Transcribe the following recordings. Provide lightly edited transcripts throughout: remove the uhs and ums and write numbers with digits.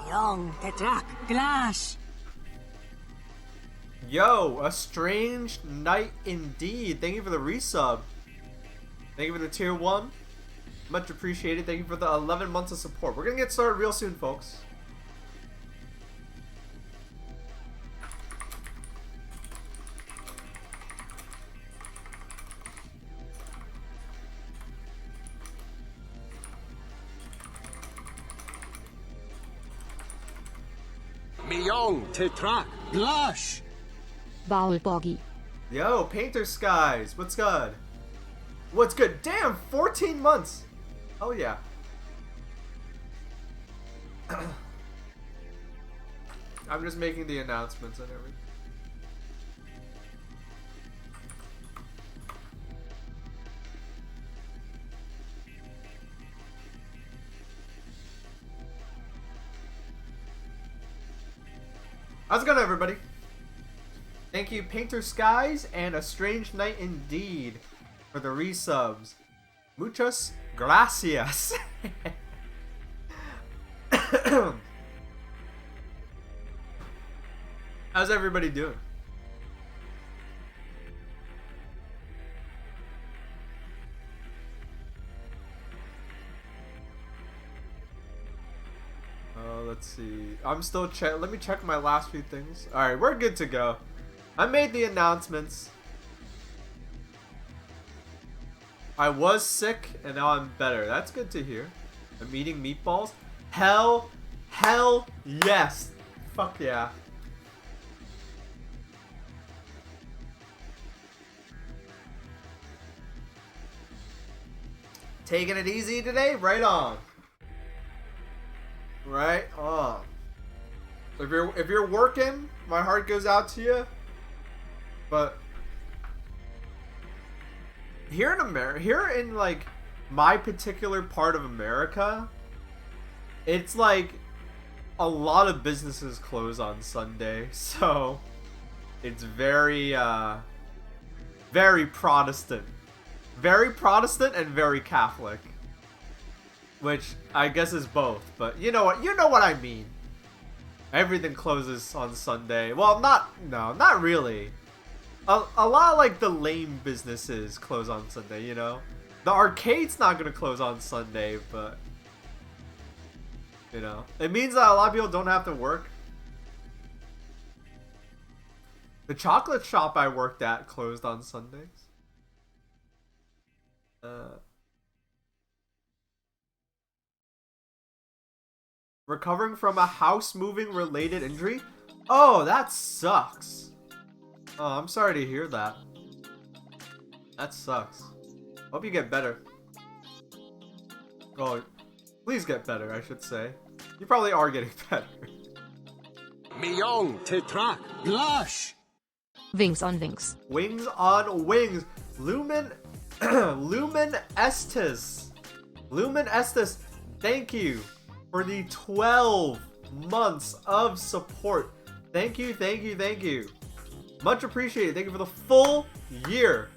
Young Tetrak Glash. Yo, a strange night indeed. Thank you for the resub. Thank you for the tier 1. Much appreciated. Thank you for the 11 months of support. We're gonna get started real soon, folks. Young Tetrak Glash. Baaulp. Yo, Painter Skies. What's good? What's good? Damn, 14 months. Oh yeah. I'm just making the announcements and everything. How's it going, everybody? Thank you, Painter Skies and A Strange Night Indeed, for the resubs. Muchas gracias. How's everybody doing? Let's see. I'm still let me check my last few things. Alright, we're good to go. I made the announcements. I was sick and now I'm better. That's good to hear. I'm eating meatballs. Hell yes. Fuck yeah. Taking it easy today? Right on. Right on. If you're working, my heart goes out to you. But here in like my particular part of America, it's like a lot of businesses close on Sunday, so it's very Protestant. Very Protestant and very Catholic. Which I guess is both, but you know what I mean. Everything closes on Sunday. Well, not really. A lot of like the lame businesses close on Sunday, you know. The arcade's not gonna close on Sunday, but you know, it means that a lot of people don't have to work. The chocolate shop I worked at closed on Sundays. Recovering from a house moving related injury? Oh, that sucks. Oh, I'm sorry to hear that. That sucks. Hope you get better. Oh, please get better, I should say. You probably are getting better. Young Tetrak Glash. Wings on wings. Wings on wings. Lumen Estes. Lumen Estes, thank you for the 12 months of support. Thank you, thank you, thank you. Much appreciated. Thank you for the full year.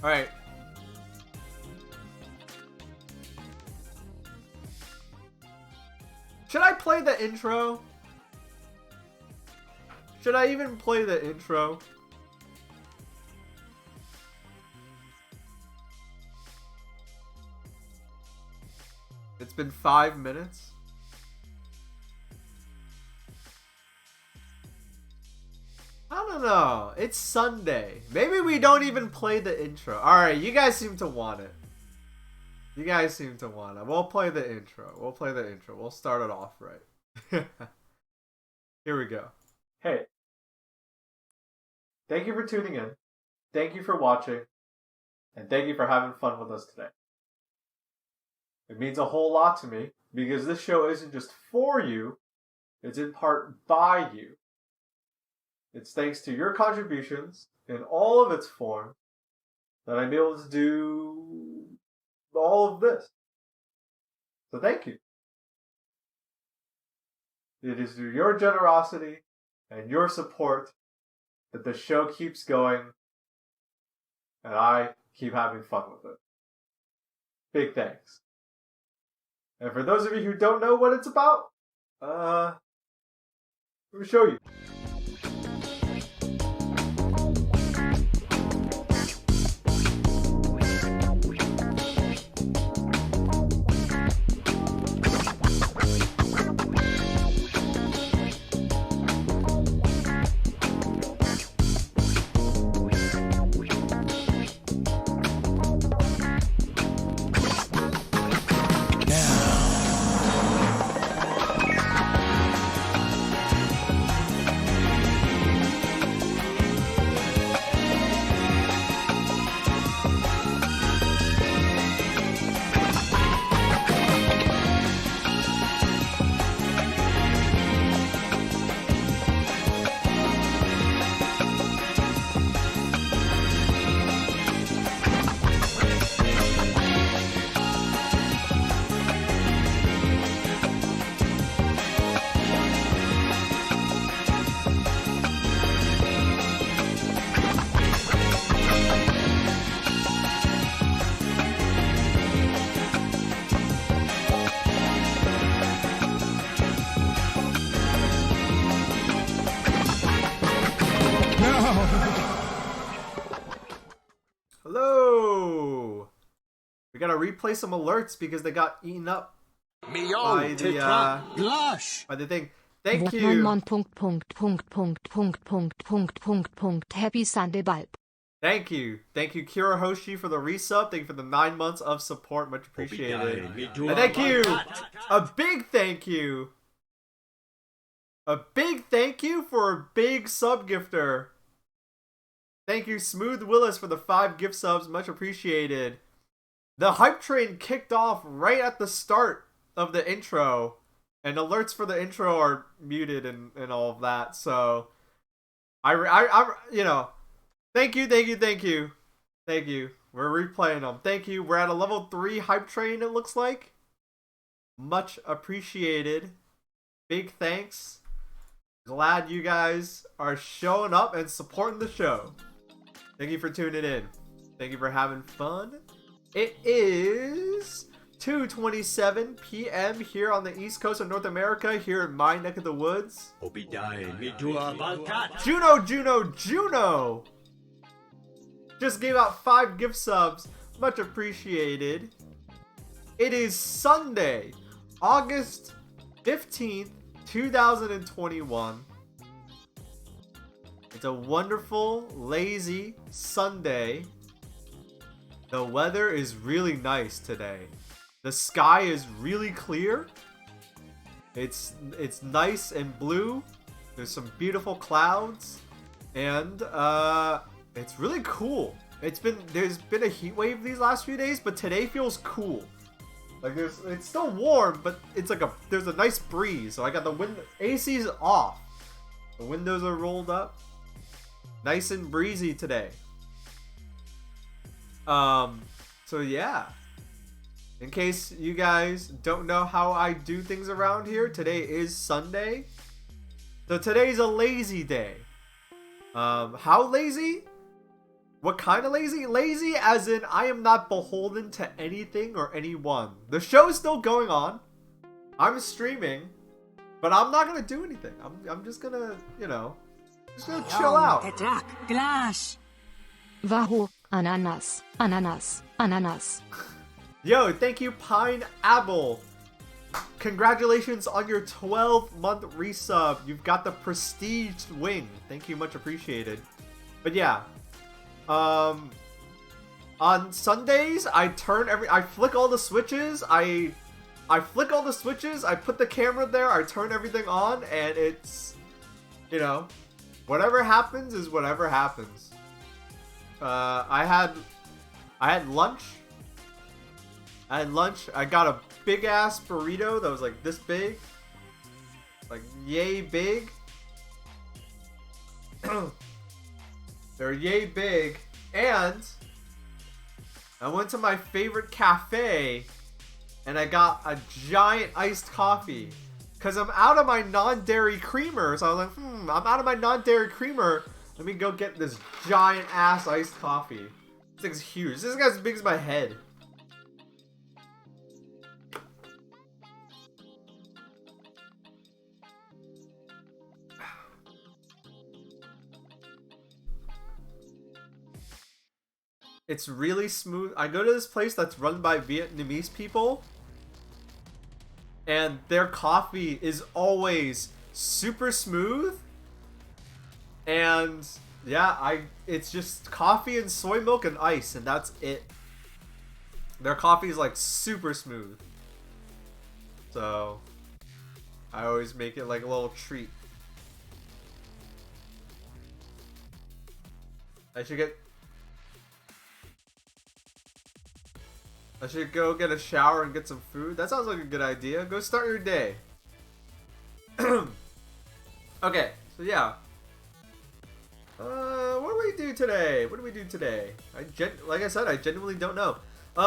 Alright. Should I play the intro? Should I even play the intro? It's been 5 minutes. I don't know. It's Sunday. Maybe we don't even play the intro. Alright, you guys seem to want it. You guys seem to want it. We'll play the intro. We'll play the intro. We'll start it off right. Here we go. Hey. Thank you for tuning in. Thank you for watching. And thank you for having fun with us today. It means a whole lot to me because this show isn't just for you, it's in part by you. It's thanks to your contributions in all of its form that I'm able to do all of this. So thank you. It is through your generosity and your support that the show keeps going and I keep having fun with it. Big thanks. And for those of you who don't know what it's about, let me show you. Hello! We gotta replay some alerts because they got eaten up by Millón Tetra Glash. by the thing. Thank you. Happy Sunday, Baaulp. Thank you. Thank you, Kira Hoshi, for the resub. Thank you for the 9 months of support. Much appreciated. And thank you. A big thank you. A big thank you for a big sub gifter. Thank you, Smooth Willis, for the 5 gift subs. Much appreciated. The hype train kicked off right at the start of the intro. And alerts for the intro are muted and all of that. So, I you know, thank you. Thank you. We're replaying them. Thank you. We're at a level 3 hype train, it looks like. Much appreciated. Big thanks. Glad you guys are showing up and supporting the show. Thank you for tuning in. Thank you for having fun. It is 2:27 p.m. here on the East Coast of North America, here in my neck of the woods. Juno just gave out 5 gift subs. Much appreciated. It is Sunday, August 15th, 2021. It's a wonderful, lazy Sunday. The weather is really nice today. The sky is really clear. It's nice and blue. There's some beautiful clouds, and it's really cool. There's been a heat wave these last few days, but today feels cool. Like it's still warm, but it's like there's a nice breeze. So I got the AC's off. The windows are rolled up. Nice and breezy today. So yeah. In case you guys don't know how I do things around here, today is Sunday. So today's a lazy day. How lazy? What kind of lazy? Lazy as in I am not beholden to anything or anyone. The show's still going on. I'm streaming, but I'm not gonna do anything. I'm just gonna, just gonna chill out. Tetra Glash. Vaho, Ananas, Ananas, Ananas. Yo, thank you, Pineapple. Congratulations on your 12-month resub. You've got the prestige wing. Thank you, much appreciated. But yeah, on Sundays I flick all the switches. I flick all the switches. I put the camera there. I turn everything on, and it's, whatever happens is whatever happens. I had lunch. I got a big ass burrito that was like this big. Like yay big. They're yay big. And I went to my favorite cafe and I got a giant iced coffee. Cause I'm out of my non-dairy creamer. So I was like, I'm out of my non-dairy creamer. Let me go get this giant ass iced coffee. This thing's huge. This guy's as big as my head. It's really smooth. I go to this place that's run by Vietnamese people, and their coffee is always super smooth. And yeah, it's just coffee and soy milk and ice, and that's it. Their coffee is like super smooth. So I always make it like a little treat. I should go get a shower and get some food. That sounds like a good idea. Go start your day. Okay, so yeah. What do we do today? Like I said, I genuinely don't know.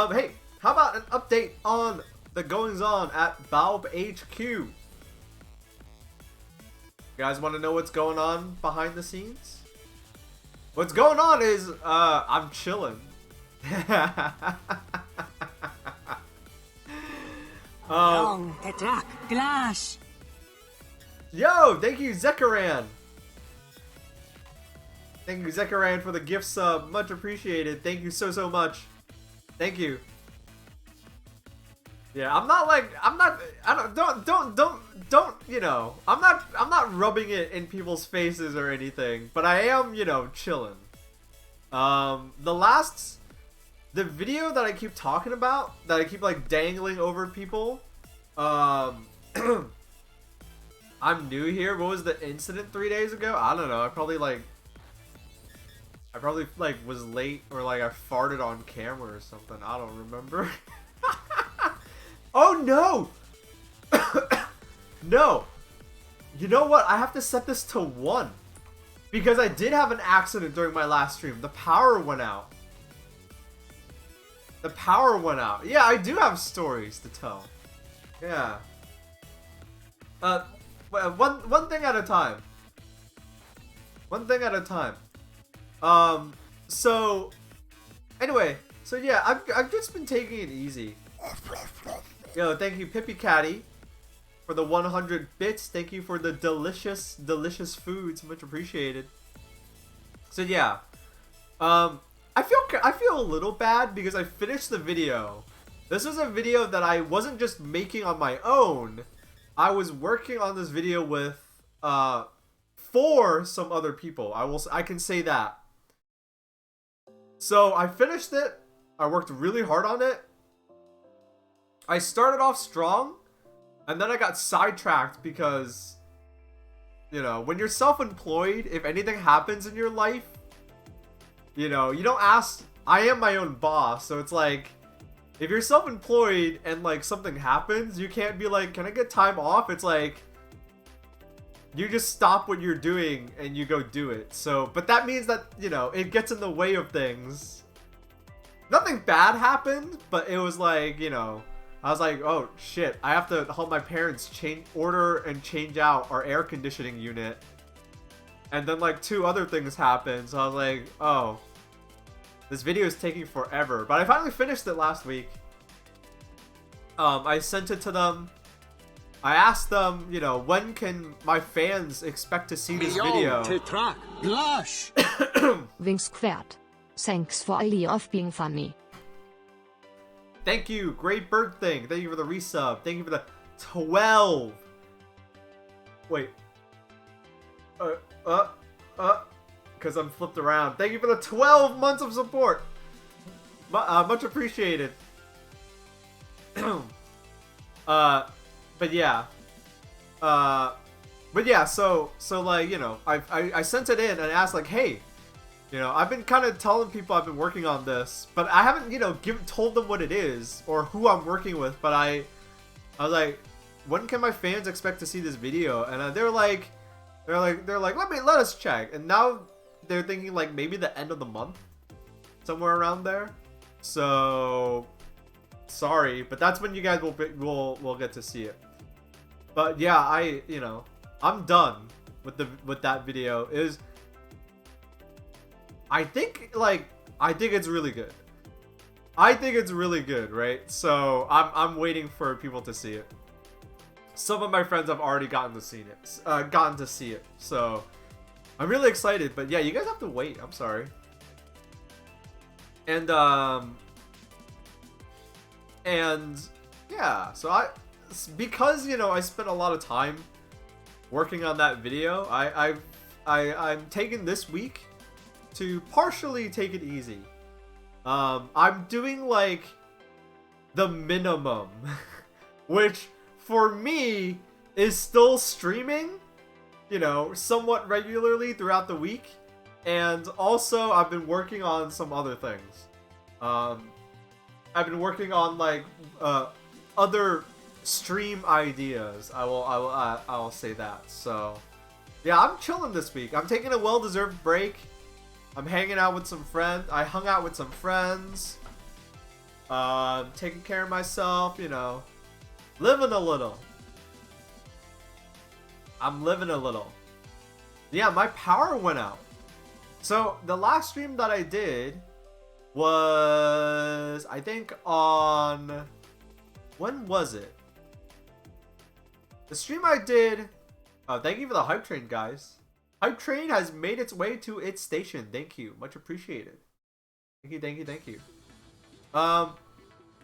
Hey, how about an update on the goings-on at Baaulp HQ? You guys want to know what's going on behind the scenes? What's going on is, I'm chilling. Long Tetrak. Glash. Yo, thank you, Zekaran. Thank you, Zekaran, for the gift sub. Much appreciated. Thank you so much. Thank you. Yeah, I'm not rubbing it in people's faces or anything, but I am, chilling. The video that I keep talking about, that I keep like dangling over people, I'm new here. What was the incident 3 days ago? I don't know. I probably was late, or like I farted on camera or something. I don't remember. Oh no! No! You know what? I have to set this to 1. Because I did have an accident during my last stream. The power went out. Yeah, I do have stories to tell. Yeah. One thing at a time. Anyway, so yeah, I've just been taking it easy. Yo, thank you, Pippy Catty, for the 100 bits. Thank you for the delicious foods. Much appreciated. So yeah, I feel a little bad because I finished the video. This was a video that I wasn't just making on my own. I was working on this video with for some other people. I can say that. So I finished it. I worked really hard on it. I started off strong, and then I got sidetracked because, when you're self-employed, if anything happens in your life, you don't ask. I am my own boss, so it's like, if you're self-employed and like something happens, you can't be like, can I get time off? It's like, you just stop what you're doing and you go do it. So, but that means that, it gets in the way of things. Nothing bad happened, but it was like, I was like, oh shit, I have to help my parents order and change out our air conditioning unit. And then like 2 other things happened, so I was like, oh, this video is taking forever. But I finally finished it last week. I sent it to them. I asked them, when can my fans expect to see this video? Wings squared. Thanks for all of being funny. Thank you, great bird thing. Thank you for the resub. Thank you for the 12. Wait. Because I'm flipped around. Thank you for the 12 months of support. Much appreciated. But yeah. So like, I sent it in and asked like, hey, I've been kind of telling people I've been working on this, but I haven't, told them what it is or who I'm working with. But I was like, when can my fans expect to see this video? And they're like, let us check. And now they're thinking like maybe the end of the month, somewhere around there. So sorry, but that's when you guys will get to see it. But yeah, I'm done with that video. I think it's really good. Right? So I'm waiting for people to see it. Some of my friends have already gotten to see it. So I'm really excited, but yeah, you guys have to wait. I'm sorry. And yeah, so because you know I spent a lot of time working on that video, I'm taking this week to partially take it easy. I'm doing like the minimum, which for me is still streaming, you know, somewhat regularly throughout the week, and also I've been working on some other things. I've been working on like other stream ideas. I'll say that. So yeah, I'm chilling this week. I'm taking a well-deserved break. I'm hanging out with some friends. I hung out with some friends. Taking care of myself, you know, living a little. I'm living a little. Yeah, my power went out. So the last stream that I did was, I think on, when was it? The stream I did, oh, thank you for the hype train, guys. Hype train has made its way to its station. Thank you, much appreciated. Thank you, thank you, thank you.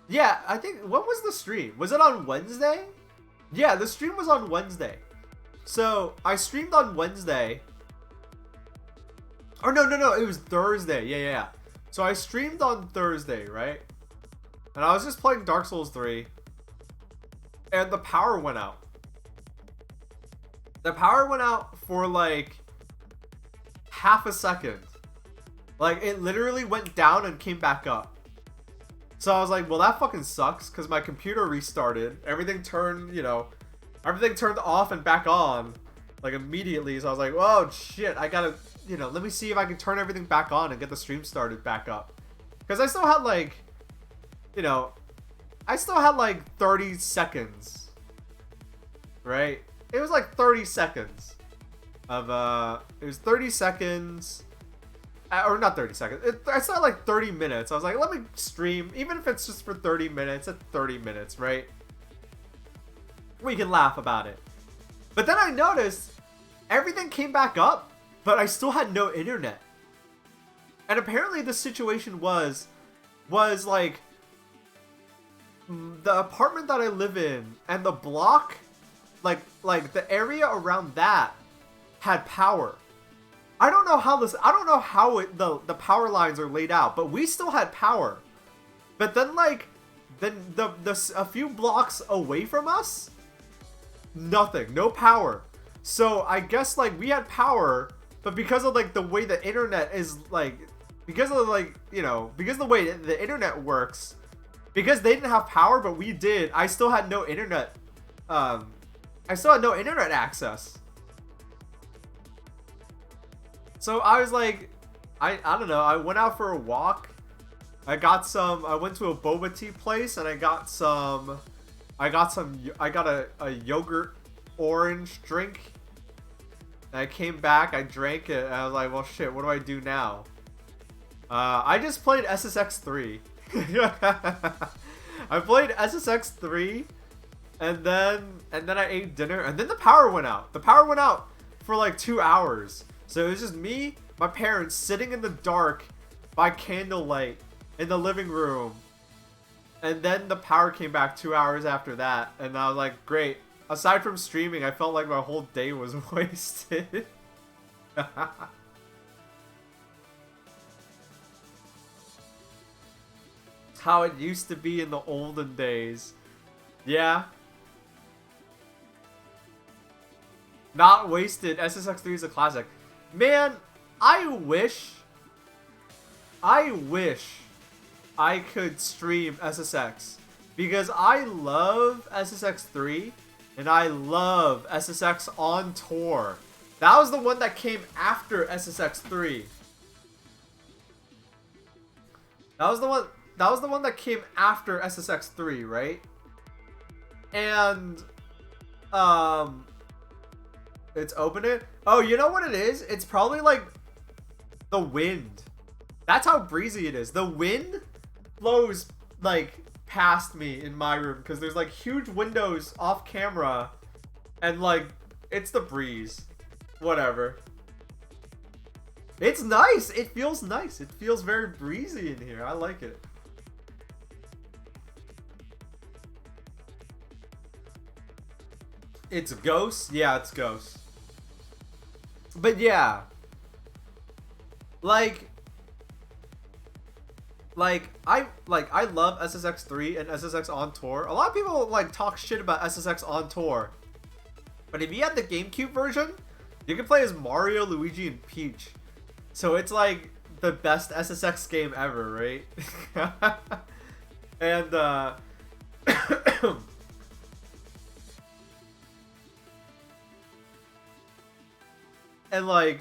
Yeah, I think, when was the stream? Was it on Wednesday? Yeah, the stream was on Wednesday. So I streamed on Wednesday. Or no, it was Thursday. Yeah. So I streamed on Thursday, right? And I was just playing Dark Souls 3. And the power went out. The power went out for like half a second. Like it literally went down and came back up. So I was like, well, that fucking sucks, because my computer restarted. Everything turned, you know, everything turned off and back on, like, immediately. So I was like, oh, shit, I gotta, you know, let me see if I can turn everything back on and get the stream started back up. Because I still had, like, you know, I still had, like, 30 seconds, right? It was, like, 30 seconds of, it was 30 seconds... or not 30 seconds. It's not like 30 minutes. I was like, let me stream. Even if it's just for 30 minutes, it's 30 minutes, right? We can laugh about it. But then I noticed everything came back up, but I still had no internet. And apparently the situation was like the apartment that I live in and the block, like the area around that had power. I don't know how the power lines are laid out, but we still had power. But then a few blocks away from us, nothing, no power. So I guess like we had power, but because of like the way the internet is like, because of like, you know, because of the way the internet works, because they didn't have power but we did, I still had no internet. I still had no internet access. So I was like, I don't know, I went out for a walk. I got went to a boba tea place and I got a yogurt orange drink. And I came back, I drank it, and I was like, well shit, what do I do now? I just played SSX 3. I played SSX 3 and then I ate dinner and then the power went out. The power went out for like 2 hours. So it was just me, my parents sitting in the dark by candlelight in the living room. And then the power came back 2 hours after that. And I was like, great. Aside from streaming, I felt like my whole day was wasted. How it used to be in the olden days. Yeah. Not wasted. SSX3 is a classic. Man, I wish I could stream SSX, because I love SSX3 and I love SSX on Tour. That was the one that came after SSX3. That was the one that came after SSX3, right? And it's open it. Oh, you know what it is? It's probably like the wind. That's how breezy it is. The wind blows like past me in my room because there's like huge windows off camera and like it's the breeze. Whatever. It's nice. It feels nice. It feels very breezy in here. I like it. It's Ghosts? Yeah, it's Ghosts. But yeah. I love SSX3 and SSX on tour. A lot of people like talk shit about SSX on tour. But if you had the GameCube version, you can play as Mario, Luigi, and Peach. So it's like the best SSX game ever, right? And and like,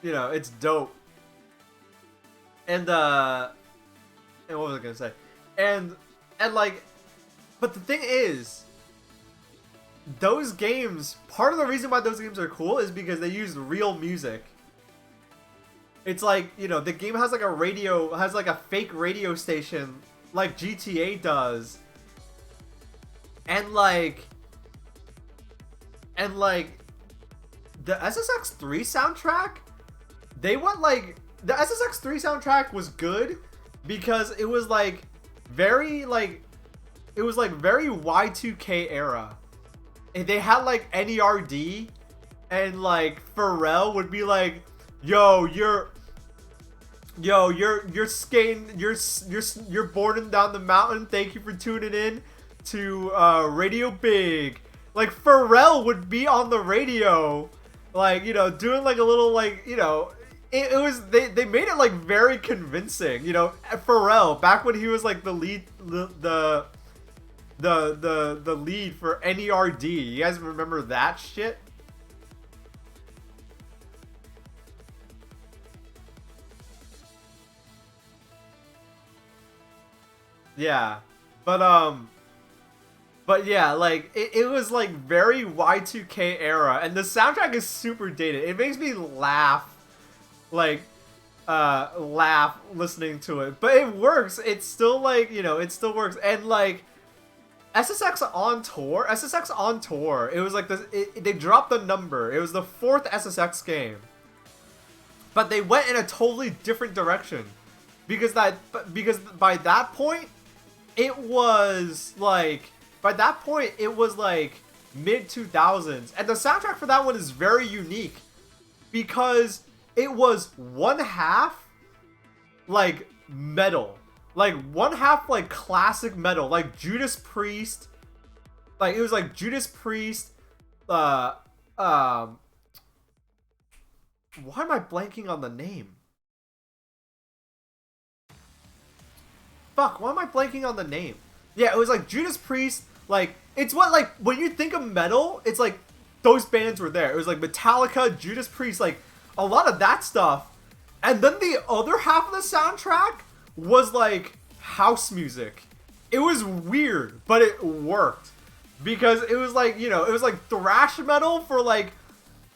you know, it's dope. And what was I gonna say? And like, but the thing is, those games, part of the reason why those games are cool is because they use real music. It's like, you know, the game has like a radio, has like a fake radio station like GTA does. And like the SSX3 soundtrack, they went like, the SSX3 soundtrack was good because it was like very like, it was like very Y2K era. And they had like NERD, and like Pharrell would be like, you're skating, you're boarding down the mountain. Thank you for tuning in to Radio Big. Like Pharrell would be on the radio, like, you know, doing like a little like, you know, it was, they made it like very convincing, you know. Pharrell, back when he was like the lead, the lead for NERD. You guys remember that shit? Yeah. But yeah, like it was like very Y2K era, and the soundtrack is super dated. It makes me laugh, like laugh listening to it. But it works. It's still like, you know, it still works. And like SSX on tour, it was like this, they dropped the number. It was the 4th SSX game. But they went in a totally different direction. Because by that point, it was like mid 2000s. And the soundtrack for that one is very unique because it was one half like metal. Like one half like classic metal, like Judas Priest. Like it was like Judas Priest, why am I blanking on the name? Fuck, why am I blanking on the name? Yeah, it was like Judas Priest, like, it's what, like, when you think of metal, it's like, those bands were there. It was like Metallica, Judas Priest, like, a lot of that stuff. And then the other half of the soundtrack was like house music. It was weird, but it worked. Because it was like, you know, it was like thrash metal for like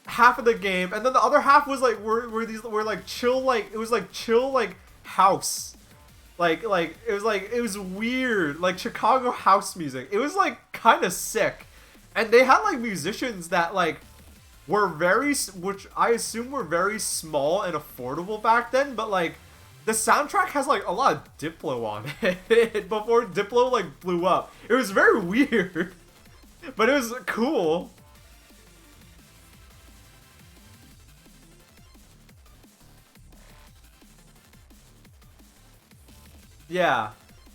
half of the game, and then the other half was like were like chill, like it was like chill like house. Like it was weird, like Chicago house music. It was like kind of sick. And they had like musicians that like were which I assume were very small and affordable back then, but like the soundtrack has like a lot of Diplo on it before Diplo like blew up. It was very weird, but it was cool. Yeah,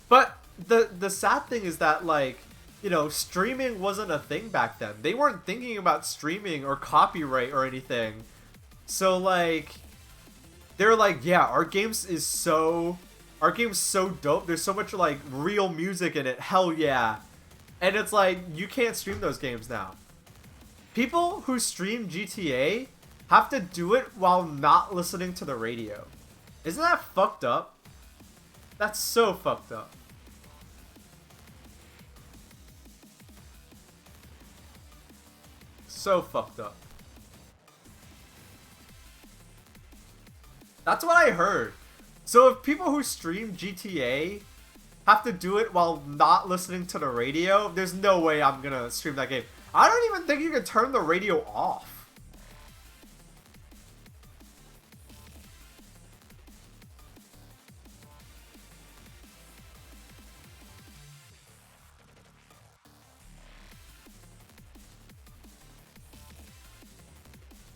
but the sad thing is that, like, you know, streaming wasn't a thing back then. They weren't thinking about streaming or copyright or anything. So like, they're like, yeah, our game's so dope. There's so much like real music in it. Hell yeah. And it's like, you can't stream those games now. People who stream GTA have to do it while not listening to the radio. Isn't that fucked up? That's so fucked up. So fucked up. That's what I heard. So if people who stream GTA have to do it while not listening to the radio, there's no way I'm gonna stream that game. I don't even think you can turn the radio off.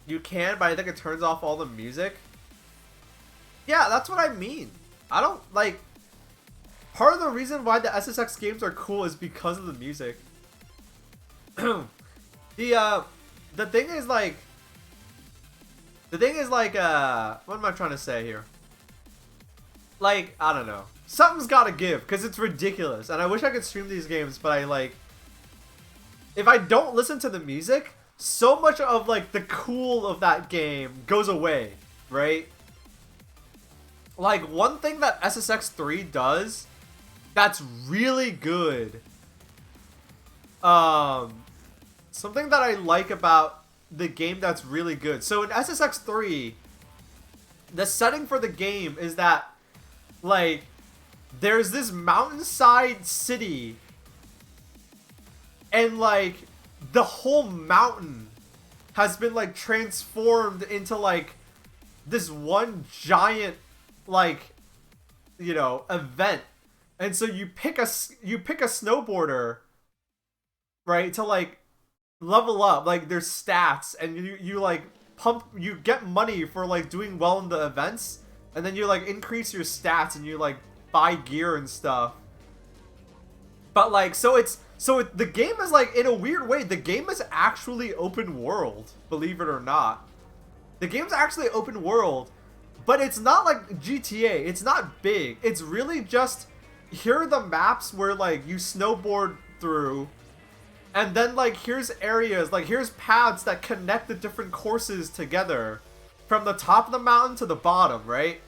You can, but I think it turns off all the music. Yeah, that's what I mean. I don't, like... Part of the reason why the SSX games are cool is because of the music. The thing is, like... what am I trying to say here? Like, I don't know. Something's gotta give, because it's ridiculous. And I wish I could stream these games, but I, like... If I don't listen to the music, so much of, like, the cool of that game goes away, right? Like, one thing that SSX 3 does that's really good, something that I like about the game that's really good. So in SSX 3, the setting for the game is that, like, there's this mountainside city, and, like, the whole mountain has been, like, transformed into, like, this one giant, like, you know, event. And so you pick a snowboarder, right, to, like, level up, like, their stats, and you like you get money for, like, doing well in the events, and then you, like, increase your stats and you, like, buy gear and stuff. But, like, the game is, like, in a weird way, the game is actually open world, believe it or not. The game's actually open world, but it's not like GTA. It's not big. It's really just, here are the maps where, like, you snowboard through, and then, like, here's areas, like, here's paths that connect the different courses together from the top of the mountain to the bottom, right?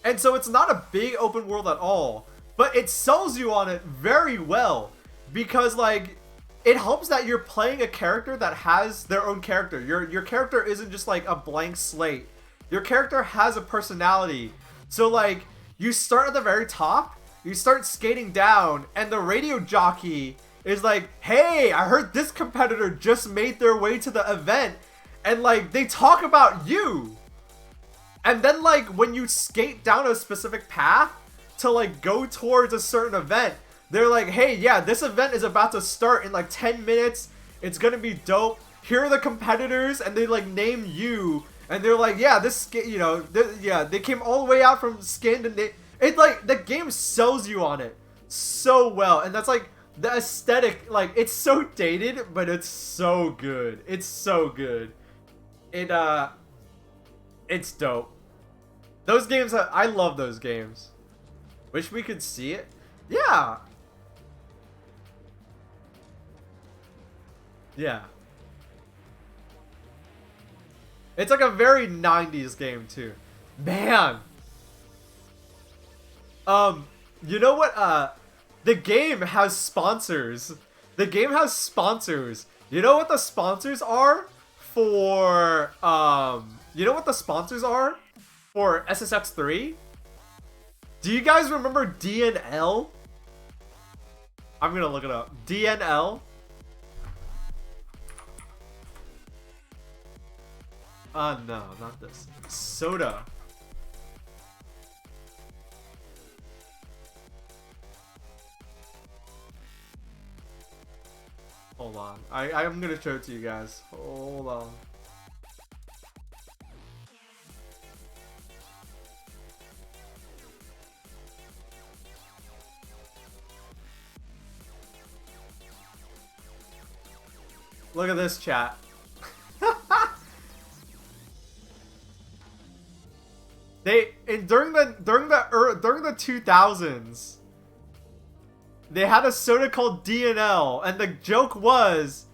And so it's not a big open world at all, but it sells you on it very well, because, like, it helps that you're playing a character that has their own character. Your character isn't just, like, a blank slate. Your character has a personality. So, like, you start at the very top, you start skating down, and the radio jockey is like, hey, I heard this competitor just made their way to the event, and, like, they talk about you. And then, like, when you skate down a specific path to, like, go towards a certain event, they're like, hey, yeah, this event is about to start in, like, 10 minutes. It's gonna be dope. Here are the competitors, and they, like, name you. And they're like, yeah, you know, yeah, they came all the way out from Scandinavia. It's like, the game sells you on it so well. And that's, like, the aesthetic, like, it's so dated, but it's so good. It's so good. It's dope. Those games, I love those games. Wish we could see it. Yeah. Yeah. It's like a very 90s game too. Man. You know what? The game has sponsors. The game has sponsors. You know what the sponsors are for, you know what the sponsors are for SSX3? Do you guys remember DNL? I'm gonna look it up. DNL? No, not this. Soda. Hold on. I'm gonna show it to you guys. Hold on. Look at this, chat. During the 2000s, they had a soda called DNL, and the joke was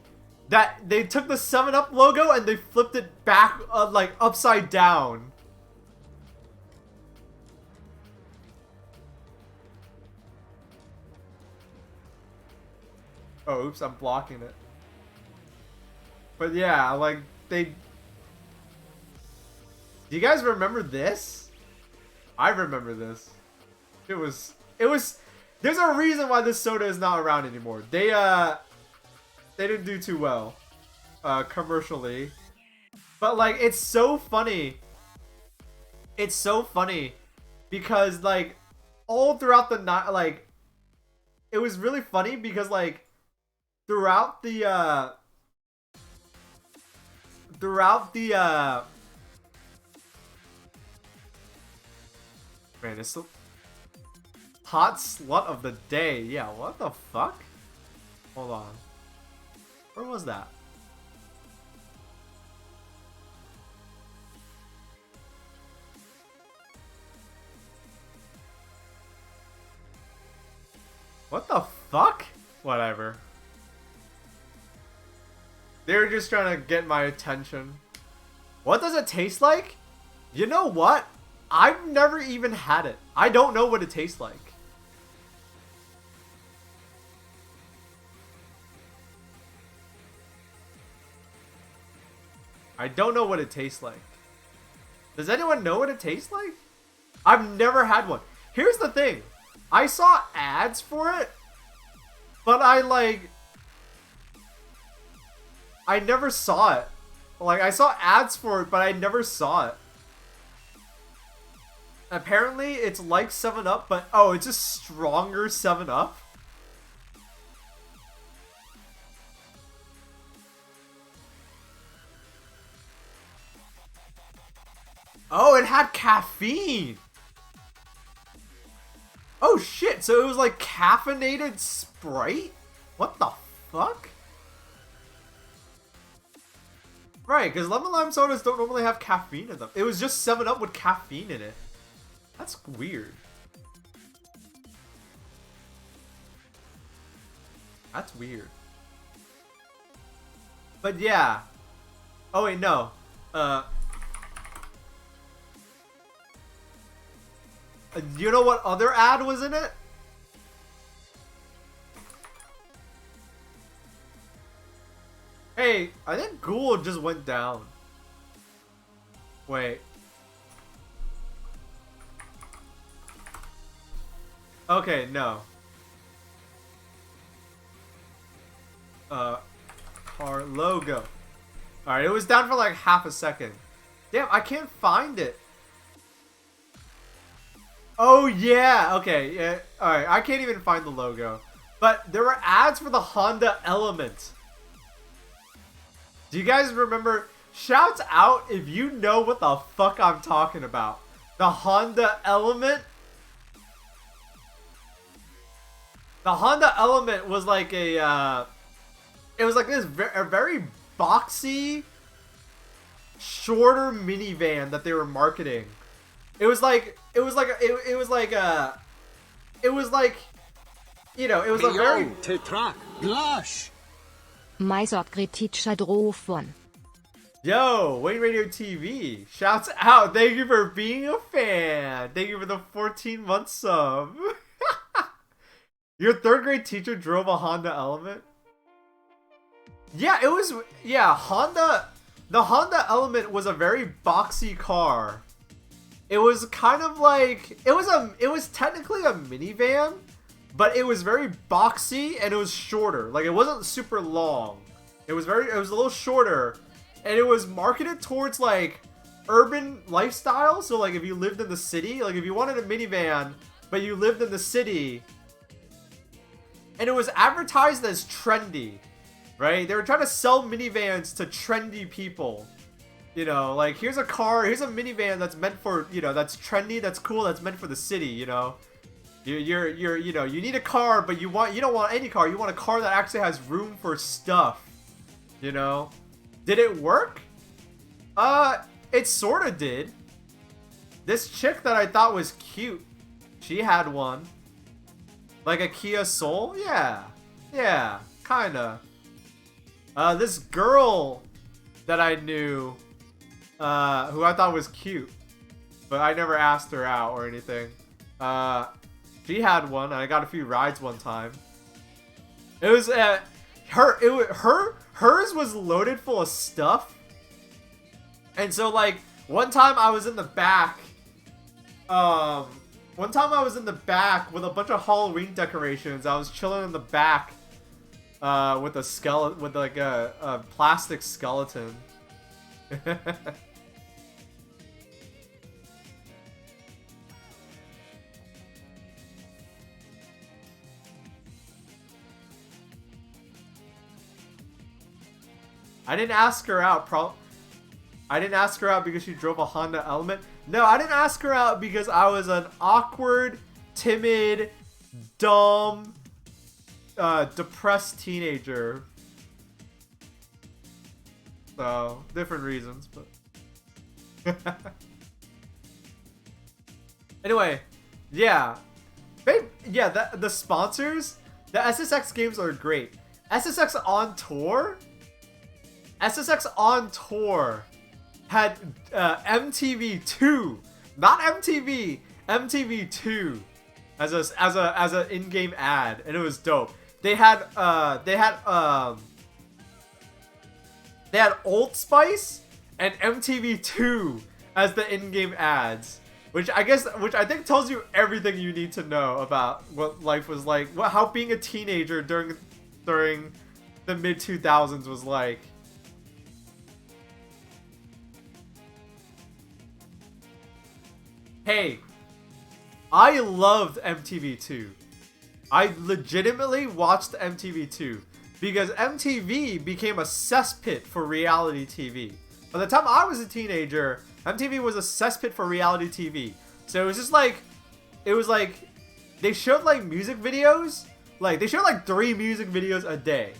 that they took the 7-Up logo and they flipped it back, like, upside down. Oh, oops, I'm blocking it. But yeah, like, do you guys remember this? I remember this. It was, there's a reason why this soda is not around anymore. They didn't do too well, commercially. But, like, it's so funny. It's so funny because, like, all throughout the night, like, it was really funny because, like, throughout the, throughout the man, it's the hot slut of the day. Yeah, what the fuck? Hold on. Where was that? What the fuck? Whatever. They were just trying to get my attention. What does it taste like? You know what? I've never even had it. I don't know what it tastes like. I don't know what it tastes like. Does anyone know what it tastes like? I've never had one. Here's the thing. I saw ads for it, but I never saw it. Like, I saw ads for it, but I never saw it. Apparently, it's like 7-Up, but oh, it's just stronger 7-Up. Oh, it had caffeine. Oh shit, so it was like caffeinated Sprite? What the fuck? Right, because lemon lime sodas don't normally have caffeine in them. It was just 7-Up with caffeine in it. That's weird. That's weird. But yeah. Oh wait, no. You know what other ad was in it? Hey, I think Ghoul just went down. Wait. Okay, no. Car logo. Alright, it was down for like half a second. Damn, I can't find it. Oh yeah, okay, yeah. Alright, I can't even find the logo. But there were ads for the Honda Element. Do you guys remember? Shouts out if you know what the fuck I'm talking about. The Honda Element. The Honda Element was like a, it was like this a very boxy, shorter minivan that they were marketing. It was like, you know, it was a very... chitchatting. Glash. Chitchatting. Yo, Wayne Radio TV. Shouts out. Thank you for being a fan. Thank you for the 14-month sub. Your 3rd grade teacher drove a Honda Element? Yeah, it was... Yeah, Honda... The Honda Element was a very boxy car. It was kind of like... It was technically a minivan, but it was very boxy and it was shorter. Like, it wasn't super long. It was a little shorter. And it was marketed towards, like, urban lifestyle. So, like, if you lived in the city, like, if you wanted a minivan, but you lived in the city... And it was advertised as trendy, right? They were trying to sell minivans to trendy people. You know, like, here's a car, here's a minivan that's meant for, you know, that's trendy, that's cool, that's meant for the city, you know? You know, you need a car, but you don't want any car, you want a car that actually has room for stuff, you know? Did it work? It sorta did. This chick that I thought was cute, she had one. Like a Kia Soul? Yeah. Yeah, kinda. This girl that I knew, who I thought was cute, but I never asked her out or anything. She had one, and I got a few rides one time. It was, hers was loaded full of stuff. And so, like, one time I was in the back, with a bunch of Halloween decorations. I was chilling in the back with a skeleton, with like a plastic skeleton. I didn't ask her out. I didn't ask her out because she drove a Honda Element. No, I didn't ask her out because I was an awkward, timid, dumb, depressed teenager. So, different reasons, but... Anyway, yeah. Yeah, the sponsors, the SSX games are great. SSX on Tour had MTV2, not MTV, MTV2 as a in-game ad, and it was dope. They had Old Spice and MTV2 as the in-game ads, which I think tells you everything you need to know about what life was like, how being a teenager during the mid 2000s was like. Hey, I loved MTV2. I legitimately watched MTV2 because MTV became a cesspit for reality TV. By the time I was a teenager, MTV was a cesspit for reality TV. So it was just like, they showed like music videos, like they showed like 3 music videos a day.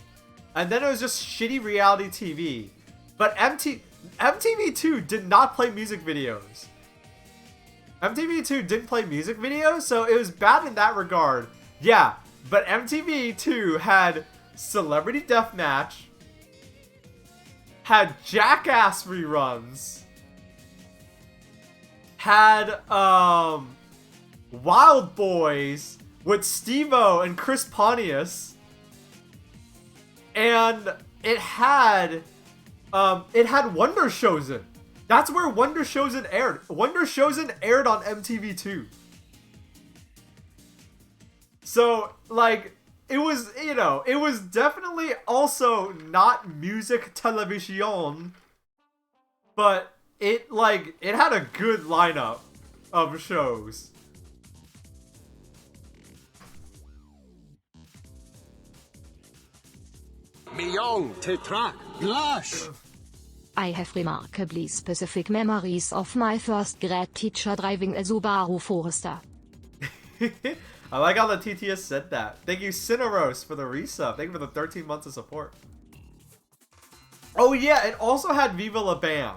And then it was just shitty reality TV. But MTV2 did not play music videos. MTV2 didn't play music videos, so it was bad in that regard. Yeah, but MTV2 had Celebrity Deathmatch, had Jackass reruns, had Wild Boys with Steve-O and Chris Pontius, and it had Wonder Chosen. That's where Wonder Chosen aired. Wonder Chosen aired on MTV2. So, like, it was, you know, it was definitely also not music television, but it had a good lineup of shows. Million, Tetrak, Blush. I have remarkably specific memories of my first grade teacher driving a Subaru Forester. I like how the TTS said that. Thank you, Cineros, for the resub. Thank you for the 13 months of support. Oh yeah, it also had Viva La Bam.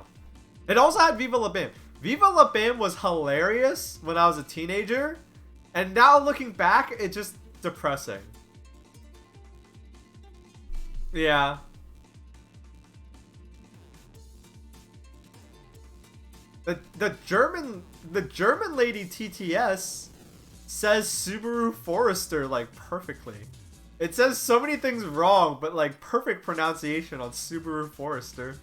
Viva La Bam was hilarious when I was a teenager, and now looking back, it's just depressing. Yeah. The German lady TTS says Subaru Forester like perfectly. It says so many things wrong, but like perfect pronunciation on Subaru Forester.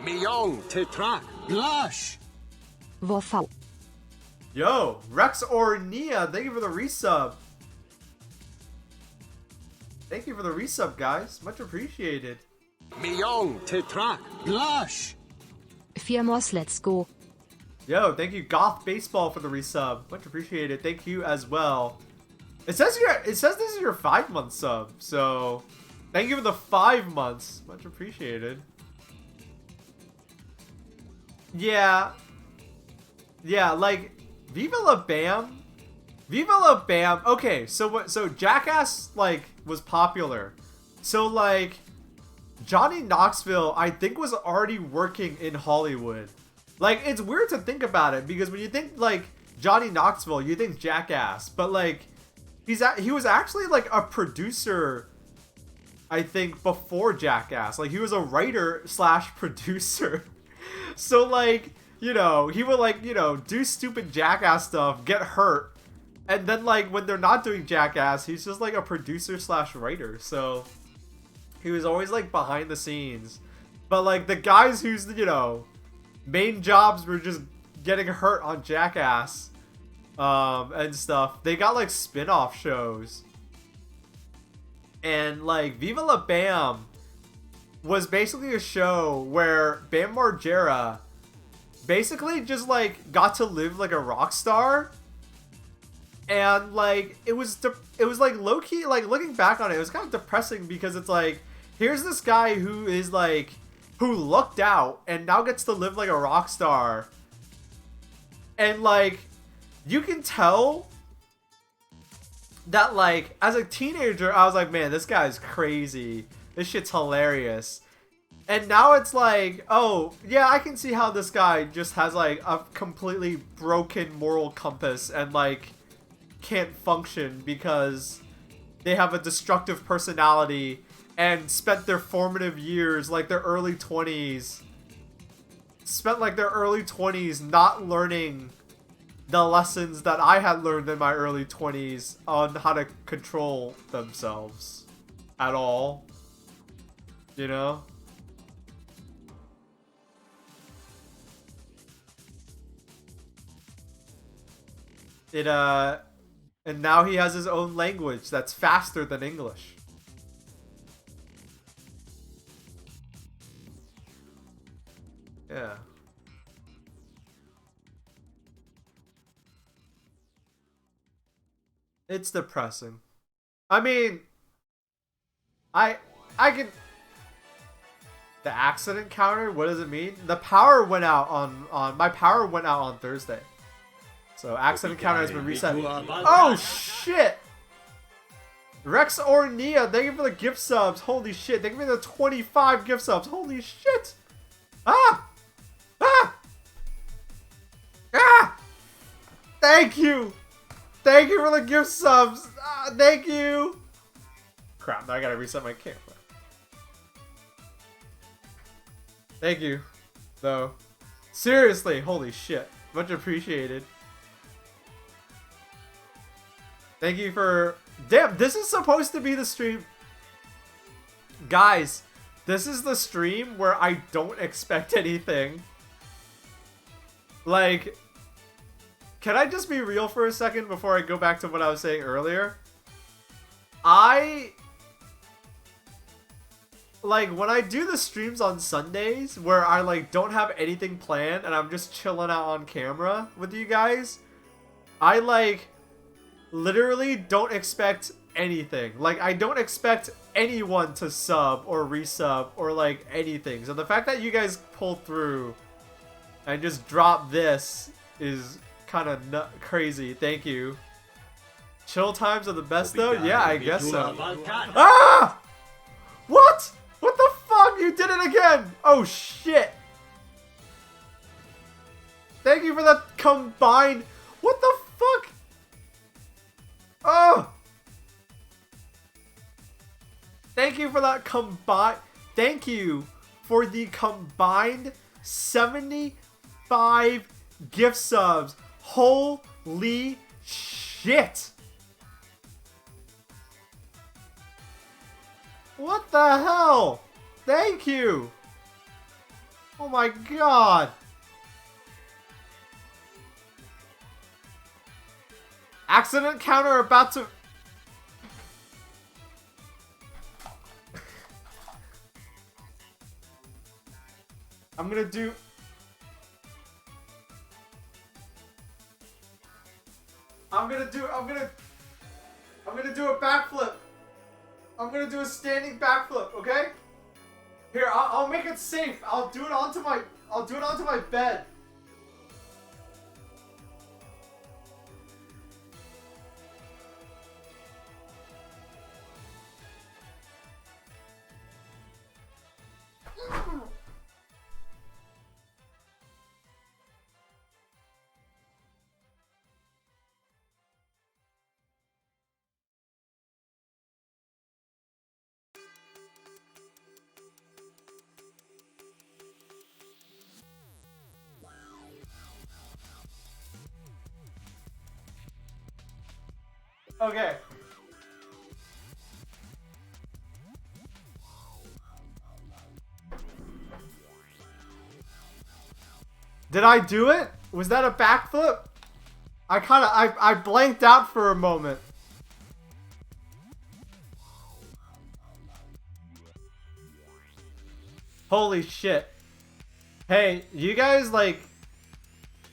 Million, Tetrak, Blush. Wow. Yo, Rex Ornia, thank you for the resub. Thank you for the resub, guys. Much appreciated. Million, Tetrak, Blush. Firmos, let's go. Yo, thank you, Goth Baseball, for the resub. Much appreciated. Thank you as well. It says this is your 5-month sub, so thank you for the 5 months. Much appreciated. Yeah, like Viva La Bam. Okay, so Jackass like was popular. So like Johnny Knoxville, I think, was already working in Hollywood. Like, it's weird to think about it because when you think like Johnny Knoxville, you think Jackass, but like he was actually like a producer, I think, before Jackass. Like, he was a writer / producer. So like, you know, he would like, you know, do stupid Jackass stuff, get hurt, and then like when they're not doing Jackass, he's just like a producer / writer. So he was always like behind the scenes. But like the guys whose, you know, main jobs were just getting hurt on Jackass and stuff, they got like spin-off shows. And like Viva La Bam was basically a show where Bam Margera basically just like got to live like a rock star. And like it was like low-key, like looking back on it, it was kind of depressing because it's like here's this guy who is like, who lucked out and now gets to live like a rock star. And like, you can tell that like, as a teenager, I was like, man, this guy's crazy. This shit's hilarious. And now it's like, oh, yeah, I can see how this guy just has like a completely broken moral compass and like can't function because they have a destructive personality and spent their formative years, like their early 20s, not learning the lessons that I had learned in my early 20s on how to control themselves at all. You know? And now he has his own language that's faster than English. Yeah. It's depressing. I mean, I can... The accident counter, what does it mean? The power went out on my power went out on Thursday. So accident counter has been reset. Oh shit! Rex or Nia, thank you for the gift subs. Holy shit, thank you for the 25 gift subs. Holy shit! Ah! Ah! Ah! Thank you! Thank you for the gift subs! Ah, thank you! Crap, now I gotta reset my camera. Thank you, though. Seriously, holy shit. Much appreciated. Thank you for... Damn, this is supposed to be the stream. Guys, this is the stream where I don't expect anything. Like, can I just be real for a second before I go back to what I was saying earlier? Like, when I do the streams on Sundays where I, like, don't have anything planned and I'm just chilling out on camera with you guys, I, like, literally don't expect anything. Like, I don't expect anyone to sub or resub or, like, anything. So the fact that you guys pull through and just drop this is kind of crazy. Thank you. Chill times are the best, though? Yeah, I guess so. Ah! What? What the fuck? You did it again! Oh, shit! Thank you for the combined... What the fuck? Oh! Thank you for that combined... Thank you for the combined 75 gift subs. Holy shit! What the hell? Thank you! Oh my god! Accident counter about to... I'm gonna do a backflip. I'm gonna do a standing backflip, okay? Here, I'll make it safe. I'll do it onto my bed. Okay. Did I do it? Was that a backflip? I blanked out for a moment. Holy shit. Hey, you guys, like,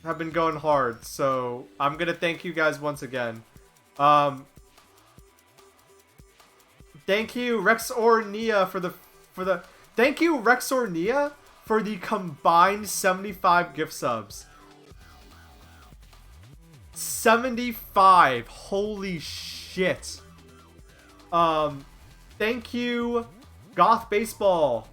have been going hard, so I'm gonna thank you guys once again. Thank you, Rex or Nia, for the for the... Thank you, Rexornia, for the combined 75 gift subs. 75. Holy shit. Thank you, Goth Baseball.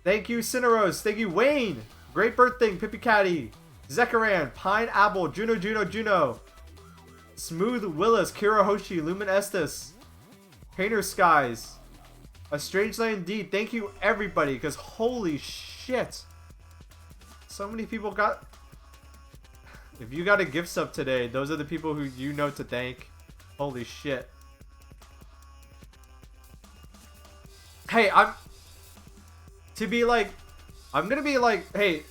Thank you, Cineros. Thank you, Wayne. Great Birthday, Pippi Catty. Zekaran, Pineapple, Juno. Smooth Willis, Kira Hoshi, Lumen Estes. Painter Skies. A Strange Land Indeed. Thank you, everybody, because holy shit. So many people got... If you got a gift sub today, those are the people who you know to thank. Holy shit. Hey, I'm gonna be like, hey,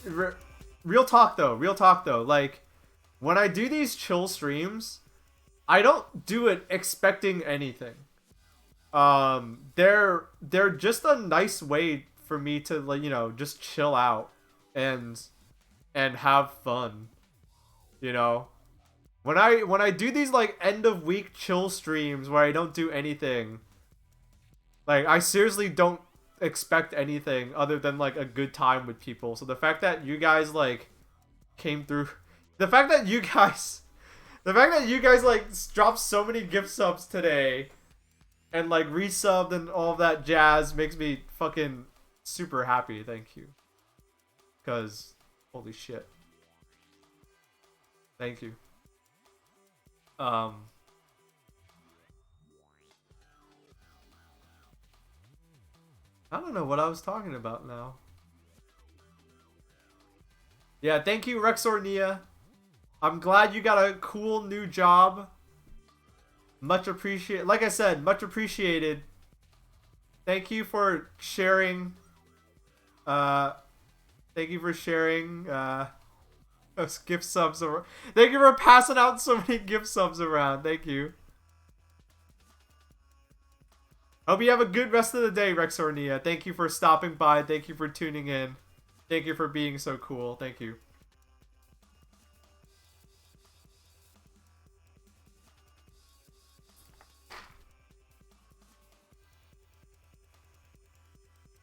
real talk though, like, when I do these chill streams, I don't do it expecting anything. They're just a nice way for me to, like, you know, just chill out and have fun, you know. When I do these, like, end of week chill streams where I don't do anything, like, I seriously don't expect anything other than, like, a good time with people. So the fact that you guys, like, came through, the fact that you guys, like, dropped so many gift subs today and, like, resubbed and all that jazz makes me fucking super happy. Thank you. Because, holy shit. Thank you. I don't know what I was talking about now. Yeah, thank you, Rexornia. I'm glad you got a cool new job. Much appreciated. Like I said, much appreciated. Thank you for sharing. Thank you for sharing those gift subs. Thank you for passing out so many gift subs around. Thank you. Hope you have a good rest of the day, Rexornia. Thank you for stopping by. Thank you for tuning in. Thank you for being so cool. Thank you.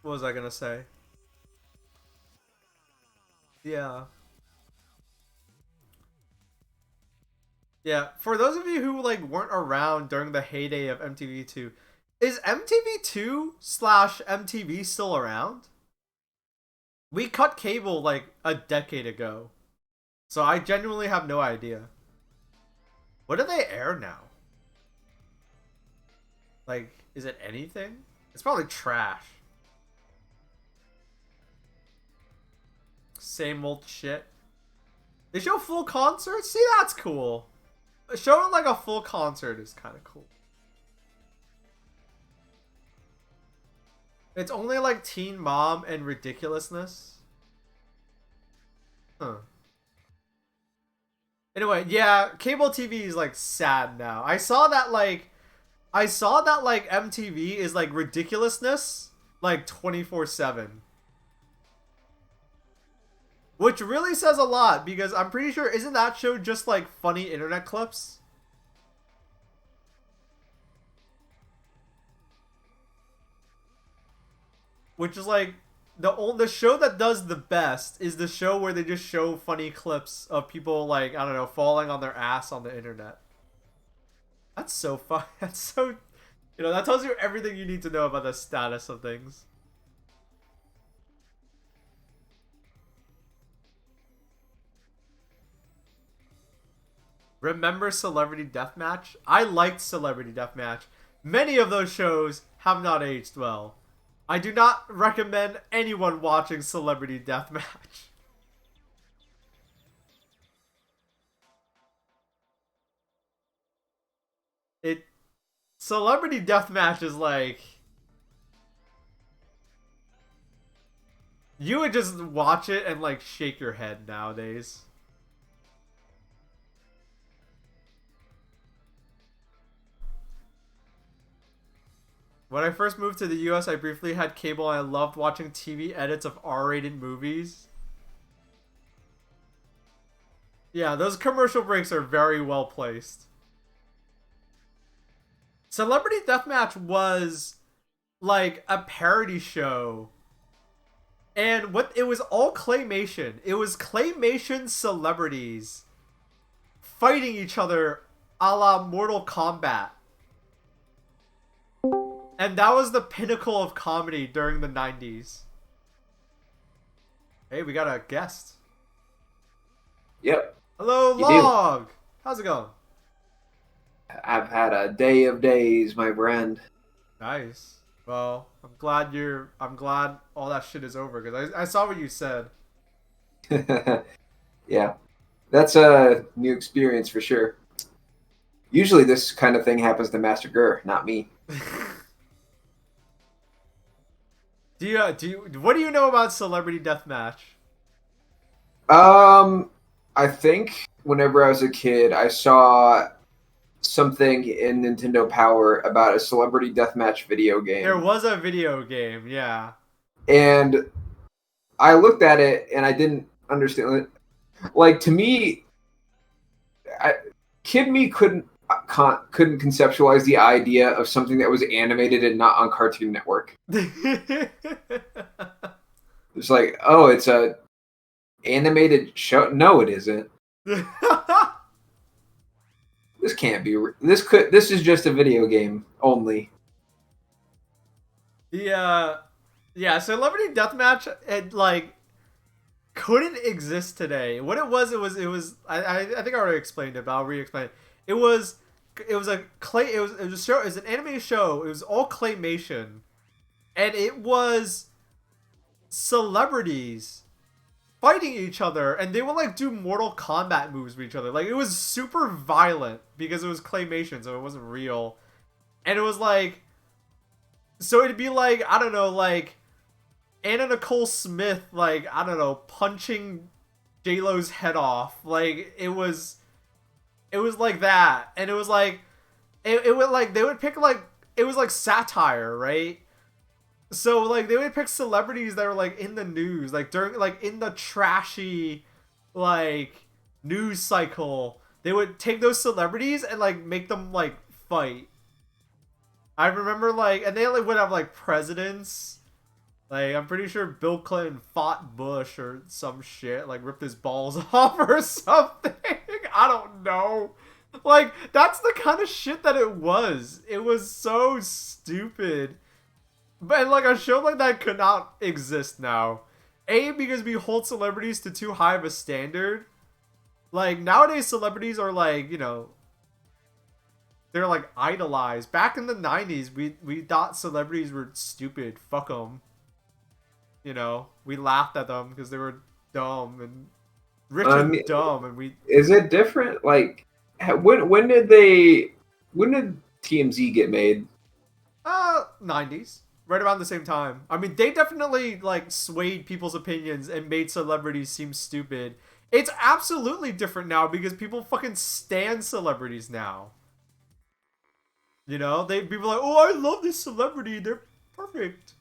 What was I gonna say? Yeah. Yeah, for those of you who, like, weren't around during the heyday of MTV2, is MTV2/MTV still around? We cut cable, like, a decade ago. So I genuinely have no idea. What do they air now? Like, is it anything? It's probably trash. Same old shit. They show full concerts? See, that's cool. Showing, like, a full concert is kind of cool. It's only, like, Teen Mom and Ridiculousness. Huh. Anyway, yeah, cable TV is, like, sad now. I saw that, like, MTV is, like, Ridiculousness, like, 24/7. Which really says a lot, because I'm pretty sure, isn't that show just, like, funny internet clips? Which is, like, the show that does the best is the show where they just show funny clips of people, like, I don't know, falling on their ass on the internet. That's so fun. That's so, you know, that tells you everything you need to know about the status of things. Remember Celebrity Deathmatch? I liked Celebrity Deathmatch. Many of those shows have not aged well. I do not recommend anyone watching Celebrity Deathmatch. Celebrity Deathmatch is like... You would just watch it and, like, shake your head nowadays. When I first moved to the US, I briefly had cable and I loved watching TV edits of R-rated movies. Yeah, those commercial breaks are very well placed. Celebrity Deathmatch was like a parody show. And what it was all claymation. It was claymation celebrities fighting each other a la Mortal Kombat. And that was the pinnacle of comedy during the 90s. Hey, we got a guest. Yep. Hello, You Log. How's it going? I've had a day of days, my friend. Nice. Well, I'm glad all that shit is over because I saw what you said. Yeah. That's a new experience for sure. Usually this kind of thing happens to Master Gur, not me. What do you know about Celebrity Deathmatch? I think whenever I was a kid, I saw something in Nintendo Power about a Celebrity Deathmatch video game. There was a video game, yeah. And I looked at it and I didn't understand it. Like, to me, kid me couldn't conceptualize the idea of something that was animated and not on Cartoon Network. It's like, oh, it's a animated show. No, it isn't. This can't be. This is just a video game only. Yeah, Celebrity Deathmatch couldn't exist today. What it was. I think I already explained it, but I'll re-explain it. It was an anime show. It was all claymation, and it was celebrities fighting each other, and they would like do Mortal Kombat moves with each other. Like, it was super violent because it was claymation, so it wasn't real. And it was like, so it'd be like, I don't know, like Anna Nicole Smith, like, I don't know, punching J-Lo's head off. Like, it was like that. And it was like, it would like, they would pick like, it was like satire, right? So like they would pick celebrities that were like in the news, like during like in the trashy like news cycle. They would take those celebrities and like make them like fight. I remember like, and they like would have like presidents. Like, I'm pretty sure Bill Clinton fought Bush or some shit, like ripped his balls off or something. I don't know. Like, that's the kind of shit that it was. It was so stupid. But like a show like that could not exist now. A, because we hold celebrities to too high of a standard. Like, nowadays celebrities are like, you know, they're like idolized. Back in the 90s, we thought celebrities were stupid. Fuck them. You know, we laughed at them because they were dumb and rich and dumb, and we. Is it different? Like, when did TMZ get made? 90s. Right around the same time. I mean, they definitely like swayed people's opinions and made celebrities seem stupid. It's absolutely different now because people fucking stan celebrities now. You know, people are like, oh, I love this celebrity. They're perfect.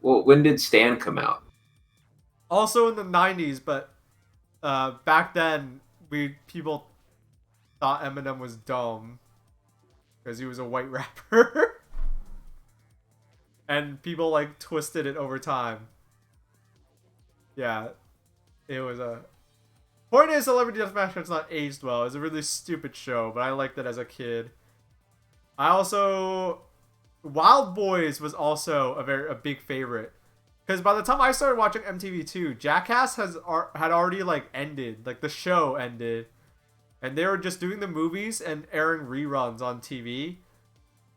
Well, when did Stan come out? Also in the 90s, but back then people thought Eminem was dumb because he was a white rapper. And people like twisted it over time. Yeah, it was a. Point is, Celebrity Deathmatch has not aged well. It's a really stupid show, but I liked it as a kid. I also, Wild Boys was also a big favorite, because by the time I started watching MTV2, Jackass had already like ended, like the show ended, and they were just doing the movies and airing reruns on TV.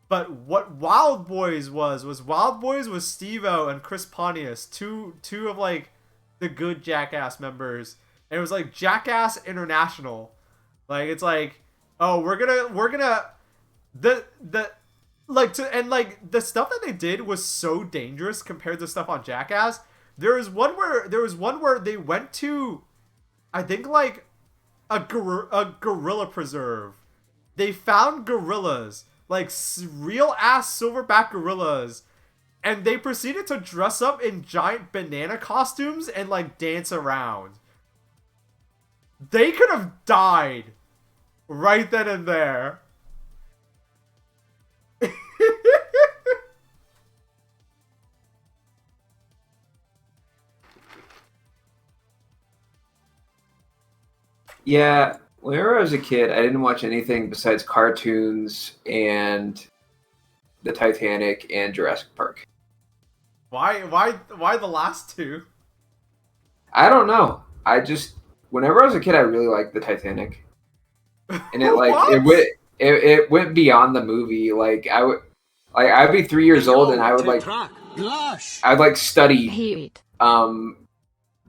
But what Wild Boys was Steve-O and Chris Pontius, two of like the good Jackass members. And it was like Jackass International. Like, it's like, oh, we're gonna the stuff that they did was so dangerous compared to stuff on Jackass. There was one where they went to, I think, like a gorilla preserve. They found gorillas, like real ass silverback gorillas, and they proceeded to dress up in giant banana costumes and like dance around. They could have died right then and there. Yeah, whenever I was a kid, I didn't watch anything besides cartoons and the Titanic and Jurassic Park. Why the last two? I don't know. I just whenever I was a kid, I really liked the Titanic, and it like it What? went it went beyond the movie. I'd be 3 years old, and Beyond I would to like track. Blush. I'd like study Hate.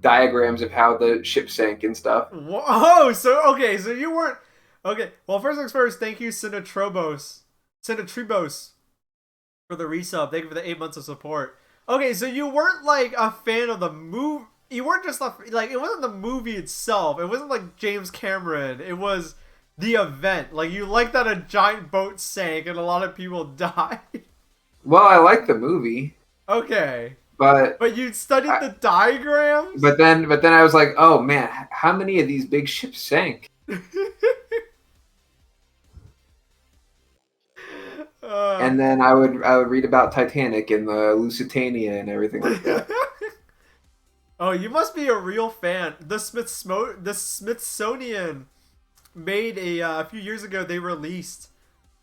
diagrams of how the ship sank and stuff. Oh, so okay, so you weren't okay. Well, first things first. Thank you, Cinetribos, for the resub. Thank you for the 8 months of support. Okay, so you weren't like a fan of the movie. You weren't just like it wasn't the movie itself. It wasn't like James Cameron. It was the event. Like you liked that a giant boat sank and a lot of people died. Well, I like the movie, Okay, but but you studied the diagrams. but then I was like, oh man, how many of these big ships sank? And then I would read about Titanic and the Lusitania and everything like that. Oh, you must be a real fan. The Smithsonian made a few years ago. They released.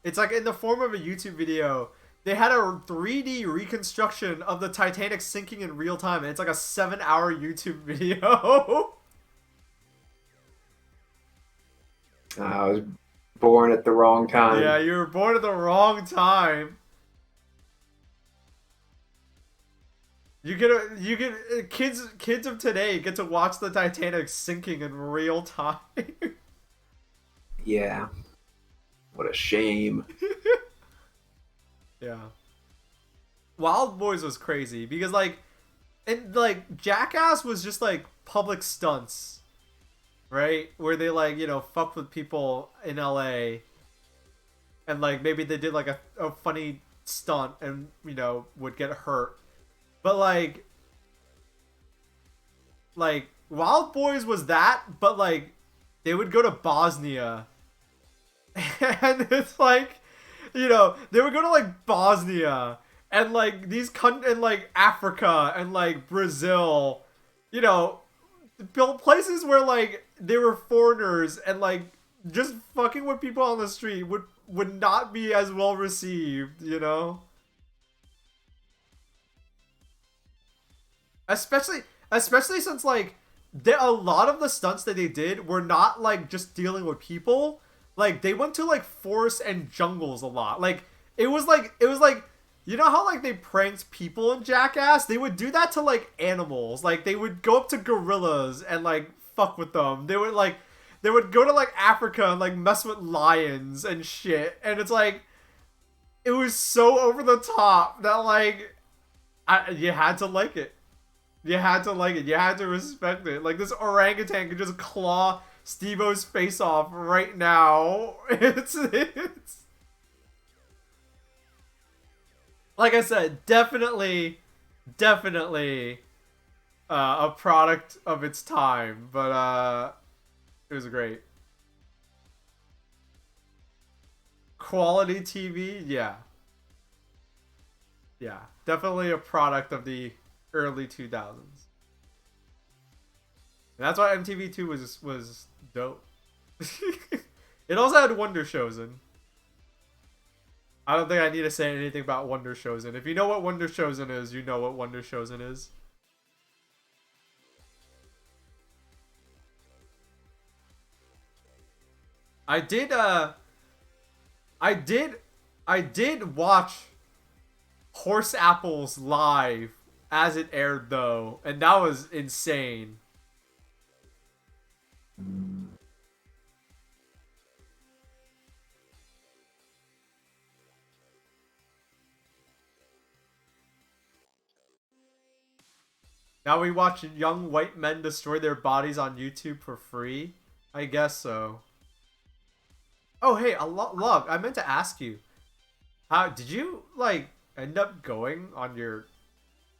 It's like in the form of a YouTube video. They had a 3D reconstruction of the Titanic sinking in real time. And it's like a 7-hour YouTube video. I was born at the wrong time. Yeah, you were born at the wrong time. You get kids of today get to watch the Titanic sinking in real time. Yeah. What a shame. Yeah. Wild Boys was crazy because like Jackass was just like public stunts, right? Where they like, fuck with people in LA and like maybe they did like a funny stunt and would get hurt. But like Wild Boys was that, but like they would go to Bosnia. And it's like, they would go to like Bosnia and like and like Africa and like Brazil, places where like they were foreigners and like just fucking with people on the street would not be as well received, Especially since like a lot of the stunts that they did were not like just dealing with people. Like they went to like forests and jungles a lot. Like it was like how like they pranked people in Jackass? They would do that to like animals. Like they would go up to gorillas and like fuck with them. They would go to like Africa and like mess with lions and shit. And it's like it was so over the top that like you had to like it. You had to like it. You had to respect it. Like this orangutan could just claw Steve-O's face off right now. It's like I said, definitely a product of its time, but it was great. Quality TV, yeah, definitely a product of the early 2000s. And that's why MTV2 was dope. It also had Wonder Chosen. I don't think I need to say anything about Wonder Chosen. If you know what Wonder Chosen is, you know what Wonder Chosen is. I did watch Horse Apples live as it aired though, and that was insane. Now we watch young white men destroy their bodies on YouTube for free? I guess so. Oh, hey, Log, I meant to ask you. How did you, like, end up going on your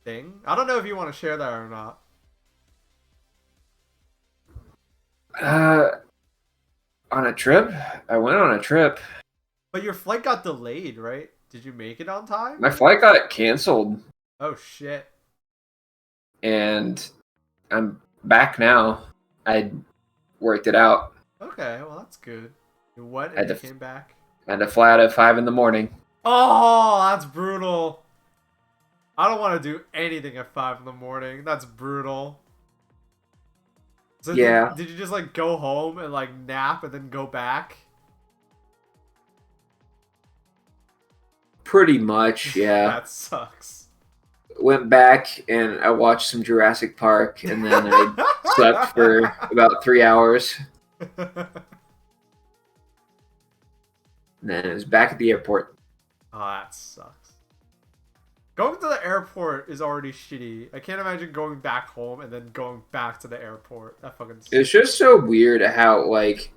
thing? I don't know if you want to share that or not. On a trip? I went on a trip. But your flight got delayed, right? Did you make it on time? My flight got canceled. Oh, shit. And I'm back now. I worked it out. Okay, well that's good. You went I had and you to, came back. I had to fly out at 5 in the morning. Oh, that's brutal. I don't want to do anything at 5 in the morning. That's brutal. So Yeah, did you just like go home and like nap and then go back? pretty much. Yeah, That sucks. went back and I watched some Jurassic Park, and then I slept for about 3 hours. And then it was back at the airport. Oh, that sucks. Going to the airport is already shitty. I can't imagine going back home and then going back to the airport. That fucking It's sucks. just so weird how like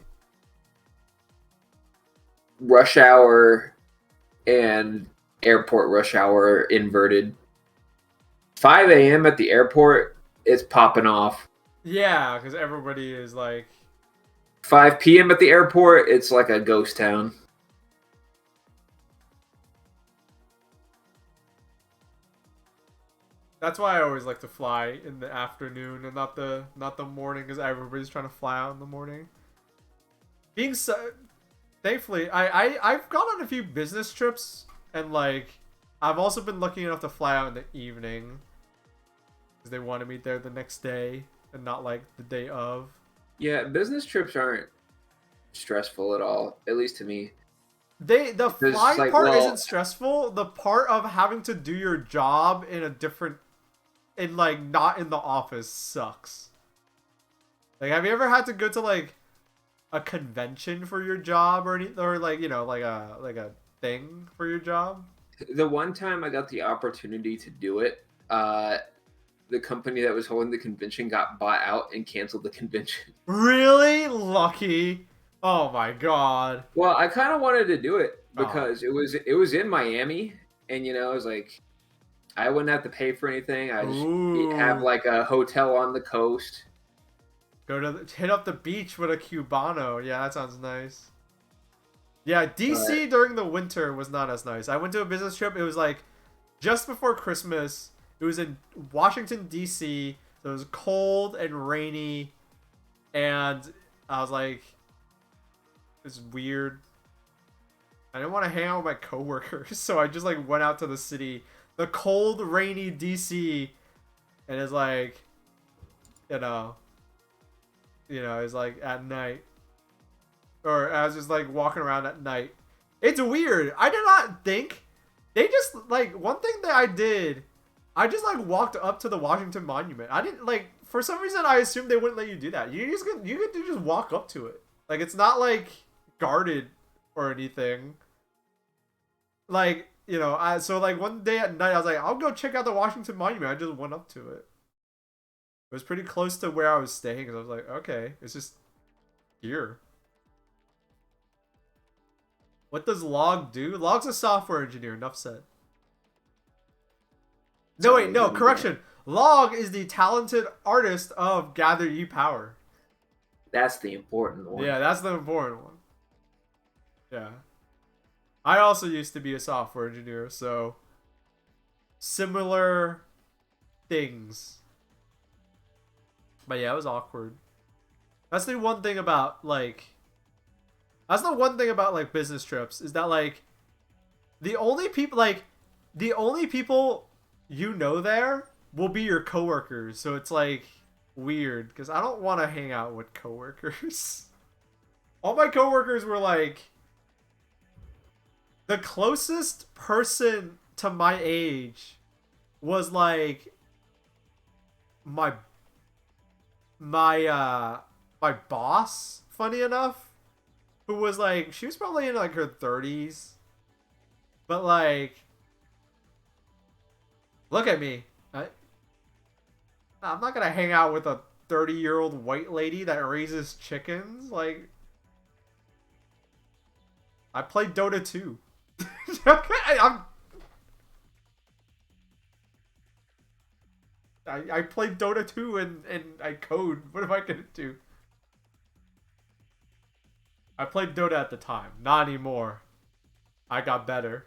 rush hour and airport rush hour are inverted. 5 a.m. at the airport, it's popping off. Yeah, because everybody is like... 5 p.m. at the airport, it's like a ghost town. That's why I always like to fly in the afternoon and not the morning, because everybody's trying to fly out in the morning. Being so... Thankfully, I've gone on a few business trips, and like, I've also been lucky enough to fly out in the evening. Because they wanted me there the next day, and not like the day of. Yeah, business trips aren't stressful at all, at least to me. The It's flying like, part well, isn't stressful. The part of having to do your job in a different, in like not in the office sucks. Like, have you ever had to go to like a convention for your job or any, or like, you know, like a thing for your job? the one time I got the opportunity to do it, the company that was holding the convention got bought out and canceled the convention. Really lucky. Oh my god. Well, I kind of wanted to do it Oh. because it was in Miami, and it was like I wouldn't have to pay for anything. I just have Ooh. like a hotel on the coast. Go to hit up the beach with a Cubano. Yeah, that sounds nice. Yeah, DC But during the winter was not as nice. I went to a business trip. It was like just before Christmas. It was in Washington, DC. So it was cold and rainy. And I was like, it's weird. I didn't want to hang out with my coworkers. So I just like went out to the city. The cold, rainy DC. And it's like, you know, it's like at night. Or I was just like walking around at night. It's weird. I did not think they just like one thing that I did. I just like walked up to the Washington Monument. I didn't like for some reason I assumed they wouldn't let you do that. You could just walk up to it. Like it's not like guarded or anything. Like I so like one day at night I was like I'll go check out the Washington Monument. I just went up to it. It was pretty close to where I was staying because I was like okay, it's just here. What does Log do? Log's a software engineer, enough said. No, wait, no, correction. Log is the talented artist of Gather Ye Power. that's the important one. Yeah, that's the important one. Yeah. I also used to be a software engineer, so similar things. But yeah, it was awkward. That's the one thing about business trips is that like the only people you know there will be your coworkers. So it's like weird because I don't want to hang out with coworkers. All my coworkers were like the closest person to my age was like my my boss, funny enough, who was like she was probably in like her 30s. But like look at me. I'm not gonna hang out with a 30-year-old white lady that raises chickens. Like, I played Dota 2. I played Dota 2 and I code. What am I gonna do? I played Dota at the time. Not anymore. I got better.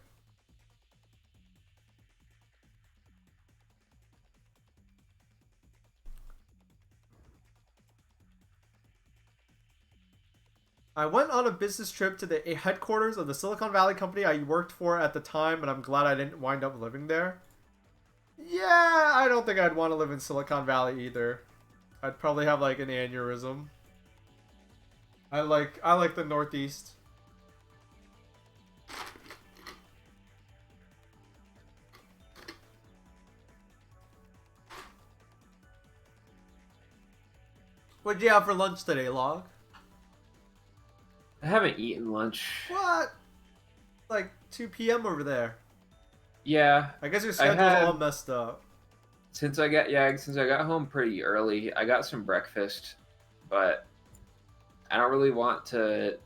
I went on a business trip to the headquarters of the Silicon Valley company I worked for at the time, and I'm glad I didn't wind up living there. Yeah, I don't think I'd want to live in Silicon Valley either. I'd probably have like an aneurysm. I like the Northeast. What'd you have for lunch today, Log? I haven't eaten lunch. What? Like 2 p.m. over there. Yeah. I guess your schedule's all messed up. Since I got home pretty early, I got some breakfast, but I don't really want to.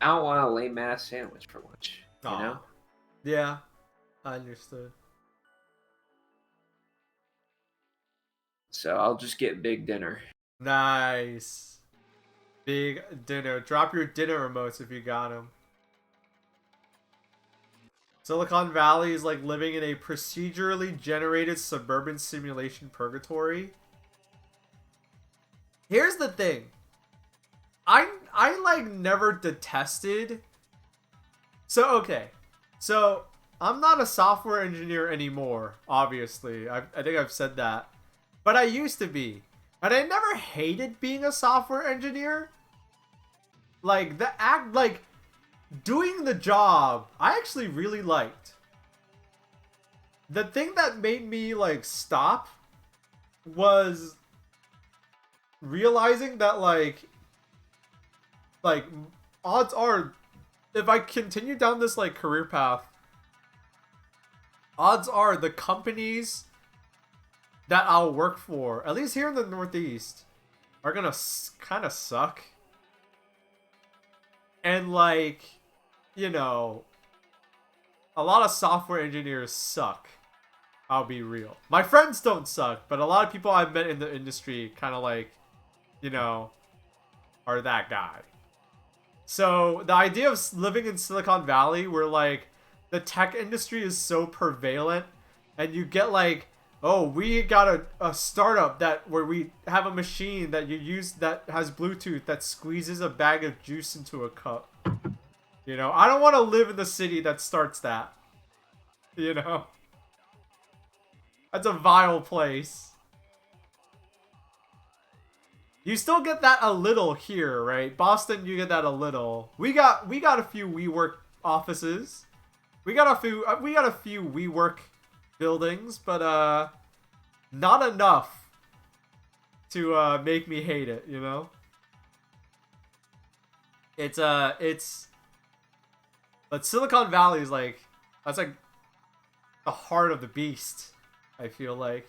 I don't want a lame ass sandwich for lunch. You know? Yeah, I understood. So I'll just get big dinner. Nice. Big dinner. Drop your dinner remotes if you got them. Silicon Valley is like living in a procedurally generated suburban simulation purgatory. Here's the thing. I like never detested. So okay. So I'm not a software engineer anymore, obviously. I think I've said that. But I used to be. And I never hated being a software engineer. Like doing the job, I actually really liked. The thing that made me like stop was realizing that like odds are if I continue down this like career path, odds are the companies that I'll work for, at least here in the Northeast, are gonna kind of suck. And like, you know, a lot of software engineers suck. I'll be real. My friends don't suck, but a lot of people I've met in the industry kind of like, you know, are that guy. So the idea of living in Silicon Valley where like the tech industry is so prevalent and you get like, oh, we got a startup where we have a machine that you use that has Bluetooth that squeezes a bag of juice into a cup. You know, I don't want to live in the city that starts that. You know? That's a vile place. You still get that a little here, right? Boston, you get that a little. We got a few WeWork offices. We got a few WeWork buildings, but not enough to make me hate it, you know? But Silicon Valley is like, that's like the heart of the beast, I feel like.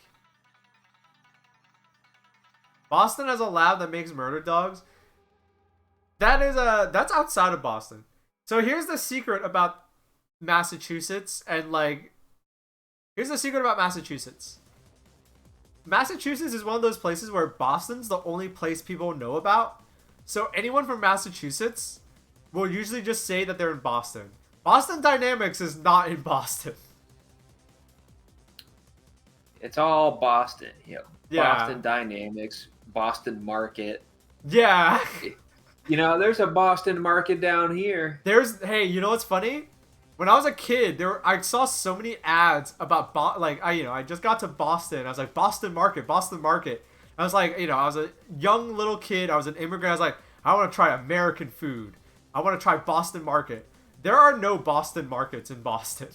Boston has a lab that makes murder dogs. That's outside of Boston. So here's the secret about Massachusetts here's the secret about Massachusetts. Massachusetts is one of those places where Boston's the only place people know about. So anyone from Massachusetts will usually just say that they're in Boston. Boston Dynamics is not in Boston. It's all Boston. Yeah. Boston Yeah. Dynamics, Boston Market. Yeah. You know, there's a Boston Market down here. Hey, you know what's funny? When I was a kid, I saw so many ads about I just got to Boston. I was like, Boston Market, Boston Market. I was like, I was a young little kid. I was an immigrant. I was like, I want to try American food. I want to try Boston Market. There are no Boston Markets in Boston.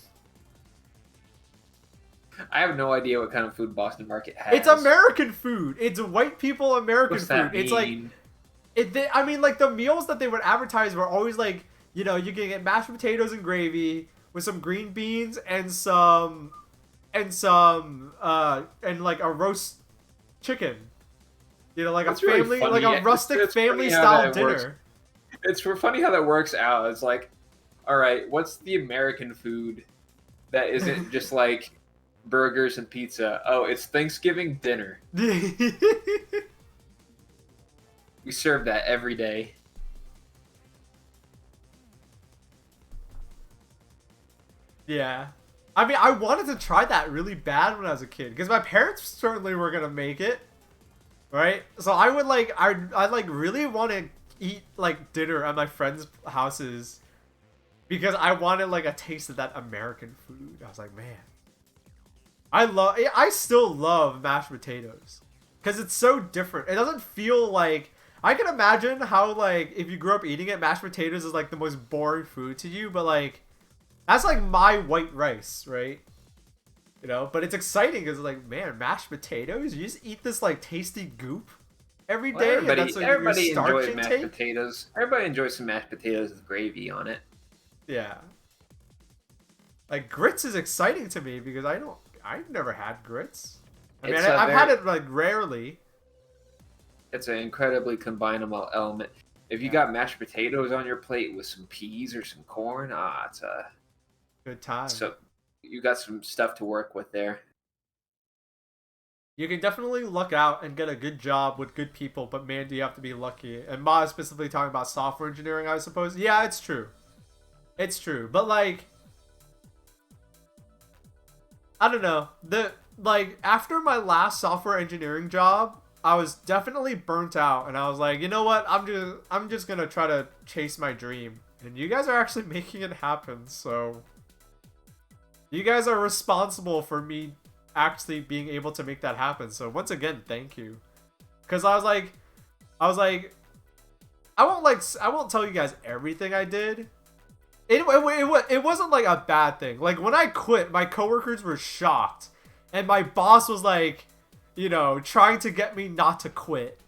I have no idea what kind of food Boston Market has. It's American food. It's white people American What's food. that mean? It's like I mean, like the meals that they would advertise were always like, you can get mashed potatoes and gravy with some green beans and like a roast chicken. Like That's a family, really funny. like a rustic It's family funny how style that dinner. works. It's funny how that works out. It's like, all right, what's the American food that isn't just like burgers and pizza? Oh, it's Thanksgiving dinner. We serve that every day. Yeah. I mean, I wanted to try that really bad when I was a kid because my parents certainly were gonna make it, right? So I would I'd like really want to eat like dinner at my friends' houses because I wanted like a taste of that American food. I was like, man, I still love mashed potatoes because it's so different. It doesn't feel like, I can imagine how like if you grew up eating it, mashed potatoes is like the most boring food to you, but like that's like my white rice, right? You know, but it's exciting because like, man, mashed potatoes, you just eat this like tasty goop every Well, day, everybody, and that's like your everybody starch enjoys mashed intake. potatoes. Everybody enjoys some mashed potatoes with gravy on it. Yeah. Like grits is exciting to me because I've never had grits. I mean, I've had it like rarely. It's an incredibly combinable element. If you got mashed potatoes on your plate with some peas or some corn, it's a Good time. so you got some stuff to work with there. You can definitely luck out and get a good job with good people, but man, do you have to be lucky. And Ma is specifically talking about software engineering, I suppose. Yeah, it's true. It's true. But like, I don't know. Like after my last software engineering job, I was definitely burnt out, and I was like, you know what? I'm just gonna try to chase my dream. And you guys are actually making it happen, so you guys are responsible for me actually being able to make that happen. So once again, thank you. Cause I was like, I won't tell you guys everything I did. It wasn't like a bad thing. Like when I quit, my coworkers were shocked, and my boss was like, you know, trying to get me not to quit.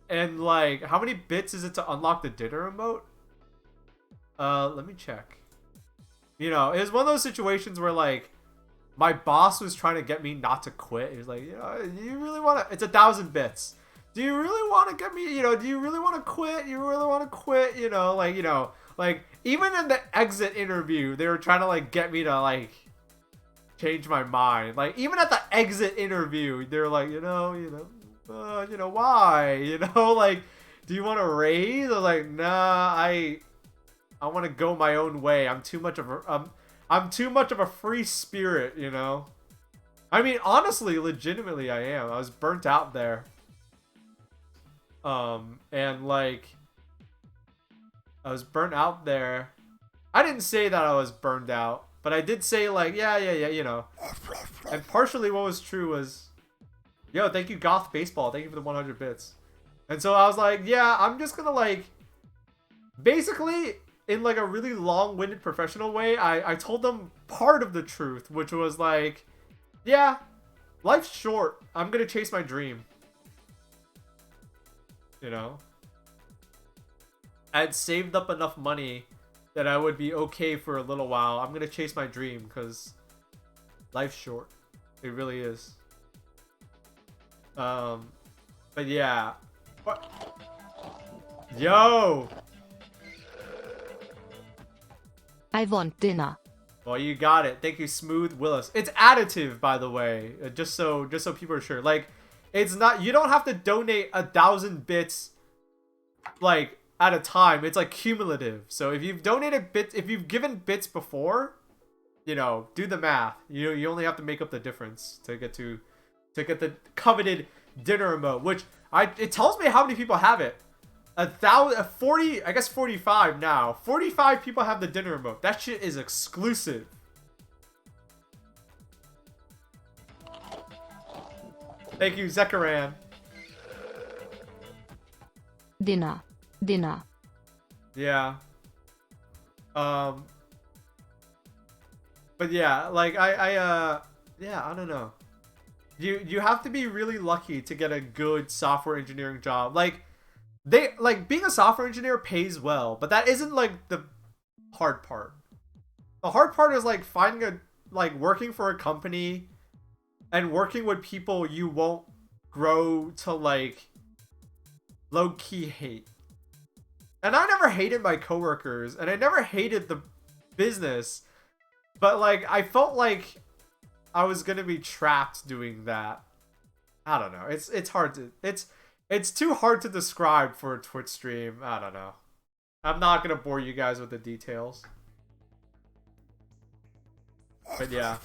And like, how many bits is it to unlock the dinner emote? Let me check. You know, it was one of those situations where like my boss was trying to get me not to quit. He was like, you know, do you really want to? It's 1,000 bits. Do you really want to get me? You know, do you really want to quit? You really want to quit? You know, like even in the exit interview, they were trying to like get me to like change my mind. Like even at the exit interview, they're like, you know, why? You know, like, do you want to raise? I was like, nah, I want to go my own way. I'm too much of a free spirit, you know. I mean, honestly, legitimately, I am. I was burnt out there. And like, I was burnt out there. I didn't say that I was burned out, but I did say like, yeah, you know. And partially what was true was, yo, thank you, Goth Baseball. Thank you for the 100 bits. And so I was like, yeah, I'm just gonna like, basically, in like a really long-winded professional way, I told them part of the truth, which was like, yeah, life's short. I'm gonna chase my dream. You know? I had saved up enough money that I would be okay for a little while. I'm gonna chase my dream because life's short. It really is. But yeah. What? Yo! I want dinner. Well, you got it. Thank you, Smooth Willis. It's additive, by the way. Just so people are sure. Like, it's not. You don't have to donate 1,000 bits, like at a time. It's like cumulative. So if you've donated bits, if you've given bits before, you know, do the math. You only have to make up the difference to get the coveted dinner emote. Which it tells me how many people have it. 40, I guess 45 now. 45 people have the dinner emote. That shit is exclusive. Thank you, Zekaran. Dinner. Yeah. But yeah, like yeah, I don't know. You have to be really lucky to get a good software engineering job. Like being a software engineer pays well, but that isn't like the hard part. The hard part is like working for a company and working with people you won't grow to like low-key hate. And I never hated my coworkers, and I never hated the business, but like I felt like I was gonna be trapped doing that. I don't know. It's hard to it's too hard to describe for a Twitch stream. I don't know. I'm not gonna bore you guys with the details. But yeah.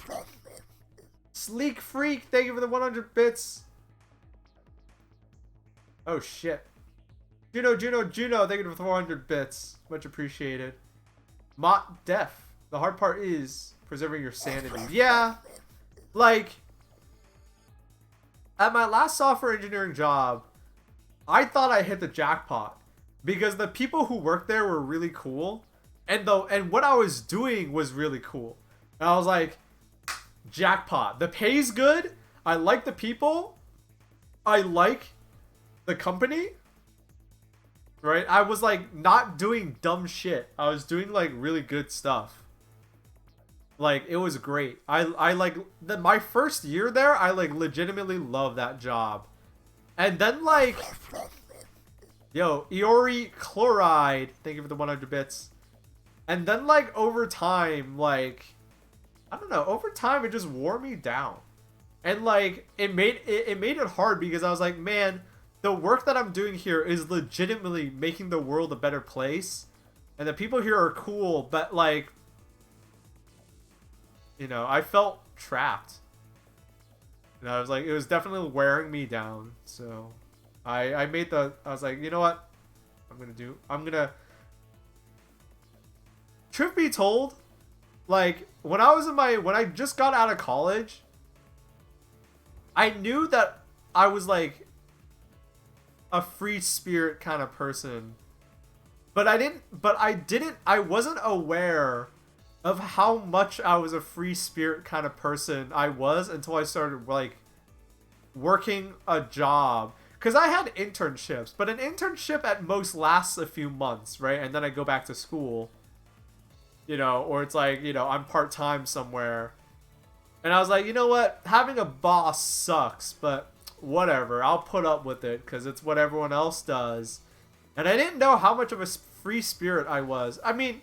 Sleek Freak, thank you for the 100 bits. Oh shit. Juno, thank you for 400 bits. Much appreciated. Mott Def. The hard part is preserving your sanity. Yeah, like, at my last software engineering job, I thought I hit the jackpot because the people who worked there were really cool, and what I was doing was really cool. And I was like, jackpot. The pay's good. I like the people. I like the company. Right? I was like not doing dumb shit. I was doing like really good stuff. Like, it was great. I like my first year there, I like legitimately loved that job. And then like, yo, Iori Chloride, thank you for the 100 bits. And then like over time, like, I don't know, over time it just wore me down. And like it made it hard because I was like, man, the work that I'm doing here is legitimately making the world a better place. And the people here are cool, but like, you know, I felt trapped. And I was like, it was definitely wearing me down. So I was like, you know what? Truth be told, like, when I just got out of college, I knew that I was like a free spirit kind of person, but I wasn't aware of how much I was a free spirit kind of person I was until I started like working a job. Because I had internships, but an internship at most lasts a few months, right? And then I go back to school, you know, or it's like, you know, I'm part-time somewhere. And I was like, you know what? Having a boss sucks, but whatever. I'll put up with it because it's what everyone else does. And I didn't know how much of a free spirit I was. I mean,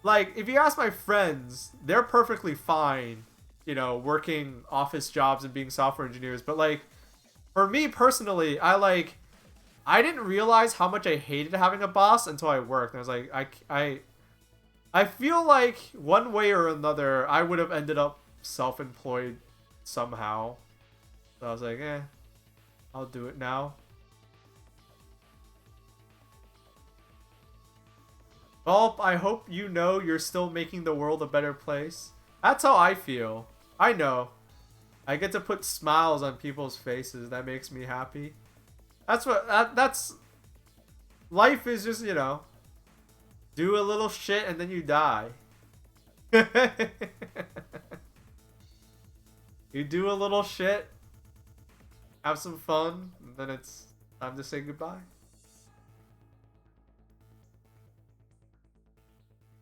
like, if you ask my friends, they're perfectly fine, you know, working office jobs and being software engineers. But, like, for me personally, I didn't realize how much I hated having a boss until I worked. And I was like, I feel like one way or another, I would have ended up self-employed somehow. So I was like, I'll do it now. Baaulp, I hope you know you're still making the world a better place. That's how I feel. I know. I get to put smiles on people's faces. That makes me happy. That's life is just, you know, do a little shit and then you die. You do a little shit, have some fun, and then it's time to say goodbye.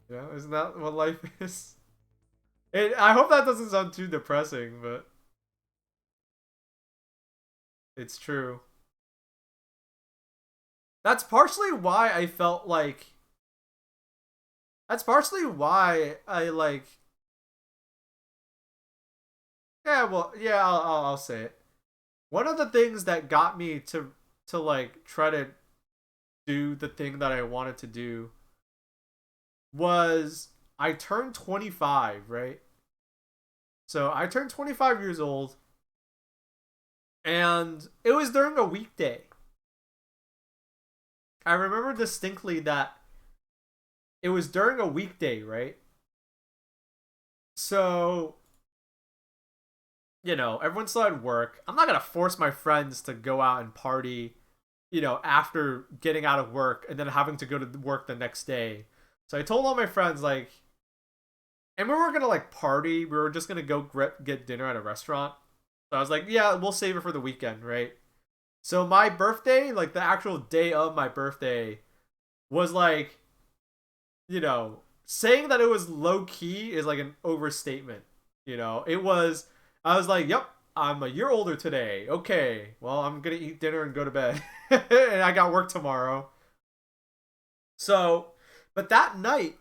You know, isn't that what life is? I hope that doesn't sound too depressing, but it's true. That's partially why I felt like... That's partially why I like... Yeah, well, yeah, I'll say it. One of the things that got me to like try to do the thing that I wanted to do was I turned 25, right? So I turned 25 years old, and it was during a weekday. I remember distinctly that it was during a weekday, right? So, you know, everyone still had work. I'm not gonna force my friends to go out and party, you know, after getting out of work and then having to go to work the next day. So I told all my friends, like, and we weren't gonna like party. We were just gonna go get dinner at a restaurant. So I was like, yeah, we'll save it for the weekend, right? So my birthday, like the actual day of my birthday, was like, you know, saying that it was low key is like an overstatement. You know, it was. I was like, yep, I'm a year older today. Okay, well, I'm gonna eat dinner and go to bed, and I got work tomorrow. So, but that night,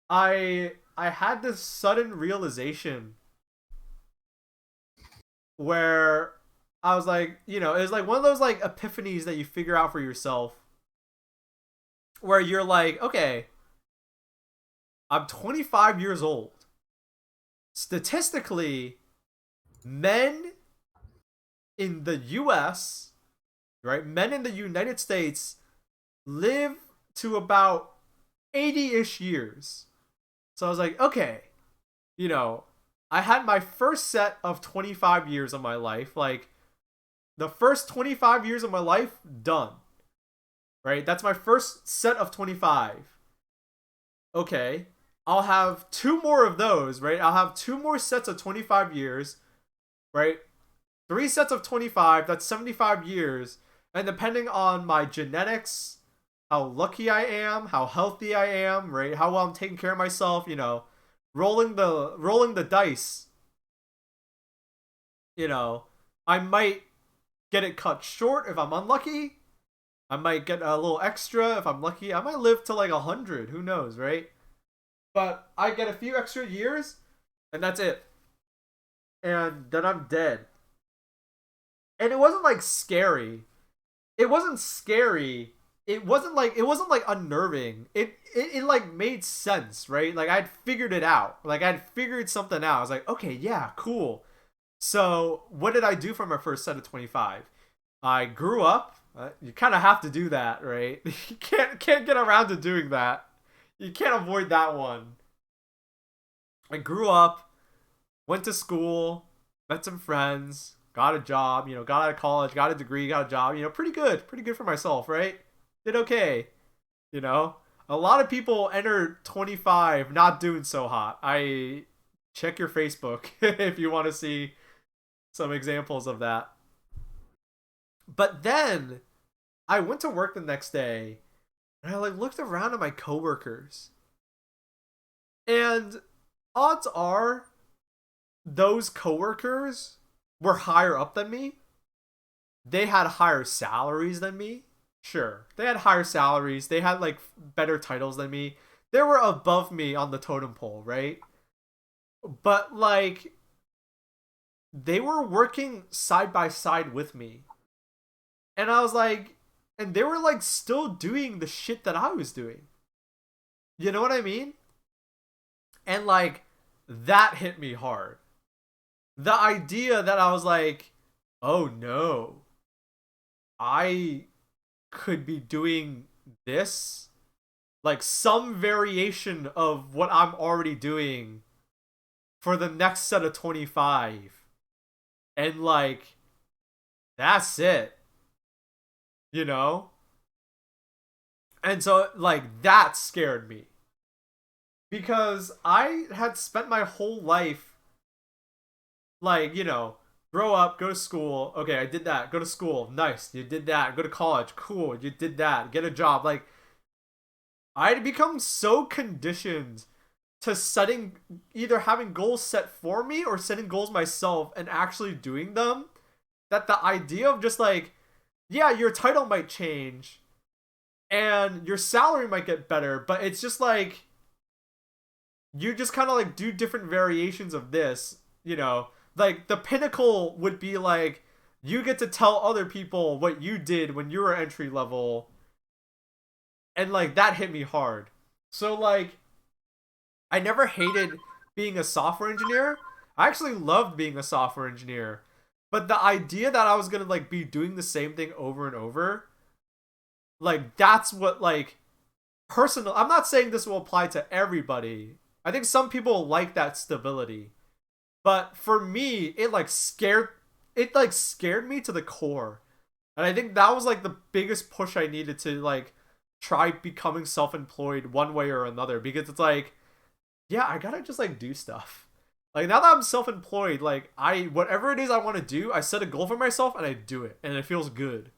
I had this sudden realization where I was like, you know, it was like one of those like epiphanies that you figure out for yourself, where you're like, okay, I'm 25 years old. Statistically, men in the US, right? Men in the United States live to about 80-ish years. So I was like, okay, you know, I had my first set of 25 years of my life. Like, the first 25 years of my life, done. Right? That's my first set of 25. Okay. I'll have 2 more of those, right? I'll have 2 more sets of 25 years, right? 3 sets of 25, that's 75 years. And depending on my genetics, how lucky I am, how healthy I am, right? How well I'm taking care of myself, you know, rolling the dice, you know, I might get it cut short if I'm unlucky. I might get a little extra if I'm lucky. I might live to like 100, who knows, right? But I get a few extra years and that's it. And then I'm dead. And it wasn't like scary. It wasn't scary. It wasn't like unnerving. It like made sense, right? Like I'd figured it out. Like I'd figured something out. I was like, okay, yeah, cool. So what did I do for my first set of 25? I grew up. You kind of have to do that, right? You can't get around to doing that. You can't avoid that one. I grew up, went to school, met some friends, got a job, you know, got out of college, got a degree, got a job, you know, pretty good for myself, right? Did okay, you know. A lot of people enter 25 not doing so hot. I check your Facebook if you want to see some examples of that. But then I went to work the next day and I like looked around at my coworkers. And odds are those coworkers were higher up than me. They had higher salaries than me. Sure, they had higher salaries. They had like better titles than me. They were above me on the totem pole, right? But like they were working side by side with me. And I was like, and they were like still doing the shit that I was doing. You know what I mean? And like that hit me hard. The idea that I was like, oh no, I could be doing this, like some variation of what I'm already doing for the next set of 25. And like, that's it. You know? And so, like, that scared me. Because I had spent my whole life, like, you know, grow up, go to school. Okay, I did that. Go to school. Nice. You did that. Go to college. Cool. You did that. Get a job. Like, I had become so conditioned to either having goals set for me or setting goals myself and actually doing them, that the idea of just like, yeah, your title might change and your salary might get better, but it's just like you just kind of like do different variations of this, you know, like the pinnacle would be like you get to tell other people what you did when you were entry level, and like that hit me hard. So like I never hated being a software engineer. I actually loved being a software engineer. But the idea that I was going to like be doing the same thing over and over, like that's what like personal, I'm not saying this will apply to everybody. I think some people like that stability. But for me, it scared me to the core. And I think that was like the biggest push I needed to like try becoming self-employed one way or another, because it's like, yeah, I gotta just like do stuff. Like now that I'm self-employed, like whatever it is I want to do, I set a goal for myself and I do it, and it feels good.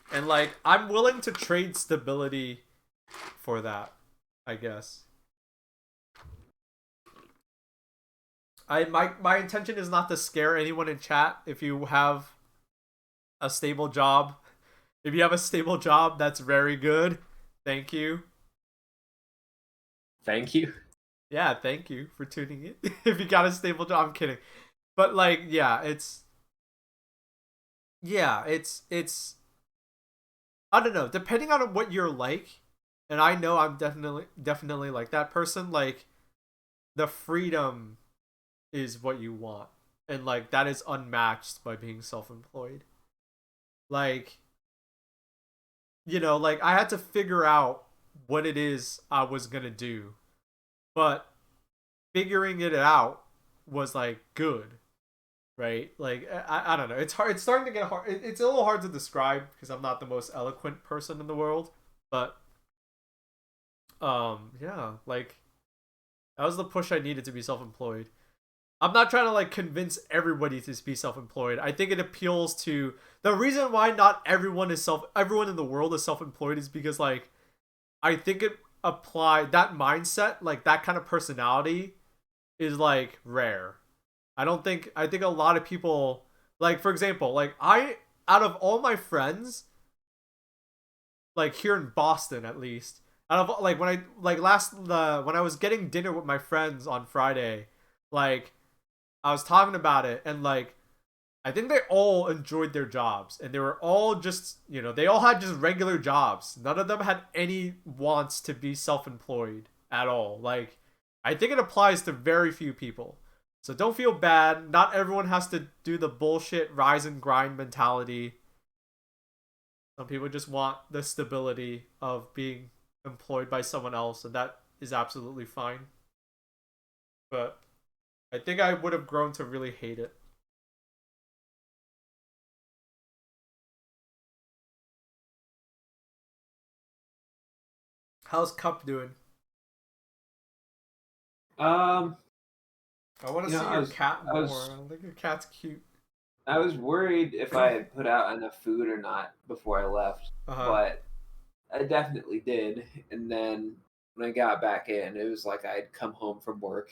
And like I'm willing to trade stability for that, I guess. My intention is not to scare anyone in chat. If you have a stable job, that's very good. Thank you. Thank you. Yeah, thank you for tuning in. If you got a stable job, I'm kidding. But like, yeah, it's I don't know, depending on what you're like, and I know I'm definitely like that person, like the freedom is what you want. and like that is unmatched by being self-employed. Like, like I had to figure out what it is I was gonna do, but figuring it out was like good, right? Like I don't know. It's hard. It's starting to get hard. It's a little hard to describe because I'm not the most eloquent person in the world, but yeah, like that was the push I needed to be self-employed. I'm not trying to like convince everybody to be self-employed. I think it appeals to the reason why not everyone in the world is self-employed is because like I think it that mindset, like that kind of personality is like rare. I think a lot of people, like for example, like out of all my friends, like here in Boston at least, out of like when I was getting dinner with my friends on Friday, like I was talking about it, and like I think they all enjoyed their jobs, and they were all just, they all had just regular jobs. None of them had any wants to be self-employed at all. Like I think it applies to very few people. So don't feel bad. Not everyone has to do the bullshit rise and grind mentality. Some people just want the stability of being employed by someone else, and that is absolutely fine. But I think I would have grown to really hate it. How's Cup doing? Um, I want to you know, see I your was, cat I more. was, I think your cat's cute. I was worried if I had put out enough food or not before I left, Uh-huh. but I definitely did. And then when I got back in, it was like I'd come home from work,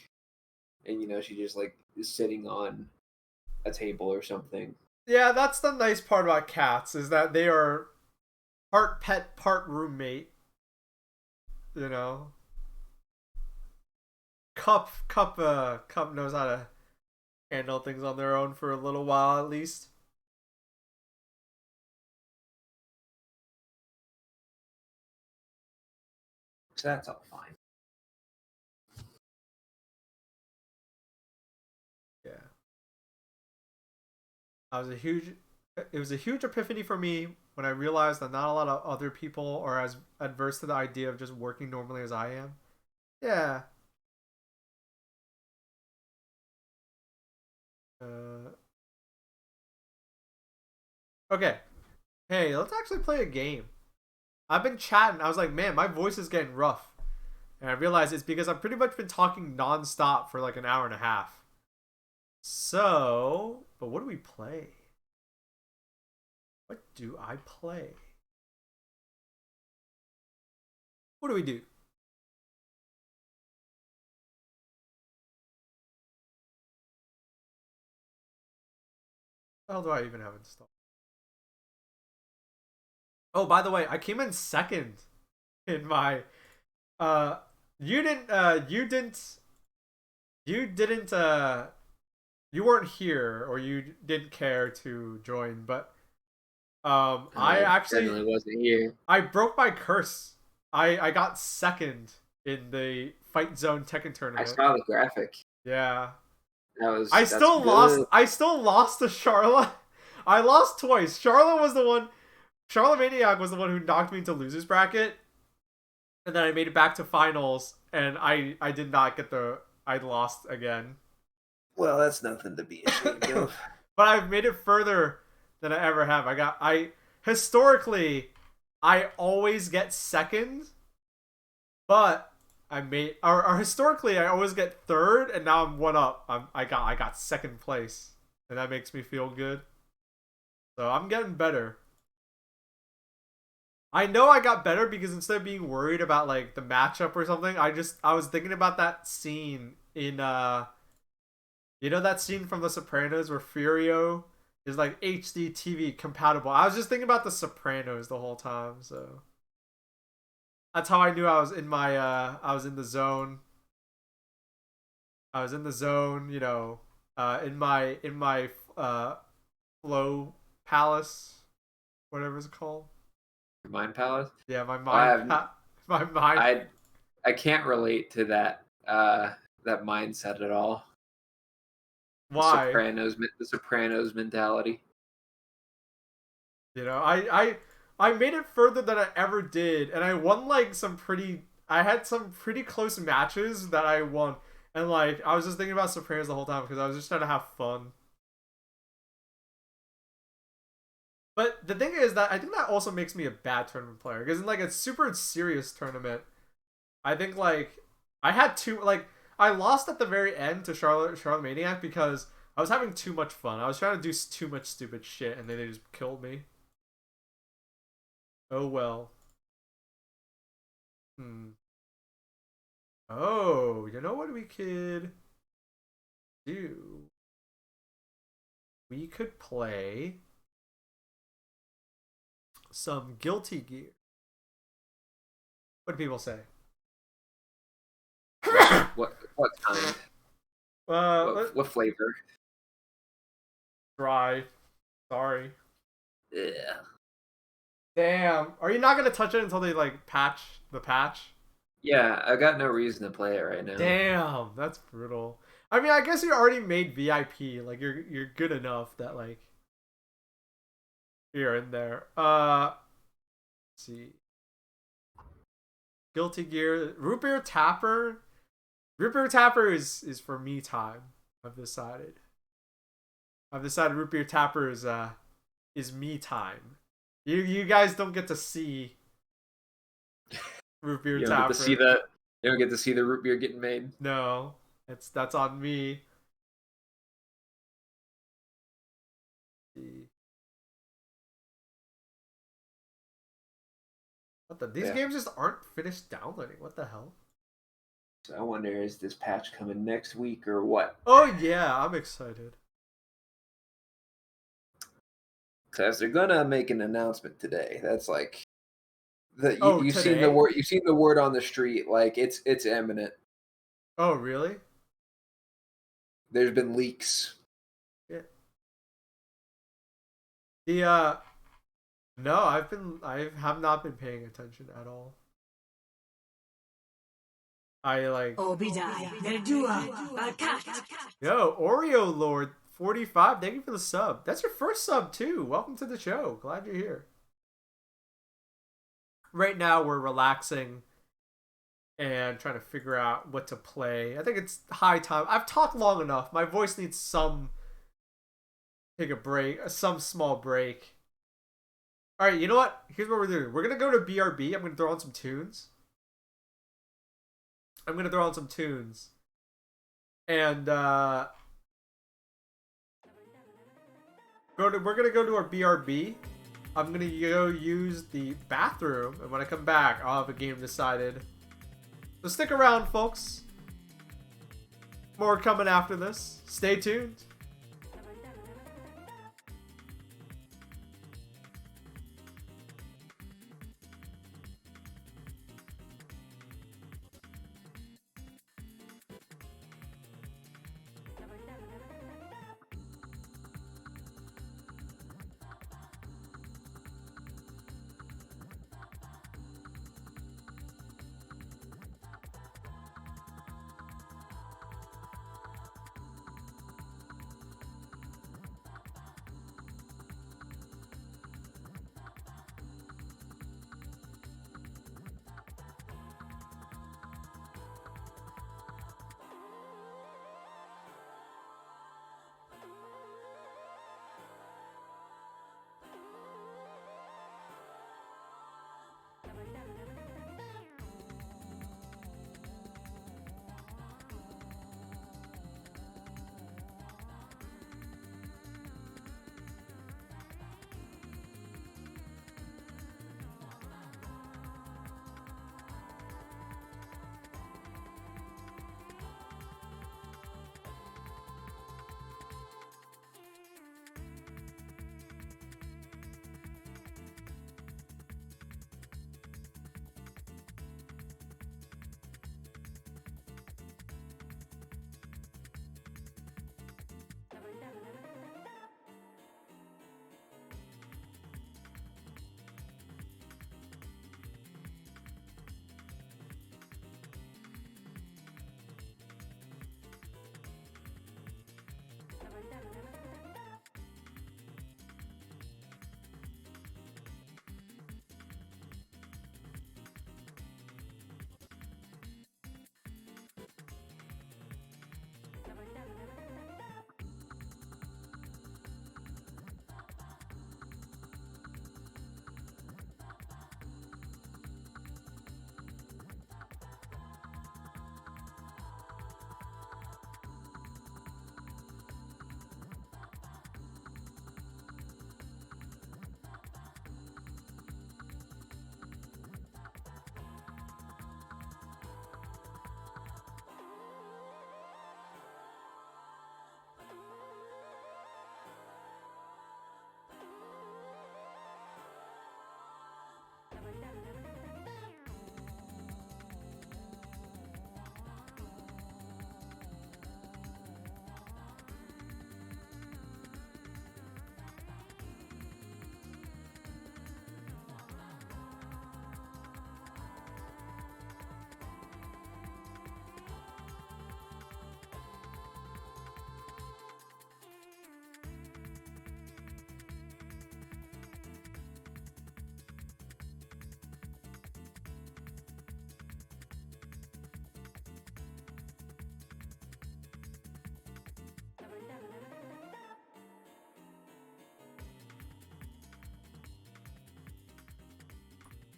and she just like is sitting on a table or something. Yeah, that's the nice part about cats is that they are part pet, part roommate. You know, Cup knows how to handle things on their own for a little while at least. So that's all fine. Yeah, I was a huge. It was a huge epiphany for me when I realized that not a lot of other people are as adverse to the idea of just working normally as I am. Yeah. Uh, okay. Hey, let's actually play a game. I've been chatting. I was like, man, my voice is getting rough. And I realized it's because I've pretty much been talking nonstop for like an hour and a half. So, but what do we play? What do I play? What do we do? What the hell do I even have installed? Oh, by the way, I came in second in my uh you didn't you didn't you weren't here or you didn't care to join, but I I actually definitely wasn't here. I broke my curse. I got second in the Fight Zone Tekken I tournament. saw the graphic. Yeah. That's good. I still lost to Charlotte. I lost twice. Charlotte Maniac was the one who knocked me into losers bracket, and then I made it back to finals, and I did not get I lost again. Well, that's nothing to be ashamed of. But I've made it further than I ever have. I historically I always get second, but or historically I always get third, and now I'm one up. I got second place, and that makes me feel good. So I'm getting better. I know I got better because instead of being worried about like the matchup or something, I was thinking about that scene in that scene from The Sopranos where Furio is like HD TV compatible. I was just thinking about The Sopranos the whole time, so that's how I knew I was in my I was in the zone. I was in the zone, in my flow palace, whatever it's called. Mind Palace. Yeah, my mind. I can't relate to that that mindset at all. Why? The Sopranos mentality. You know, I made it further than I ever did, and I won like I had some pretty close matches that I won, and like I was just thinking about Sopranos the whole time because I was just trying to have fun. But the thing is that I think that also makes me a bad tournament player because in like a super serious tournament, I think like I had I lost at the very end to Charlotte Maniac because I was having too much fun. I was trying to do too much stupid shit, and then they just killed me. Oh well. Oh, you know what we could do? We could play some Guilty Gear. What do people say? What kind? What flavor? Dry. Sorry. Yeah. Damn. Are you not gonna touch it until they like patch the patch? Yeah, I got no reason to play it right now. Damn, that's brutal. I mean, I guess you already made VIP. Like you're good enough that like you're in there. Let's see. Guilty Gear, Root Beer Tapper. Root Beer Tapper is for me time. I've decided. Root Beer Tapper is me time. You guys don't get to see Root Beer You don't Tapper. get to see that. You don't get to see the root beer getting made. No, that's on me. These games just aren't finished downloading. What the hell? So I wonder, is this patch coming next week or what? Oh yeah, I'm excited. Because they're gonna make an announcement today. That's like you've today? seen the word. You've seen the word on the street. Like it's imminent. Oh really? There's been leaks. Yeah. The no, I have not been paying attention at all. I like Obidai, Verdua, Barkat. Yo, Oreo Lord 45, thank you for the sub. That's your first sub too. Welcome to the show. Glad you're here. Right now we're relaxing and trying to figure out what to play. I think it's high time. I've talked long enough. My voice needs take a break, some small break. All right, you know what? Here's what we're doing. We're going to go to BRB. I'm going to throw on some tunes. And we're gonna go to our BRB. I'm gonna go use the bathroom, and when I come back, I'll have a game decided. So stick around, folks. More coming after this. Stay tuned.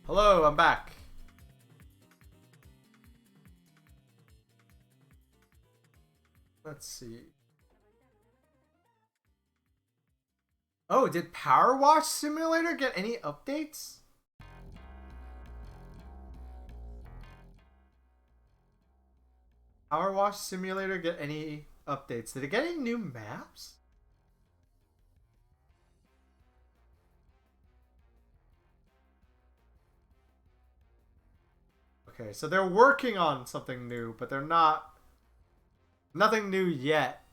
Hello, I'm back. Let's see. Oh, did Power Wash Simulator get any updates? Power Wash Simulator get any updates? Did it get any new maps? Okay, so they're working on something new, but they're not... Nothing new yet.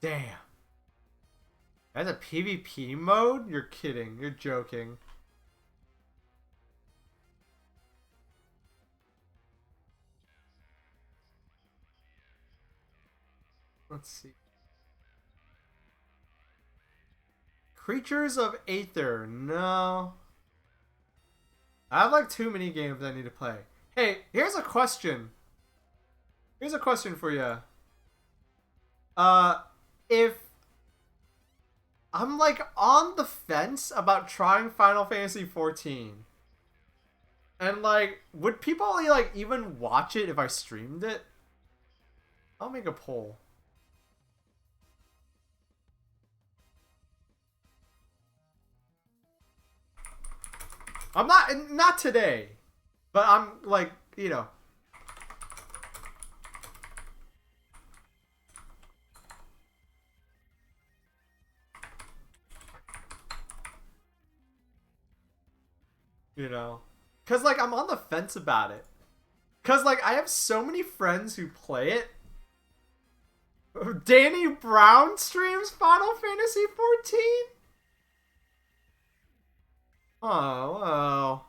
Damn. That's a PvP mode? You're kidding. You're joking. Let's see. Creatures of Aether. No. I have like too many games I need to play. Hey, here's a question. Here's a question for you. If I'm like on the fence about trying Final Fantasy 14, and like, would people like even watch it if I streamed it? I'll make a poll. I'm not today, but I'm like, you know. You know, cause like I'm on the fence about it. Cause like I have so many friends who play it. Danny Brown streams Final Fantasy 14? Oh, wow.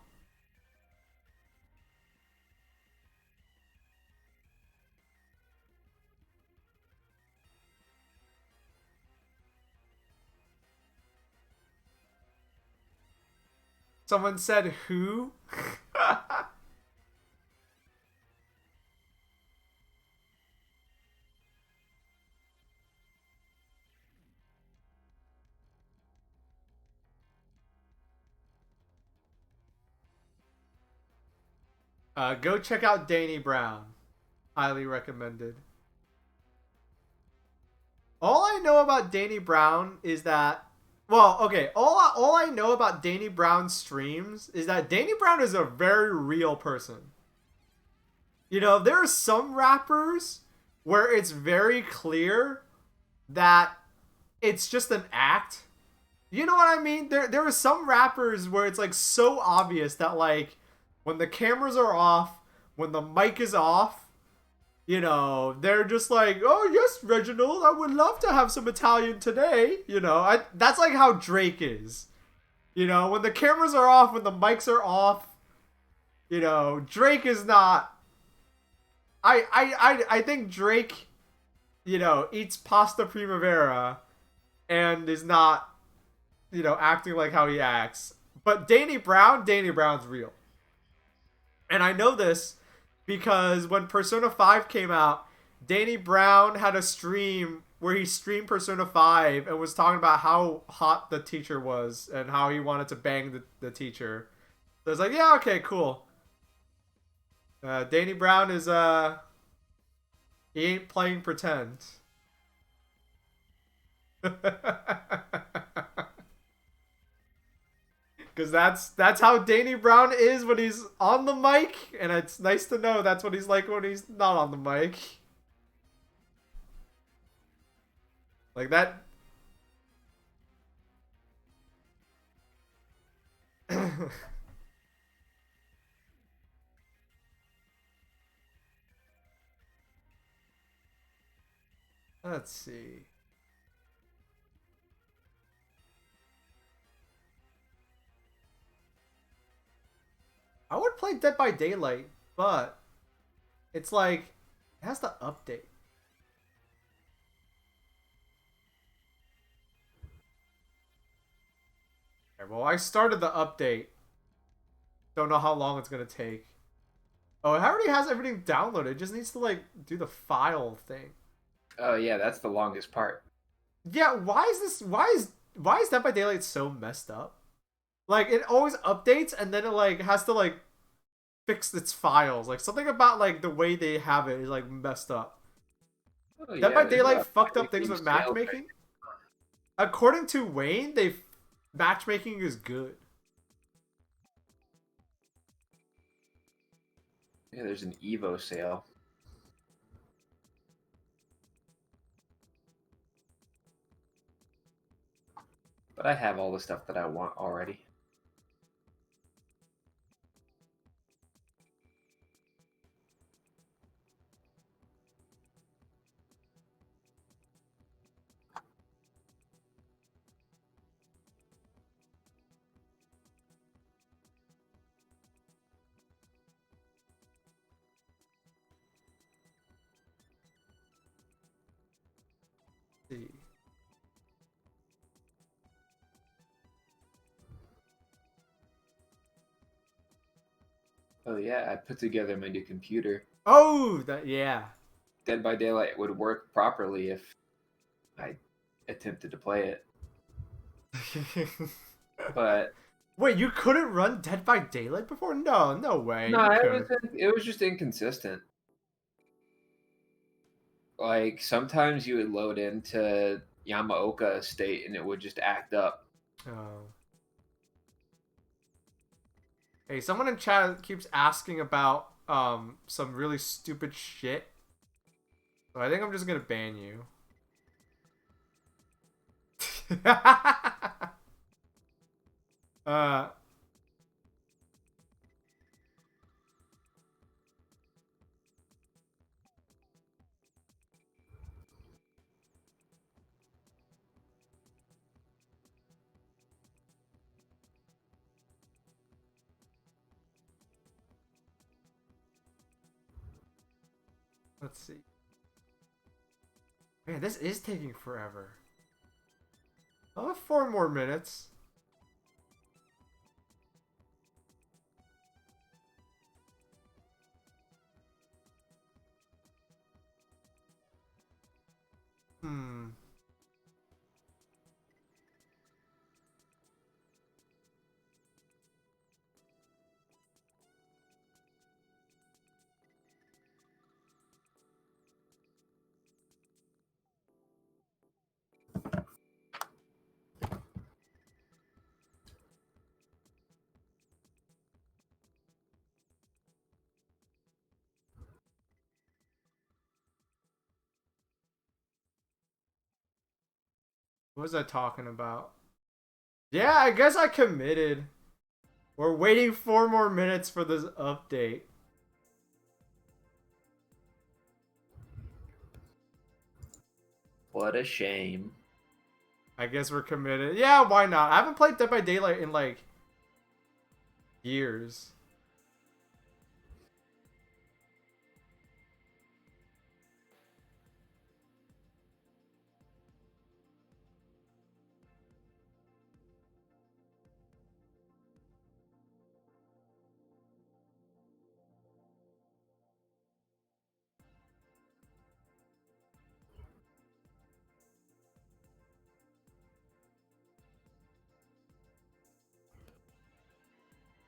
Someone said who? Go check out Danny Brown. Highly recommended. All I know about Danny Brown is that, well, okay, all I know about Danny Brown's streams is that Danny Brown is a very real person. You know, there are some rappers where it's very clear that it's just an act. You know what I mean? There are some rappers where it's like so obvious that like when the cameras are off, when the mic is off, you know, they're just like, oh yes, Reginald, I would love to have some Italian today. You know, that's like how Drake is. You know, when the cameras are off, when the mics are off, you know, Drake is not. I think Drake, you know, eats pasta primavera and is not, you know, acting like how he acts. But Danny Brown's real. And I know this because when Persona 5 came out, Danny Brown had a stream where he streamed Persona 5 and was talking about how hot the teacher was and how he wanted to bang the teacher. So it's like, yeah, okay, cool. Danny Brown is, he ain't playing pretend. Because that's how Danny Brown is when he's on the mic, and it's nice to know that's what he's like when he's not on the mic. Like that. Let's see. I would play Dead by Daylight, but it's like it has to update. Okay, well, I started the update. Don't know how long it's gonna take. Oh, it already has everything downloaded. It just needs to like do the file thing. Oh yeah, that's the longest part. Yeah, why is Dead by Daylight so messed up? Like it always updates and then it like has to like fix its files. Like something about like the way they have it is like messed up. Oh Dead yeah, by there's a lot Daylight of fucked up things game with sales right matchmaking. According to Wayne, matchmaking is good. now. Yeah, there's an Evo sale. But I have all the stuff that I want already. Let's see. Oh yeah, I put together my new computer. Oh, that yeah. Dead by Daylight would work properly if I attempted to play it. But Wait, you couldn't run Dead by Daylight before? No, no way. no, You it could. was just inconsistent. Like sometimes you would load into Yamaoka state and it would just act up. Oh. Hey, someone in chat keeps asking about some really stupid shit. So I think I'm just gonna ban you. uh let's see. Man, this is taking forever. I'll have 4 more minutes. Hmm. What was I talking about? Yeah, I guess I committed. We're waiting 4 more minutes for this update. What a shame. I guess we're committed. Yeah, why not? I haven't played Dead by Daylight in like years.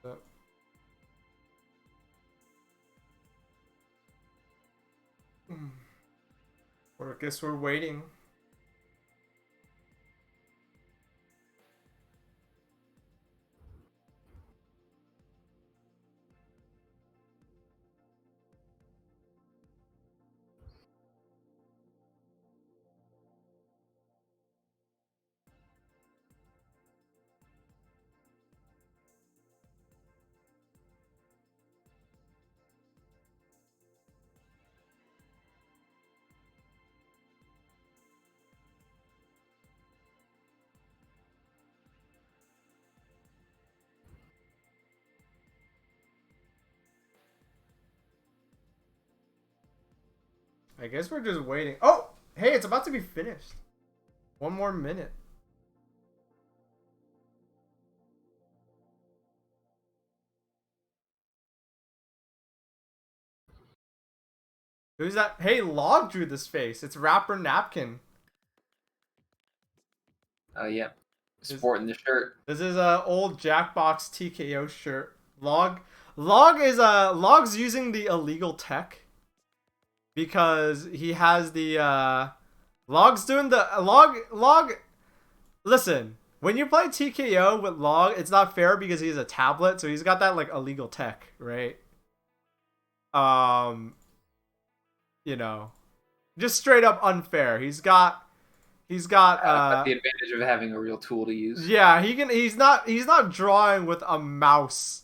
But... Or I guess we're waiting. I guess we're just waiting. Oh! Hey, it's about to be finished. 1 more minute. Who's that? Hey, Log drew this face. It's Rapper Napkin. Oh yeah. Sporting the shirt. This is a old Jackbox TKO shirt. Log's using the illegal tech because he has the Log's doing the Log. Listen, when you play TKO with Log, it's not fair because he's a tablet, so he's got that like illegal tech, right? You know, just straight up unfair. He's got the advantage of having a real tool to use. Yeah, he's not drawing with a mouse.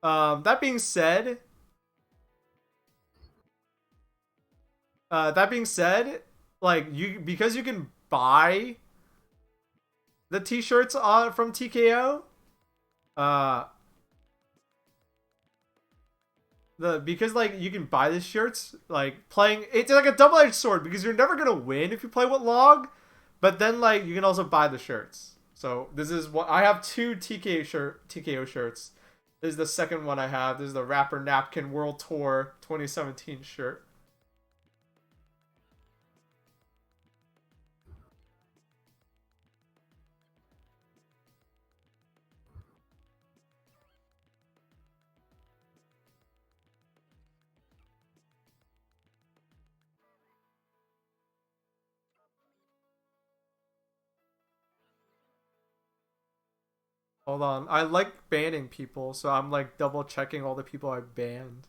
That being said, like because you can buy the t-shirts from TKO, because like you can buy the shirts, like playing it's like a double-edged sword because you're never gonna win if you play with Log, but then like you can also buy the shirts. So this is what I have, 2 TKO shirts. This is the second one I have. This is the Rapper Napkin World Tour 2017 shirt. Hold on. I like banning people, so I'm like double checking all the people I banned.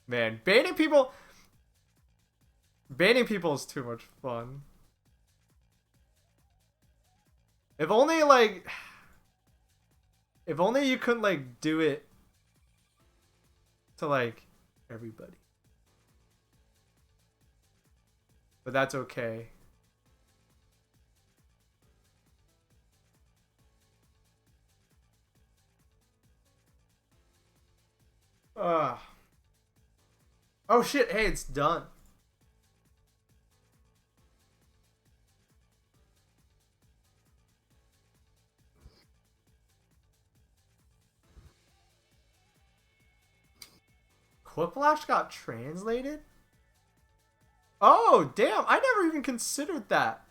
Man, banning people is too much fun. If only you couldn't like do it to like everybody. But that's okay. Ugh. Oh shit, hey, it's done. Quiplash got translated? Oh, damn, I never even considered that.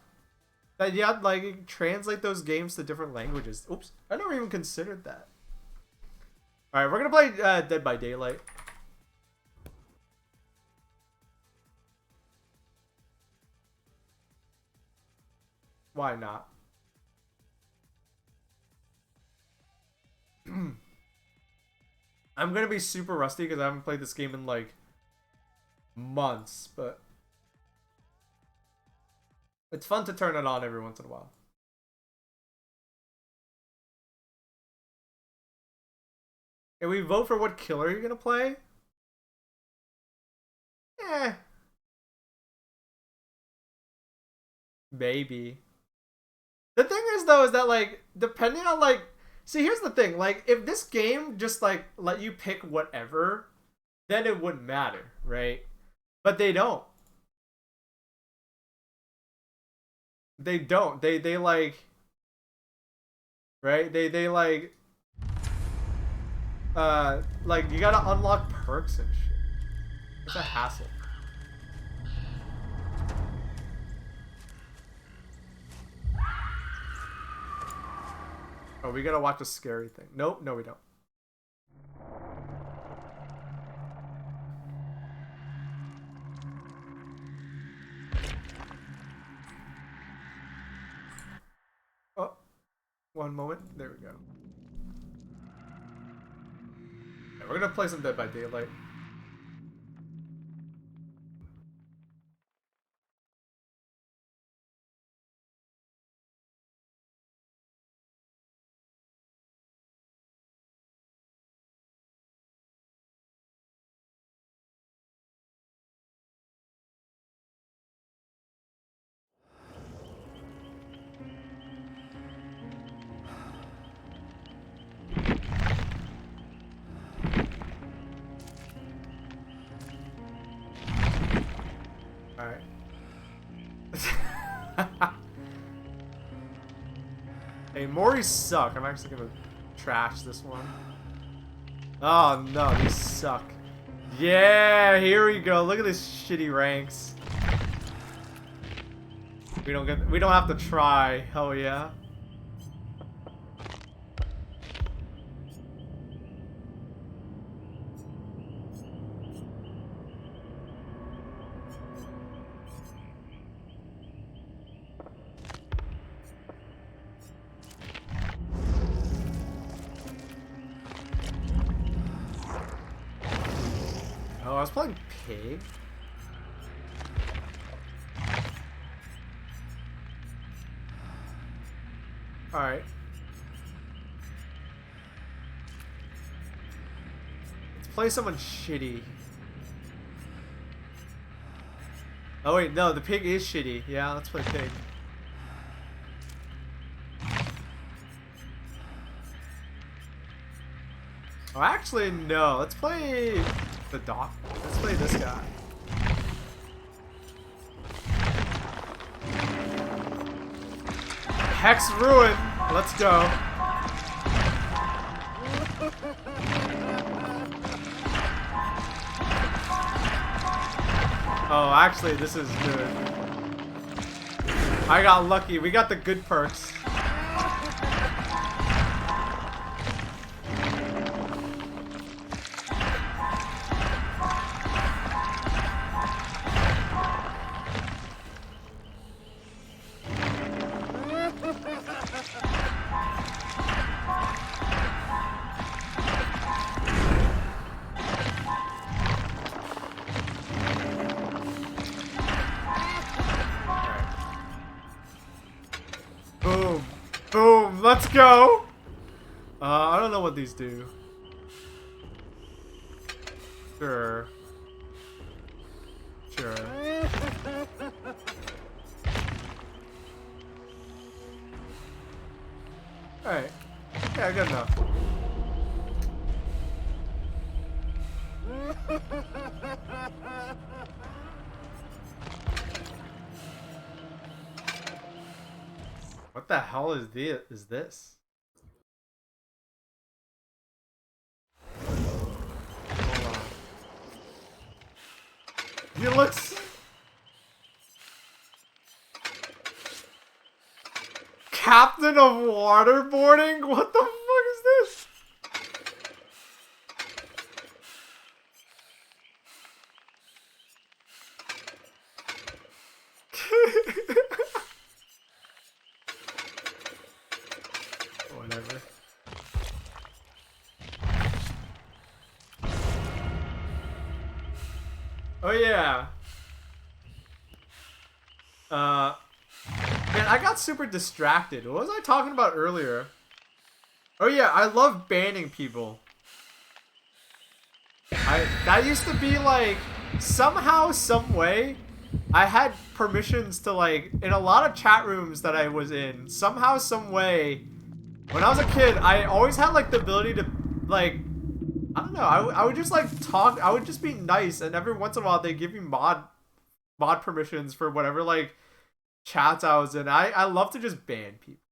That you had like translate those games to different languages. Oops, I never even considered that. Alright, we're gonna play Dead by Daylight. Why not? I'm gonna be super rusty because I haven't played this game in like months, but it's fun to turn it on every once in a while. Can we vote for what killer you're gonna play? Eh. Maybe. The thing is though is that like depending on like, see, here's the thing, like if this game just like let you pick whatever, then it wouldn't matter, right? But they don't. They don't. They like, right? They like you gotta unlock perks and shit. It's a hassle. Oh, we gotta watch a scary thing. Nope, no we don't. Oh, one moment. There we go. Yeah, we're gonna play some Dead by Daylight. Alright. Hey, Moris suck. I'm actually gonna trash this one. Oh no, these suck. Yeah, here we go. Look at this shitty ranks. We don't have to try. Hell yeah. Oh, I was playing Pig. Alright. Let's play someone shitty. Oh wait, no, the Pig is shitty. Yeah, let's play Pig. Oh, actually, no. Let's play the Doc. Let's play this guy. Hex Ruin. Let's go. Oh, actually, this is good. I got lucky. We got the good perks. Boom. Boom. Let's go. I don't know what these do. Sure. Sure. Alright. Yeah, good enough. What the hell is this? Hold on. He looks... Captain of waterboarding? What the fuck is this? Whatever. Oh yeah. Man, I got super distracted. What was I talking about earlier? Oh yeah, I love banning people. That used to be like somehow, some way, I had permissions to like in a lot of chat rooms that I was in. Somehow, some way, when I was a kid, I always had like the ability to like, I don't know. I would just like talk. I would just be nice, and every once in a while they give me mod permissions for whatever like chats I was in. I love to just ban people.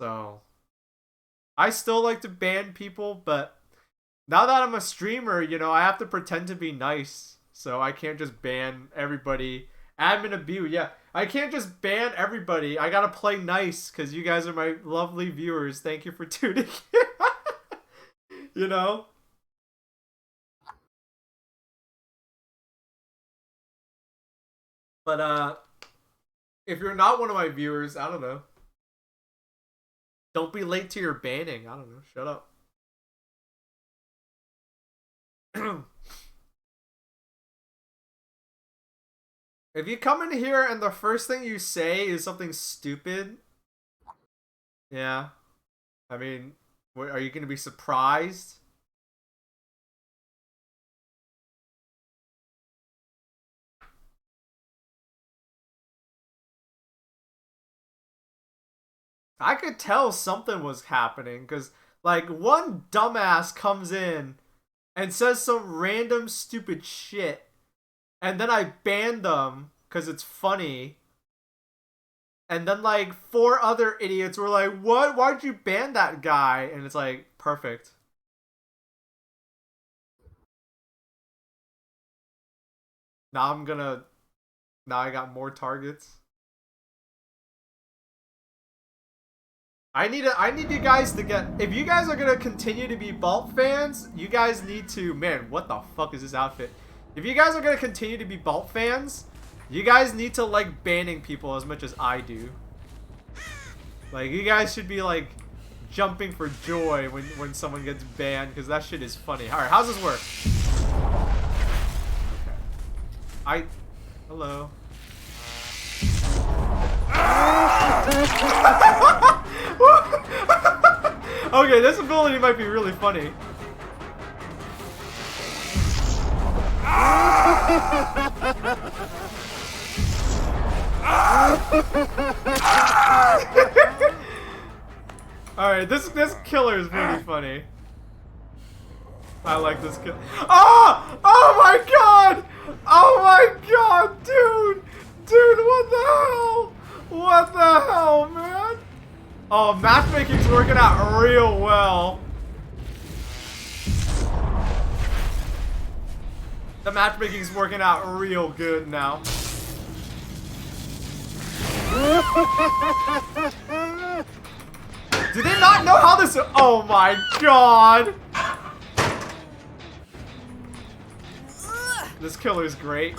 So I still like to ban people, but now that I'm a streamer, you know, I have to pretend to be nice. So I can't just ban everybody. Admin abuse, yeah. I can't just ban everybody. I gotta play nice because you guys are my lovely viewers. Thank you for tuning in. You know? But if you're not one of my viewers, I don't know. Don't be late to your banning. I don't know. Shut up. If you come in here and the first thing you say is something stupid, yeah. I mean, are you going to be surprised? I could tell something was happening because, like, one dumbass comes in and says some random stupid shit. and then I banned them because it's funny. And then like 4 other idiots were like, "What? Why'd you ban that guy?" And it's like, perfect. Now I got more targets. I need you guys to get, if you guys are gonna continue to be Baaulp fans, you guys need to, man, what the fuck is this outfit? If you guys are gonna continue to be Baaulp fans, you guys need to like banning people as much as I do. Like, you guys should be like jumping for joy when someone gets banned, because that shit is funny. Alright, how's this work? Okay. Hello. Okay, this ability might be really funny. Alright, this killer is really funny. I like this kill. Oh! Oh my god! Oh my god, dude! Dude, what the hell? What the hell, man? Oh, matchmaking's working out real well. The matchmaking's working out real good now. Do they not know how this? Oh my god! This killer's great.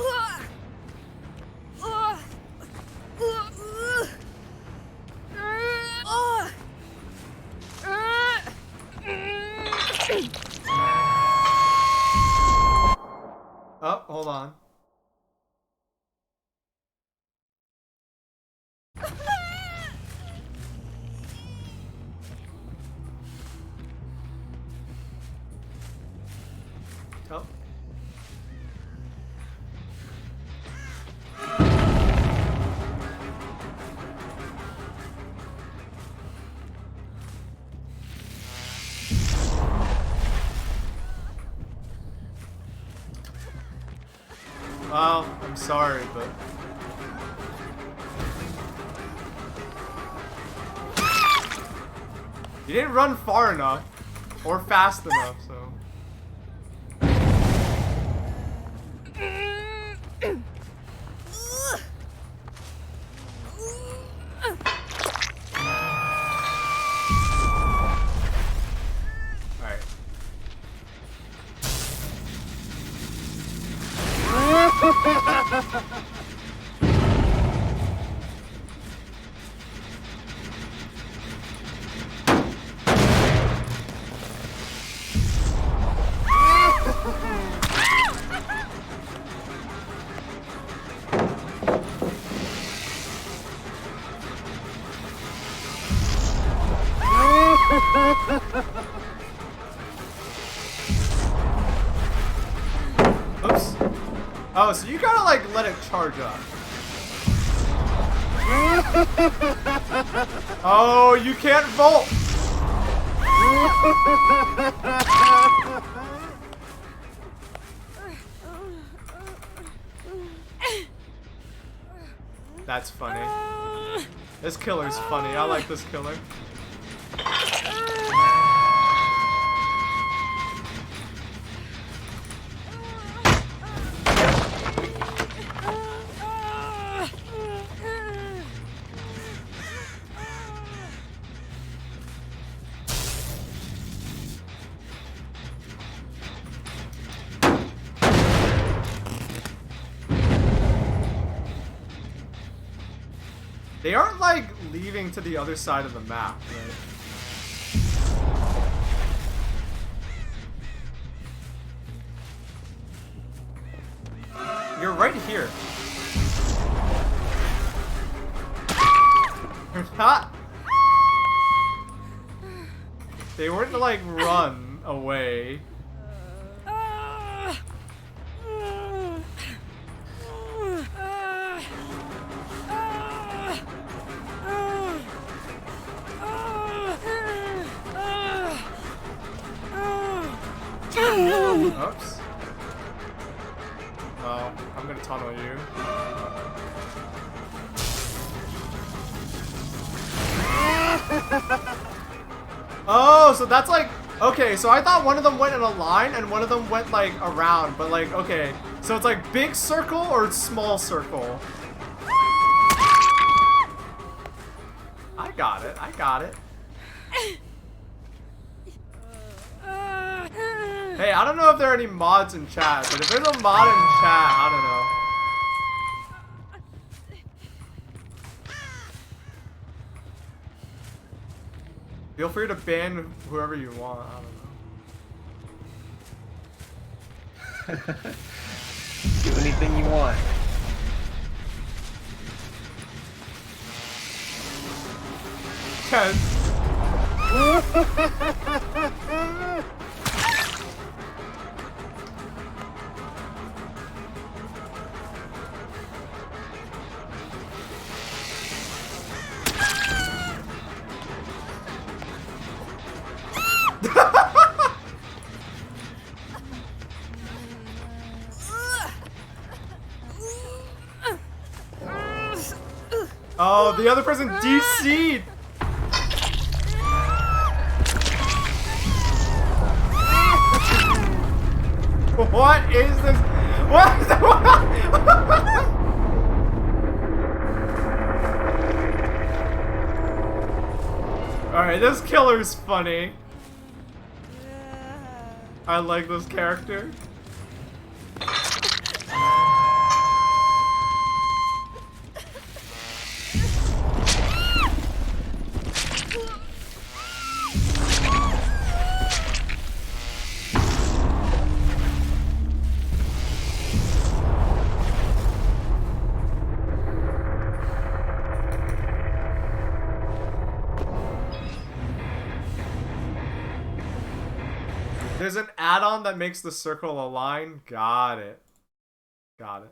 Oh, hold on. Oh. Well, I'm sorry, but... You didn't run far enough, or fast enough, so... Alright. Oops. Oh, so you gotta like let it charge up. Oh, you can't vault. That's funny. This killer's funny. I like this killer. They aren't like leaving to the other side of the map, right? You're right here. You're not. They weren't to like run away. Oops. Well, I'm gonna tunnel you. Oh, so that's like... Okay, so I thought one of them went in a line and one of them went, like, around. But, like, okay. So it's like big circle or small circle? I got it. I got it. Hey, I don't know if there are any mods in chat, but if there's a mod in chat, I don't know. Feel free to ban whoever you want. I don't know. Do anything you want. Tense. Oh, the other person DC'd. What is this? What? Alright, this killer's funny. I like this character. There's an add-on that makes the circle a line. Got it. Got it.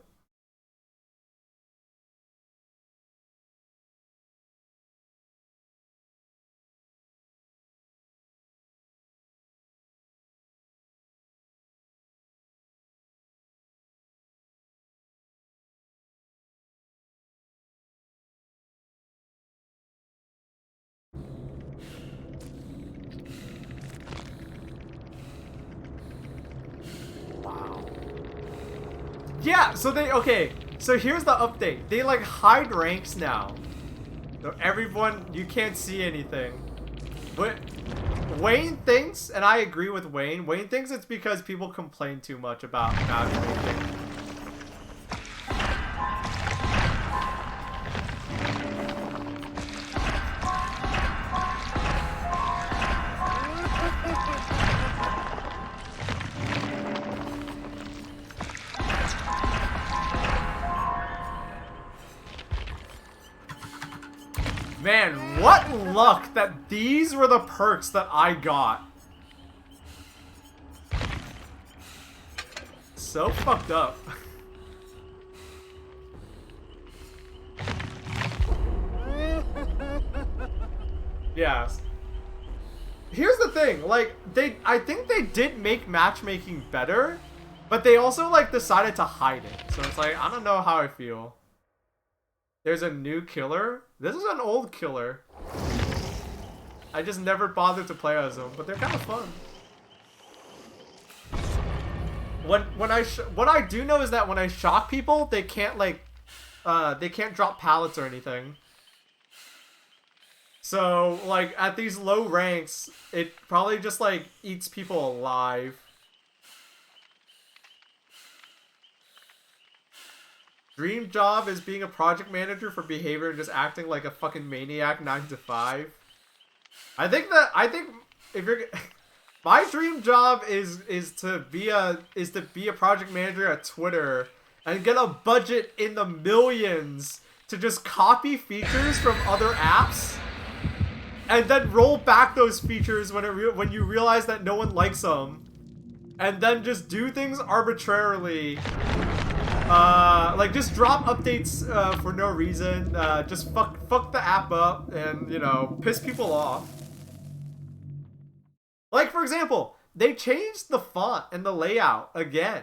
Yeah, so okay, so here's the update. They like hide ranks now. So everyone, you can't see anything. But Wayne thinks, and I agree with Wayne, Wayne thinks it's because people complain too much about matchmaking. Man, what luck that these were the perks that I got. So fucked up. Yes. Here's the thing, like, I think they did make matchmaking better, but they also, like, decided to hide it. So it's like, I don't know how I feel. There's a new killer. This is an old killer. I just never bothered to play as them, but they're kind of fun. What I do know is that when I shock people, they can't they can't drop pallets or anything. So like at these low ranks, it probably just like eats people alive. Dream job is being a project manager for behavior and just acting like a fucking maniac 9 to 5. I think if you're my dream job is to be a project manager at Twitter and get a budget in the millions to just copy features from other apps and then roll back those features when you realize that no one likes them, and then just do things arbitrarily. Like just drop updates for no reason, just fuck the app up and, you know, piss people off. Like, for example, they changed the font and the layout again.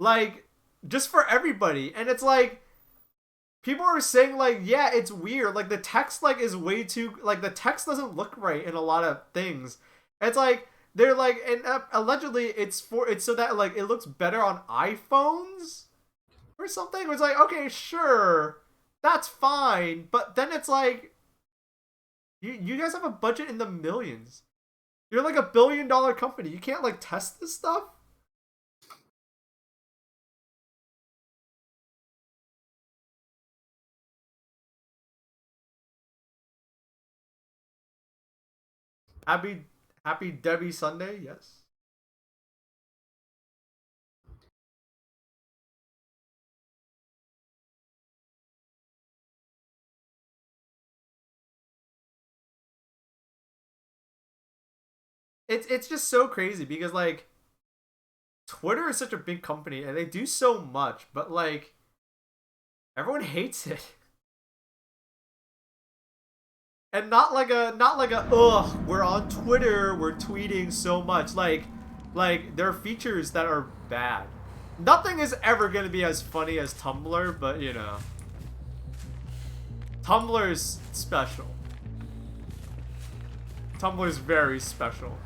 like, just for everybody. And it's like, people are saying, like, yeah, it's weird. Like, the text, like, is way too, like, the text doesn't look right in a lot of things. It's like, they're like, and allegedly it's so that, like, it looks better on iPhones or something. It's like, okay, sure, that's fine. But then it's like, you guys have a budget in the millions. You're like $1 billion company. You can't, like, test this stuff? Happy Debbie Sunday, yes. It's just so crazy because, like, Twitter is such a big company and they do so much, but, like, everyone hates it. And not like a ugh, we're on Twitter, we're tweeting so much. Like there are features that are bad. Nothing is ever gonna be as funny as Tumblr, but you know. Tumblr's special. Tumblr's very special.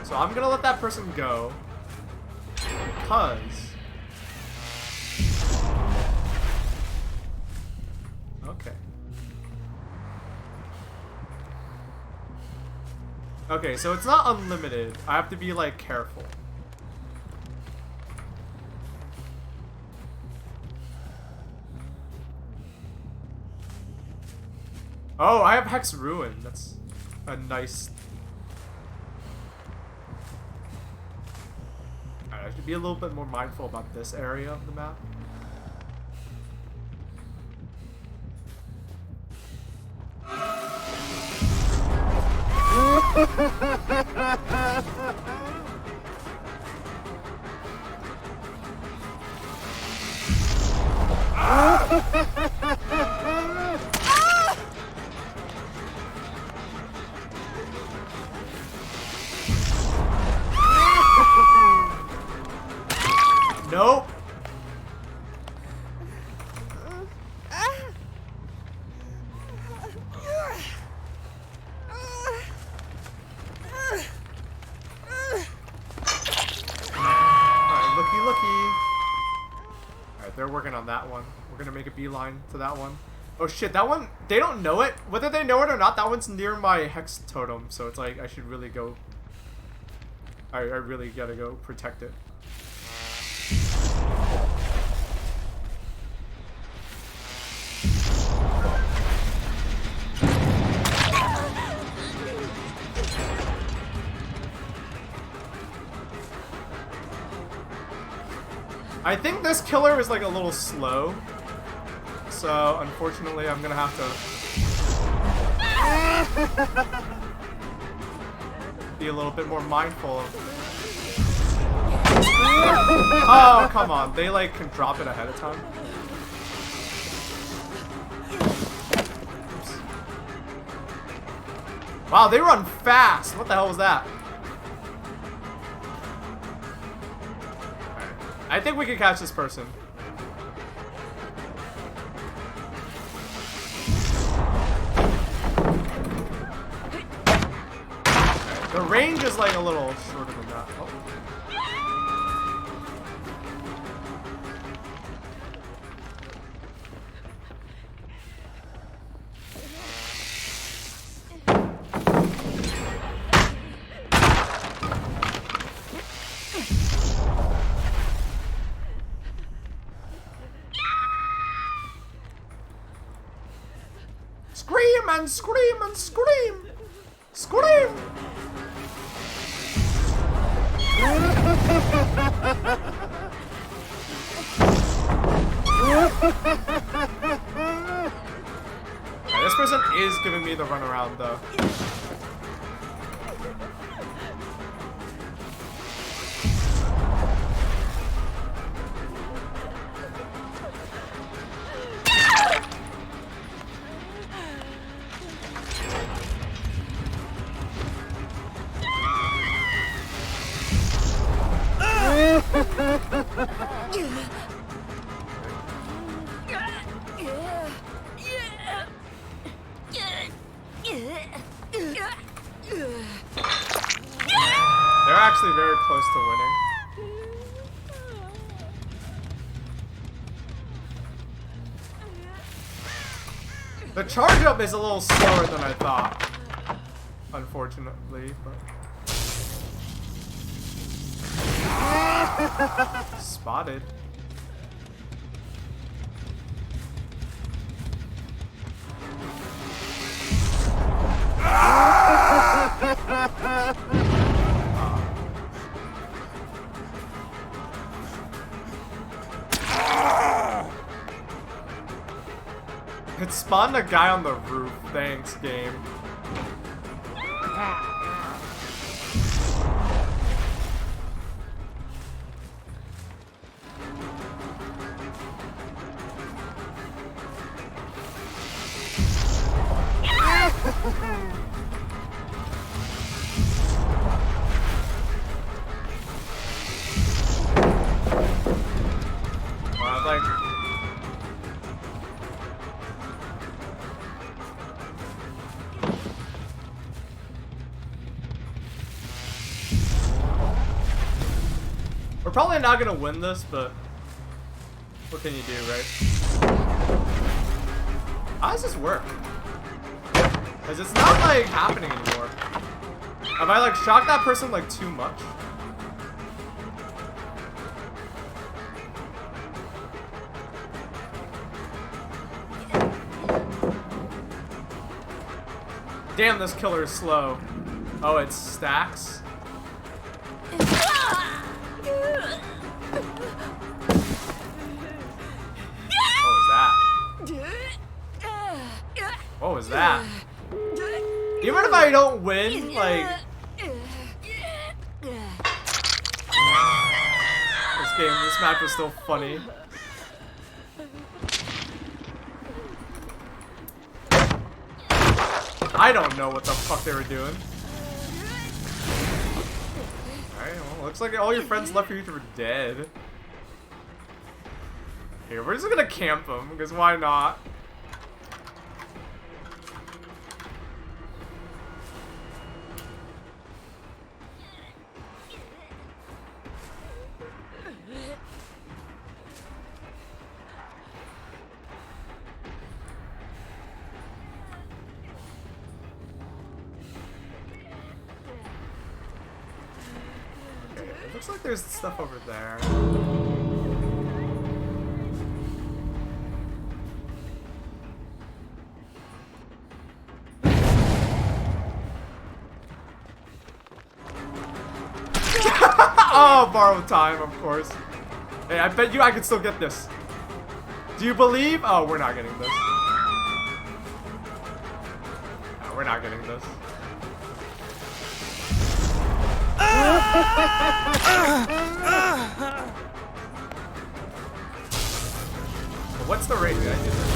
So I'm gonna let that person go because okay, so it's not unlimited. I have to be, like, careful. Oh, I have Hex Ruin. That's a nice... Alright, I should be a little bit more mindful about this area of the map. Nope. They're working on that one. We're gonna make a beeline to that one. Oh shit, that one, they don't know it. Whether they know it or not, that one's near my Hex Totem, so it's like, I should really go... I really gotta go protect it. I think this killer is, like, a little slow, so unfortunately I'm gonna have to be a little bit more mindful of... Oh, come on, they, like, can drop it ahead of time. Oops. Wow, they run fast! What the hell was that? I think we can catch this person. Okay. The range is like a little shorter than that. Oh. Scream and scream and scream! Scream! This person is giving me the runaround though. actually very close to winning. The charge up is a little slower than I thought, unfortunately, but... Spotted. It spawned a guy on the roof. Thanks, game. Like... We're probably not gonna win this, but what can you do, right? How does this work? Because it's not like happening anymore. Have I like shocked that person like too much? Damn, this killer is slow. Oh, it stacks? What was that? Even if I don't win, like... This match was still funny. I don't know what the fuck they were doing. Alright, well, looks like all your friends left you were dead. Here, we're just gonna camp them, because why not? It looks like there's stuff over there. Oh, borrow time, of course. Hey, I bet you I can still get this. Do you believe? Oh, we're not getting this. No, we're not getting this. What's the rate? Did I do this?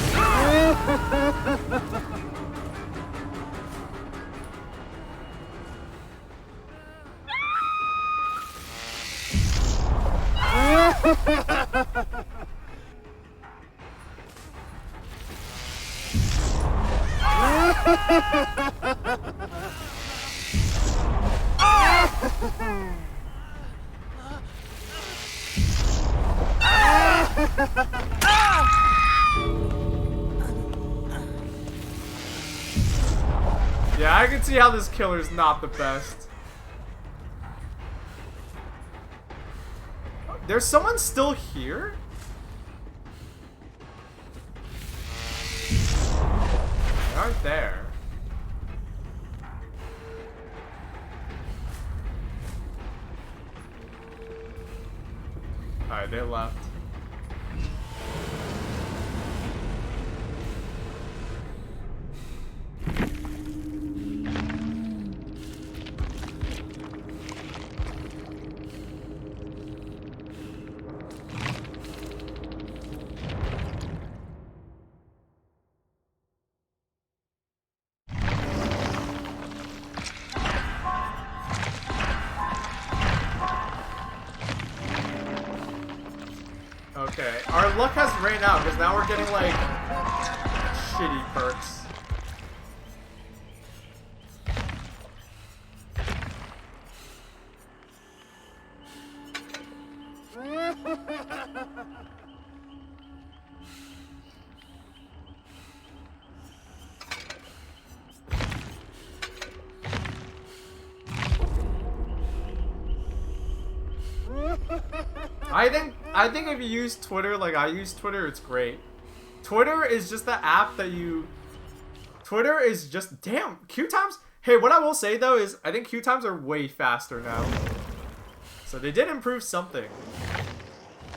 Yeah, I can see how this killer's not the best. There's someone still here? They aren't there. Alright, they left. Okay, our luck has ran out because now we're getting like shitty perks. I think if you use Twitter like I use Twitter, it's great. Twitter is just the app that you... Twitter is just... Damn, queue times... Hey, what I will say, though, is I think queue times are way faster now. So they did improve something.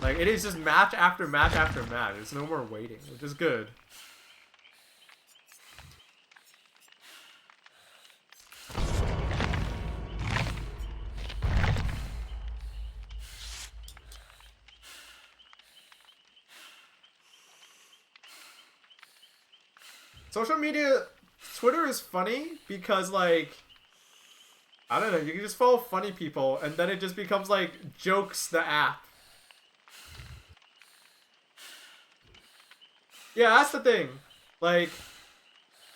Like, it is just match after match after match. There's no more waiting, which is good. Social media, Twitter is funny because, like, I don't know, you can just follow funny people and then it just becomes, like, Jokes the app. Yeah, that's the thing. Like,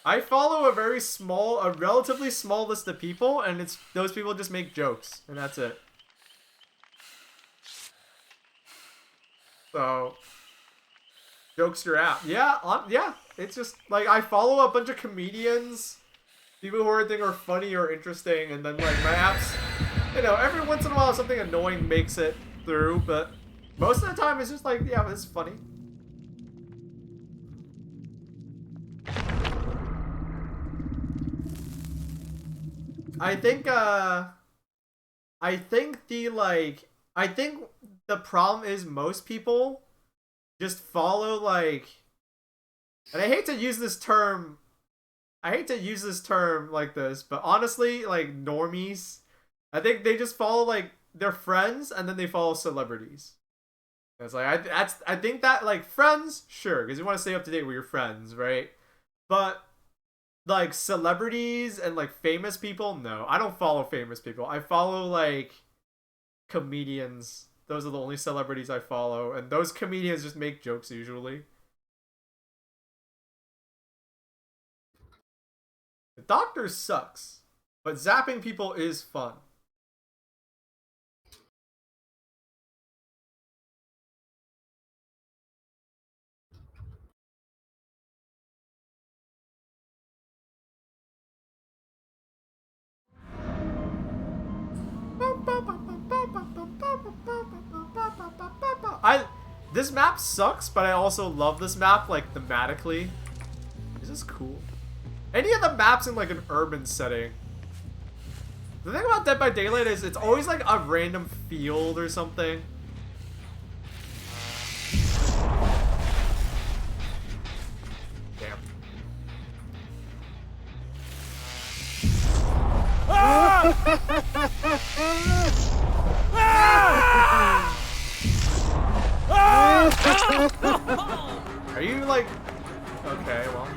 I follow a relatively small list of people, and it's those people just make jokes, and that's it. So, Jokester app. Yeah, yeah. It's just, like, I follow a bunch of comedians, people who I think are funny or interesting, and then, like, my apps, you know, every once in a while something annoying makes it through, but most of the time it's just like, yeah, it's funny. I think the problem is most people just follow, like, and I hate to use this term like this, but honestly, like, normies, I think they just follow, like, their friends and then they follow celebrities. It's like, I think that, like, friends, sure, because you want to stay up to date with your friends, right? But, like, celebrities and, like, famous people, no. I don't follow famous people. I follow, like, comedians. Those are the only celebrities I follow. And those comedians just make jokes usually. The Doctor sucks. But zapping people is fun. This map sucks, but I also love this map, like, thematically. This is cool. Any of the maps in, like, an urban setting. The thing about Dead by Daylight is it's always, like, a random field or something. Damn. Are you, like... Okay, well...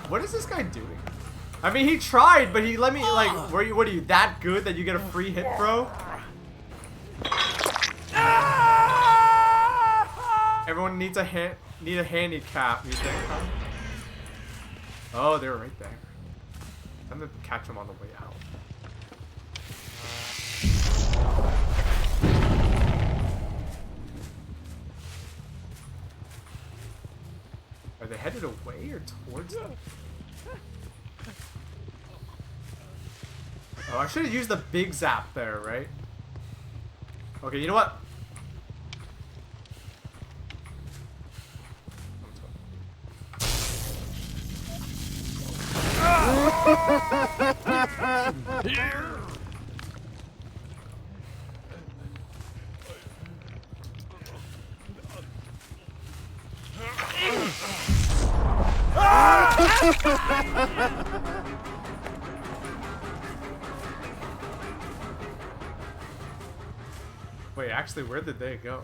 What is this guy doing? I mean, he tried, but he let me, like, what are you, that good that you get a free hit, bro? Everyone needs a handicap, you think, huh? Oh, they're right there. I'm gonna catch them on the way out. Are they headed away or towards them? Oh, I should have used the big zap there, right? Okay, you know what? Wait, actually, where did they go?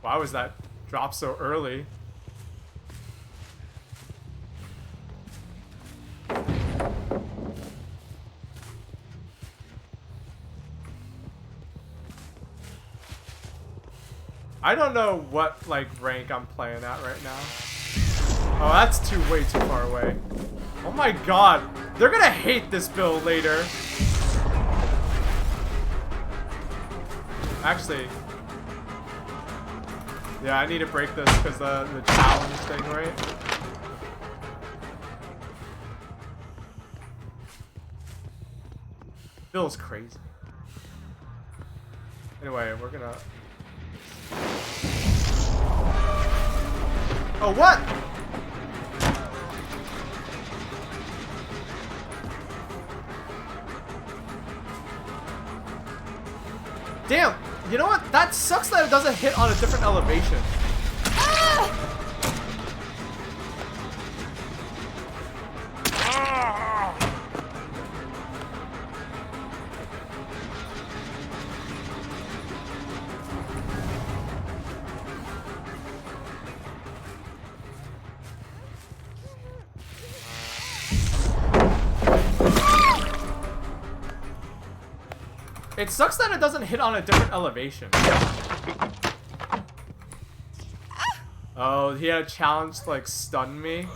Why was that drop so early? I don't know what, like, rank I'm playing at right now. Oh, that's way too far away. Oh my god. They're gonna hate this build later. Actually. Yeah, I need to break this because the challenge thing, right? Feels crazy. Anyway, we're gonna... Oh, what? Damn, you know what? That sucks that it doesn't hit on a different elevation. It sucks that it doesn't hit on a different elevation. Oh, he had a challenge to like stun me.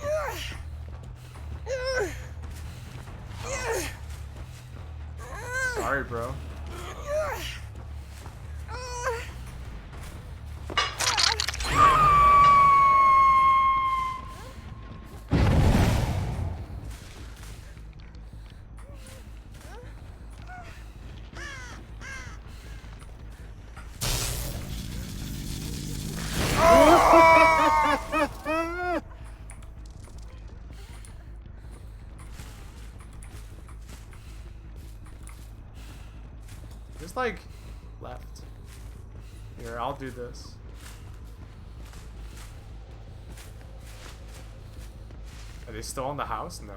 Sorry, bro. Just like left. Here, I'll do this. Are they still in the house? No.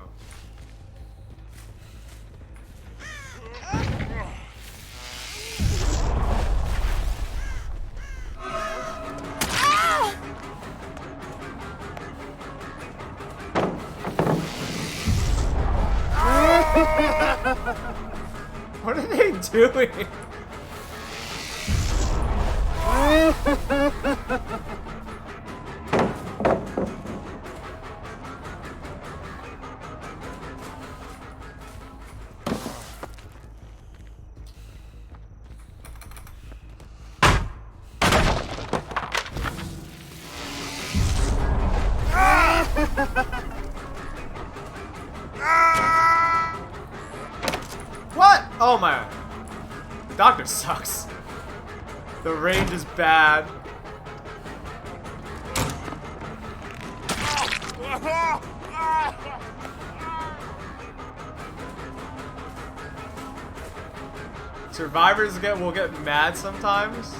What are they doing? What? Oh my. The doctor sucks. The range is bad. Survivors will get mad sometimes.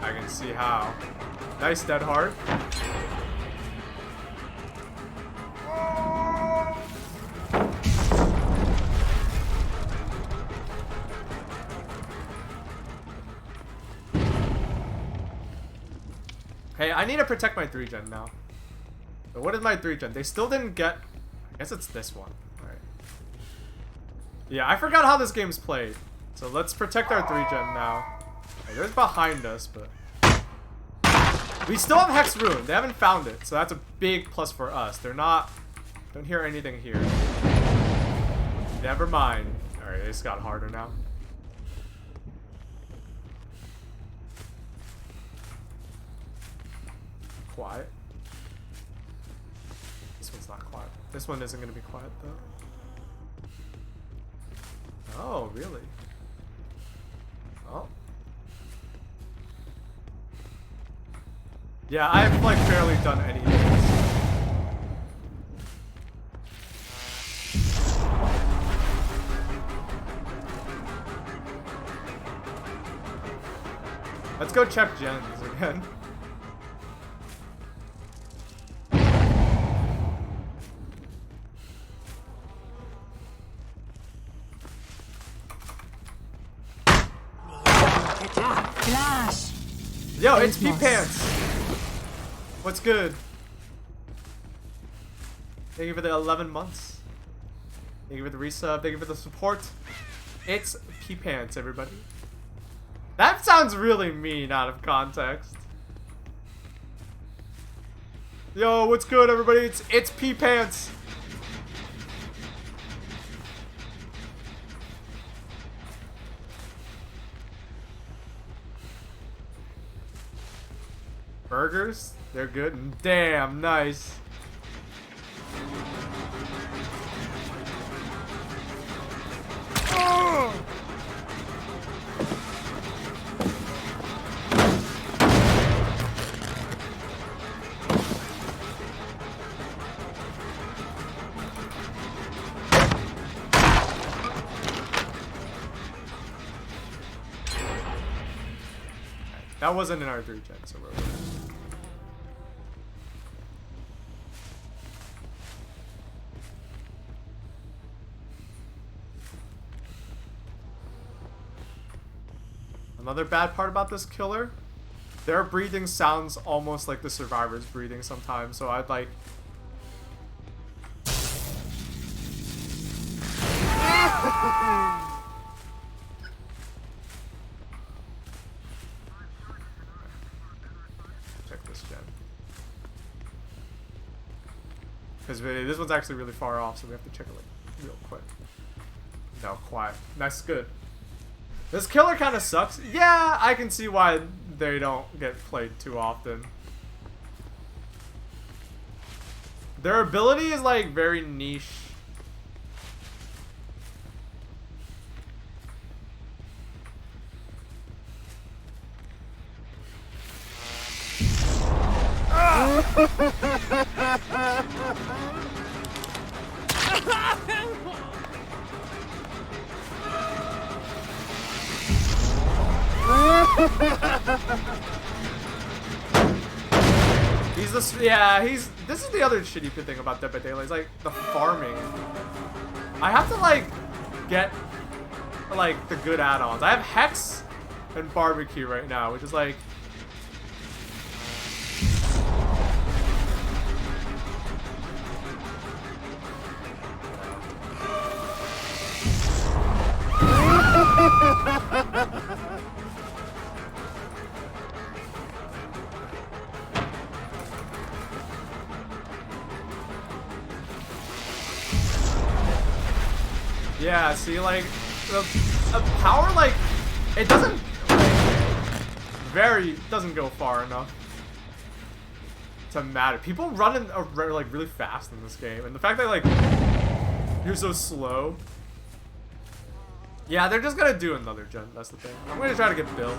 I can see how. Nice dead heart. Hey, I need to protect my 3-gen now. But what is my 3-gen? They still didn't get... I guess it's this one. Alright. Yeah, I forgot how this game's played. So let's protect our 3-gen now. Okay, they're behind us, but... We still have Hex Rune. They haven't found it. So that's a big plus for us. They're not... Don't hear anything here. Never mind. Alright, it's got harder now. Quiet. This one's not quiet. This one isn't gonna be quiet though. Oh, really? Oh. Yeah, I've like barely done any of this. Let's go check gens again. Yo, it's P-Pants! What's good? Thank you for the 11 months. Thank you for the resub. Thank you for the support. It's P-Pants, everybody. That sounds really mean out of context. Yo, what's good, everybody? It's P Pants. Burgers? They're good. Damn, nice. Oh! That wasn't an R3 gen, so we're okay. Another bad part about this killer, their breathing sounds almost like the survivor's breathing sometimes, so I'd like... Check this gen. Because this one's actually really far off, so we have to check it like real quick. No, quiet. That's good. This killer kind of sucks. Yeah, I can see why they don't get played too often. Their ability is like very niche. This is the other shitty thing about Dead by Daylight, is like the farming. I have to like get like the good add-ons. I have Hex and Barbecue right now, which is like yeah, see, like, the power, like, it doesn't, doesn't go far enough to matter. People run like, really fast in this game, and the fact that, like, you're so slow. Yeah, they're just gonna do another gen, that's the thing. I'm gonna try to get Bill.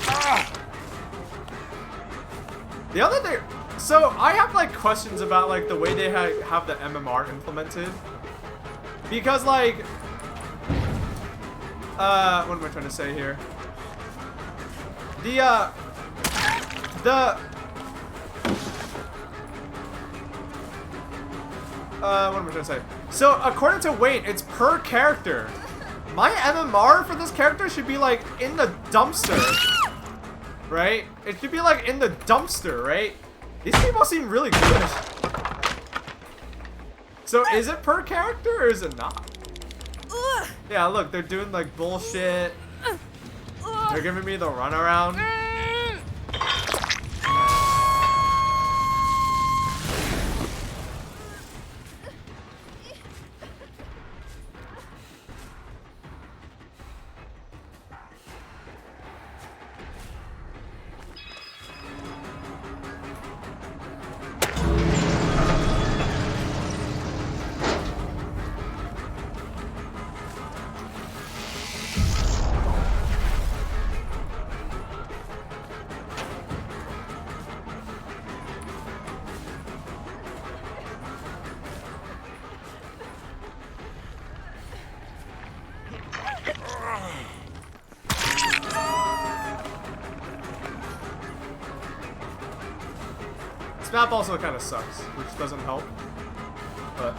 Ah! The other thing... So, I have, like, questions about, like, the way they have the MMR implemented. Because, like... what am I trying to say here? What am I trying to say? So, according to Wayne, it's per character. My MMR for this character should be, like, in the dumpster. Right? It should be, like, in the dumpster, right? These people seem really good. So is it per character or is it not? Yeah, look, they're doing like bullshit. They're giving me the runaround. This map also kind of sucks, which doesn't help. But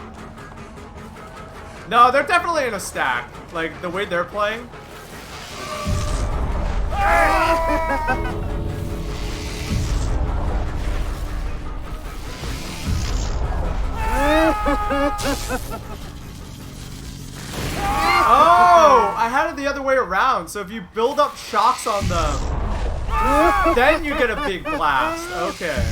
no, they're definitely in a stack. Like the way they're playing. Oh, I had it the other way around. So if you build up shocks on them, Then you get a big blast. Okay.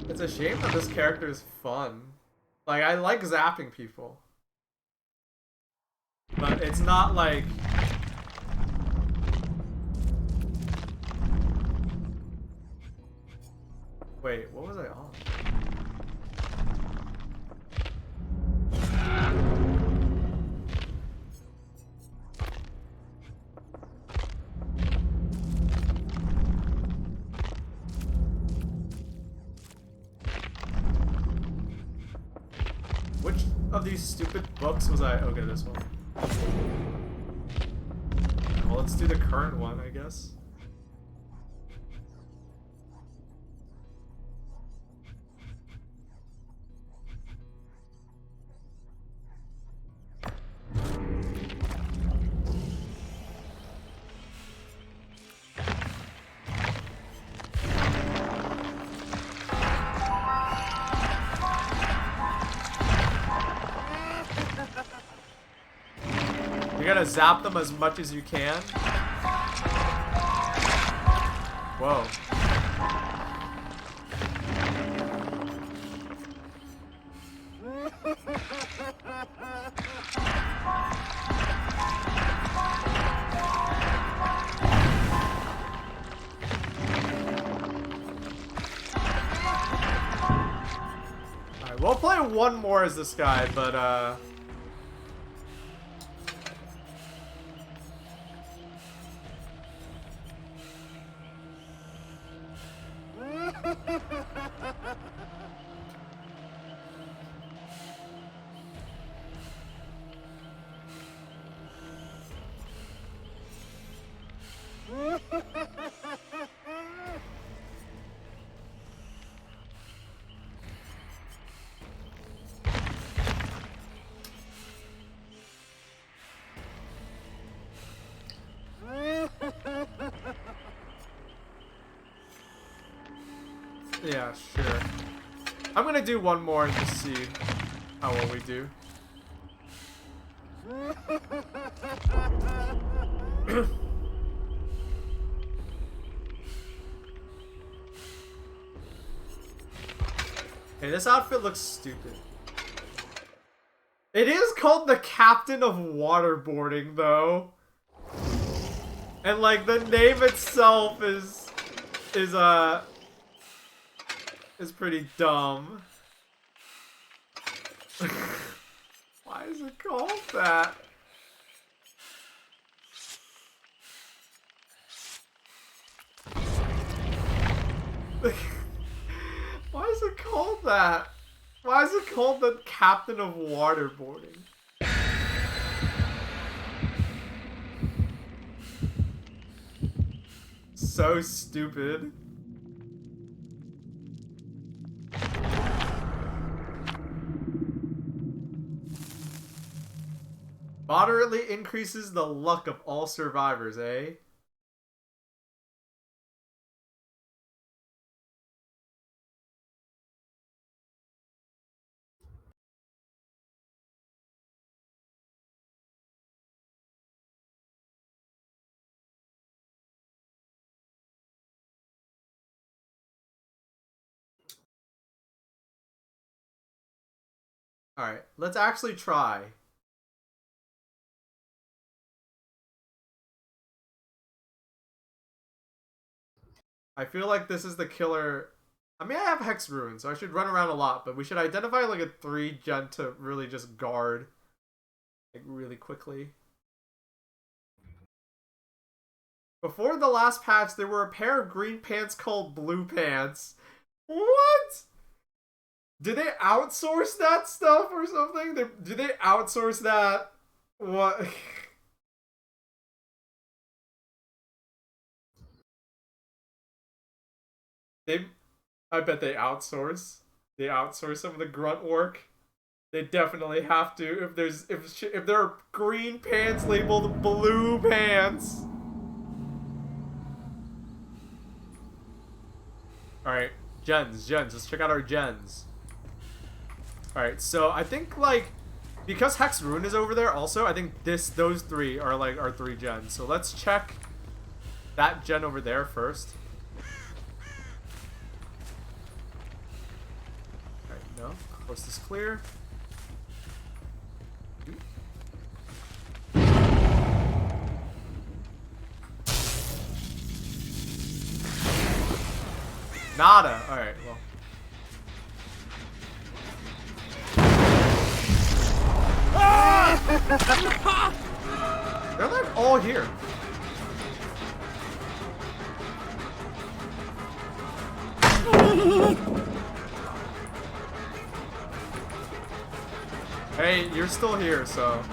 It's a shame that this character is fun. Like, I like zapping people. But it's not like... Wait, what was I on? Which of these stupid books was I? Okay, this one. Well, let's do the current one, I guess. You gotta zap them as much as you can. Whoa. Alright, we'll play one more as this guy, but yeah, sure. I'm gonna do one more and just see how well we do. Hey, this outfit looks stupid. It is called the Captain of Waterboarding, though. And, like, the name itself is pretty dumb. Why is it called that? Why is it called that? Why is it called the Captain of Waterboarding? So stupid. Moderately increases the luck of all survivors, eh? Alright, let's actually try. I feel like this is the killer. I mean, I have Hex Ruin, so I should run around a lot, but we should identify like a 3-gen to really just guard like really quickly. Before the last patch, there were a pair of green pants called blue pants. What? Did they outsource that stuff or something? Did they outsource that? What? they I bet they outsource. They outsource some of the grunt work. They definitely have to if there are green pants labeled blue pants. Alright, gens. Let's check out our gens. Alright, so I think like because Hex Rune is over there also, I think those three are like our 3 gens. So let's check that gen over there first. Alright, no. Coast is clear. Nada. Alright, well. They're like all here. Hey, you're still here, so.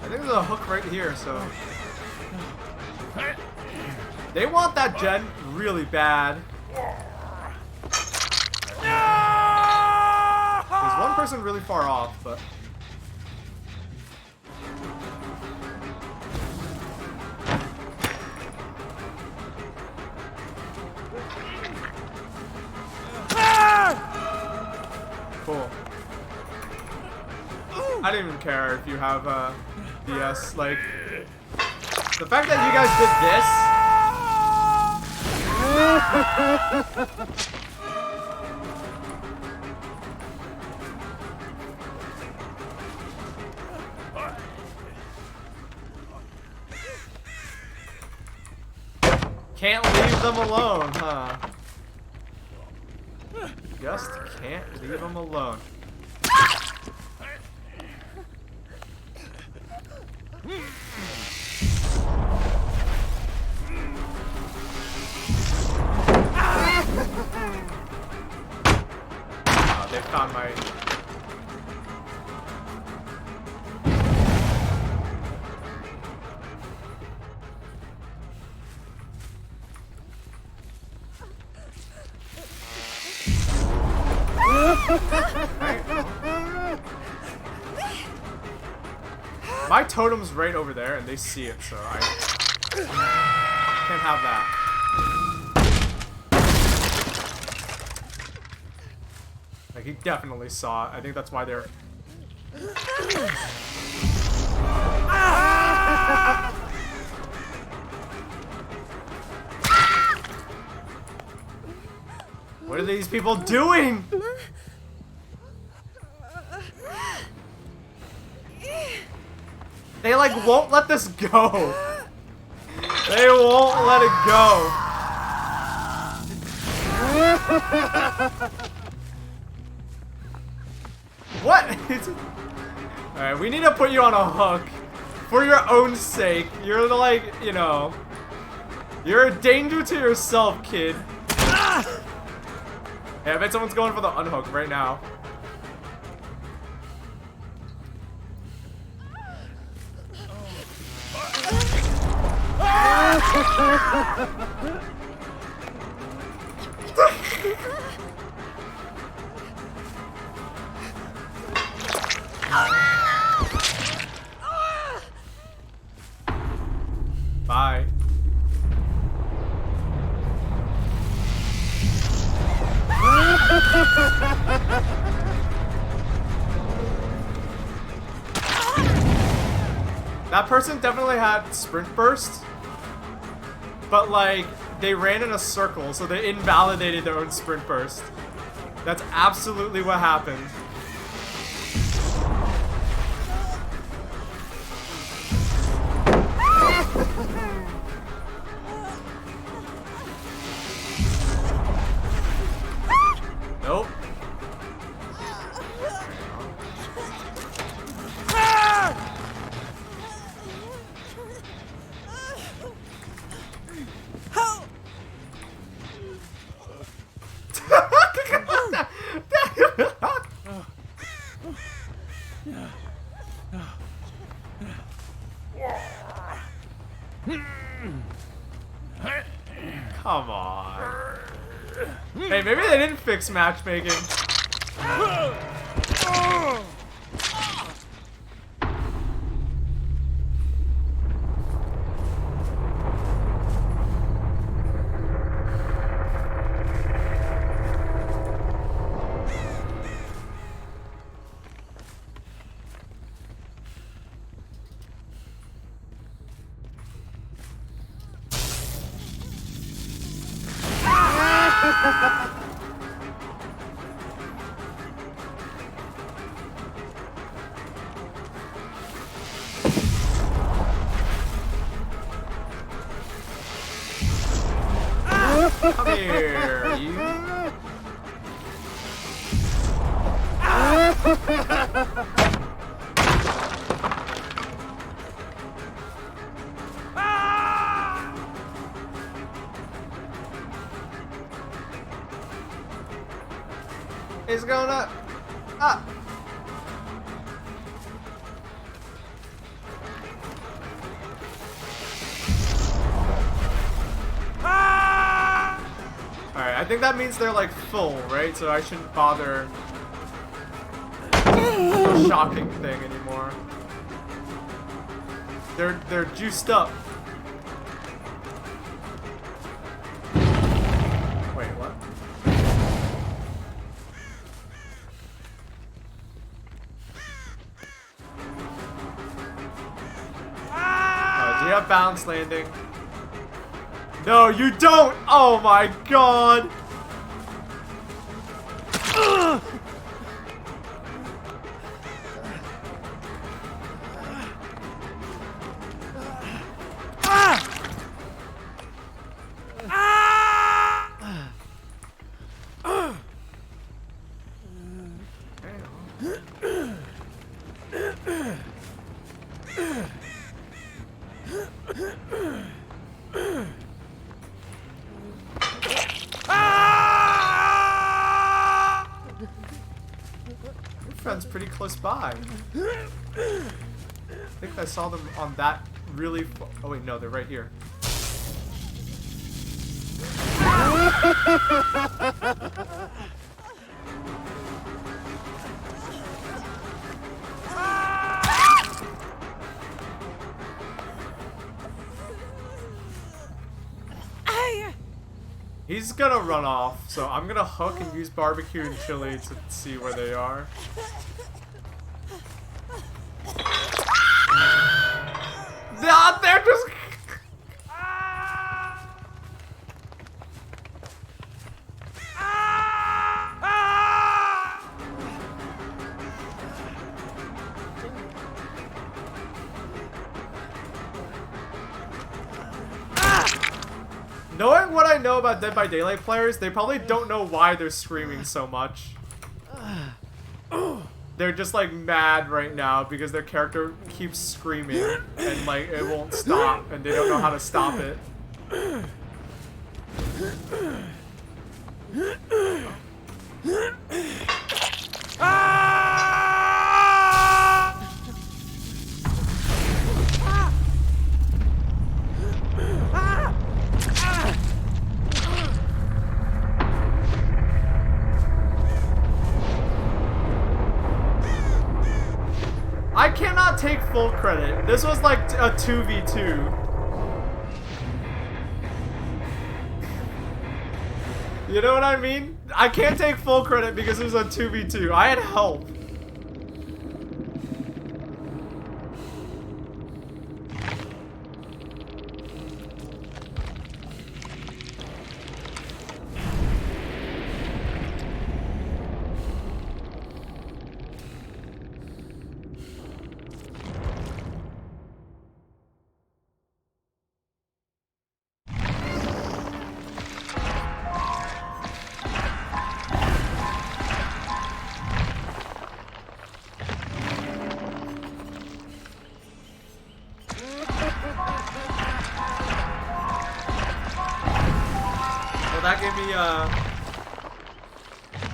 I think there's a hook right here, so. They want that gen really bad. There's one person really far off, but. Cool. I don't even care if you have DS. Like, the fact that you guys did this. Can't leave them alone, huh? Just can't leave them alone. Oh, they found my... My totem's right over there, and they see it, so I can't have that. Like, he definitely saw it. I think that's why they're... What are these people doing? They like won't let this go. They won't let it go. What? Alright, we need to put you on a hook. For your own sake. You're like, you know. You're a danger to yourself, kid. Hey, I bet someone's going for the unhook right now. Bye. That person definitely had sprint burst, but like they ran in a circle, so they invalidated their own sprint burst. That's absolutely what happened. Nope. Come on. Hey, maybe they didn't fix matchmaking. Come here, you. It's going up. Up. Alright, I think that means they're like full, right? So I shouldn't bother the shocking thing anymore. They're juiced up. Wait, what? Do you have balance landing? No, you don't! Oh my god! Friend's pretty close by. I think I saw them on that really oh wait, no, they're right here. He's gonna run off, so I'm gonna hook and use barbecue and chili to see where they are. They're just... Knowing what I know about Dead by Daylight players, they probably don't know why they're screaming so much. They're just like mad right now because their character keeps screaming and like it won't stop and they don't know how to stop it. I cannot take full credit. This was like a 2v2. You know what I mean? I can't take full credit because it was a 2v2. I had help.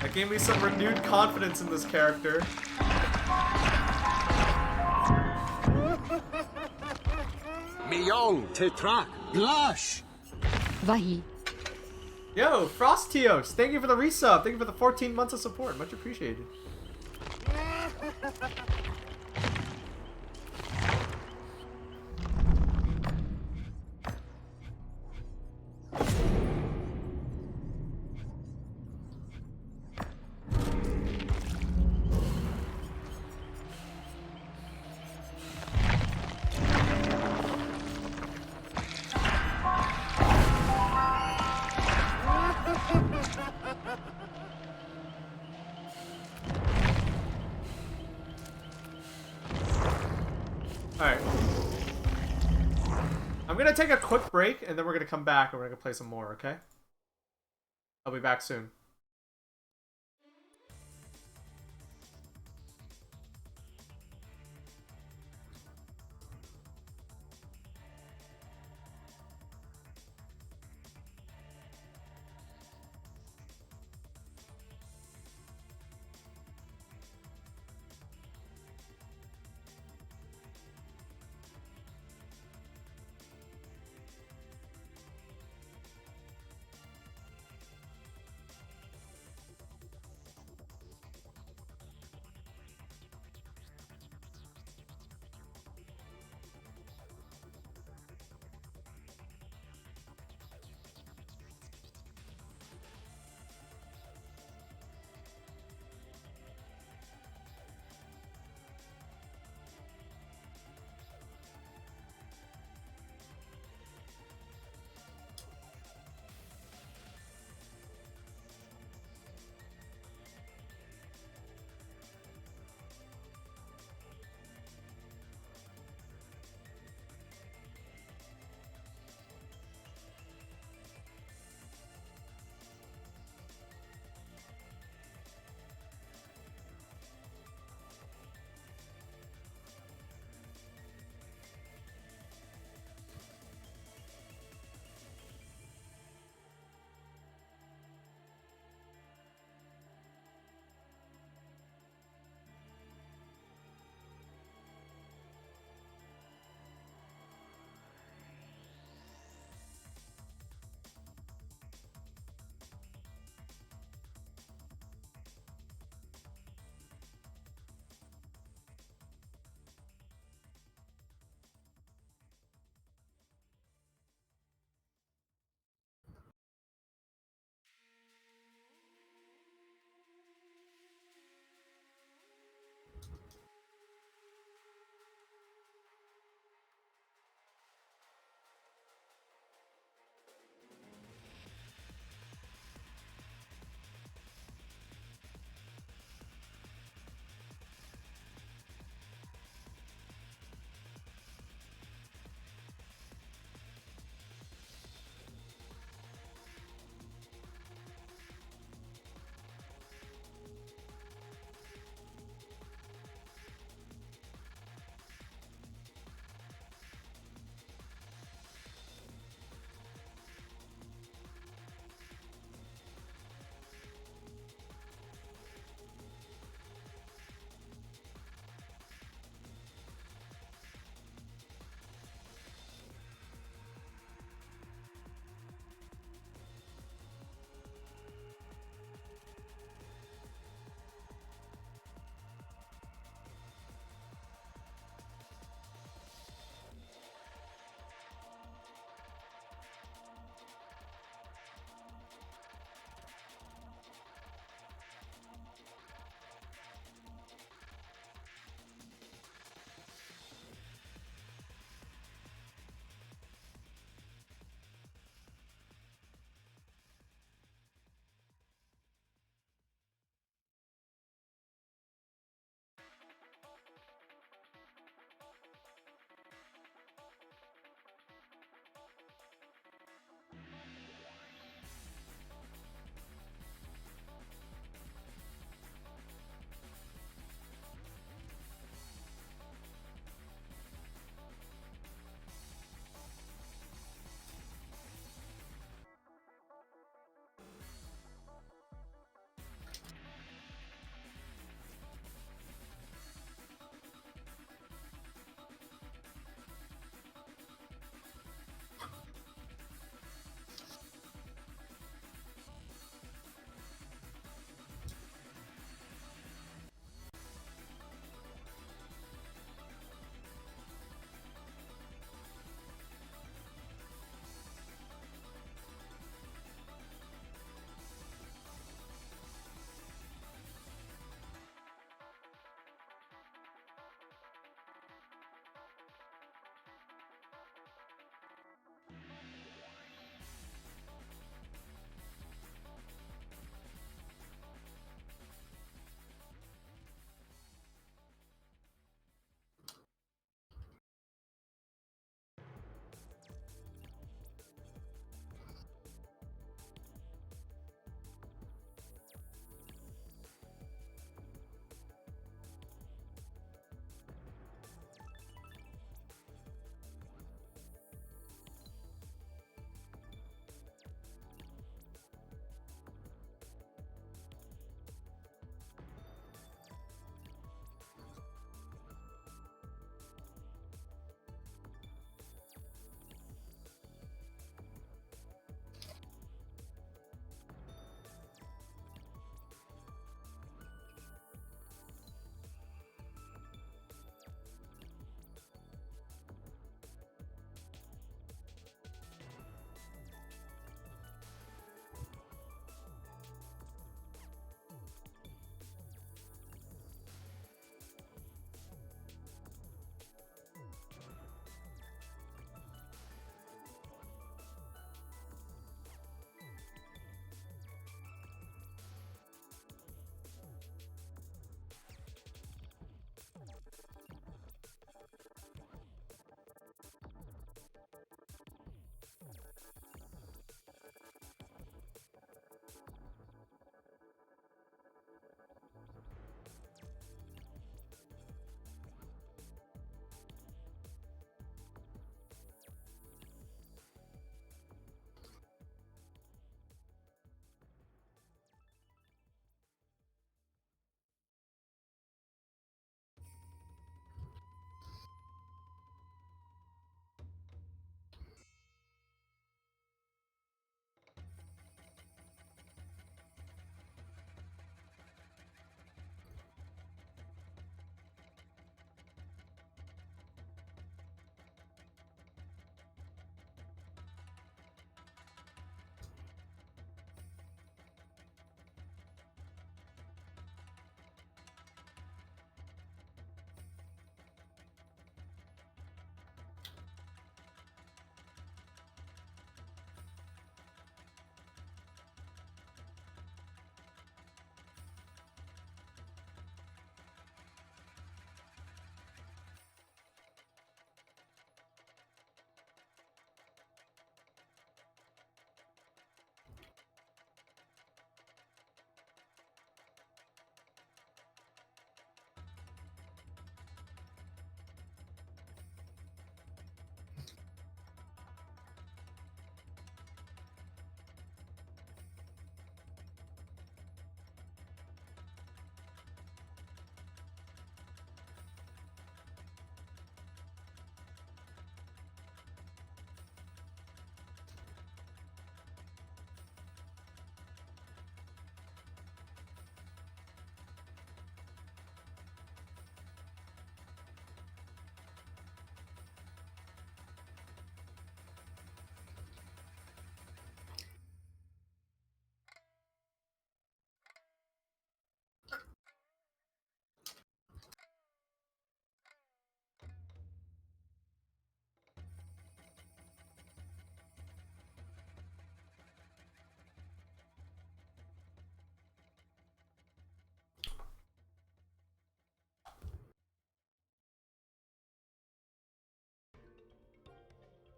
That gave me some renewed confidence in this character. Myong Tetrak Blush. Vahi. Yo, Frostios, thank you for the resub. Thank you for the 14 months of support. Much appreciated. Alright. I'm gonna take a quick break, and then we're gonna come back, and we're gonna play some more, okay? I'll be back soon.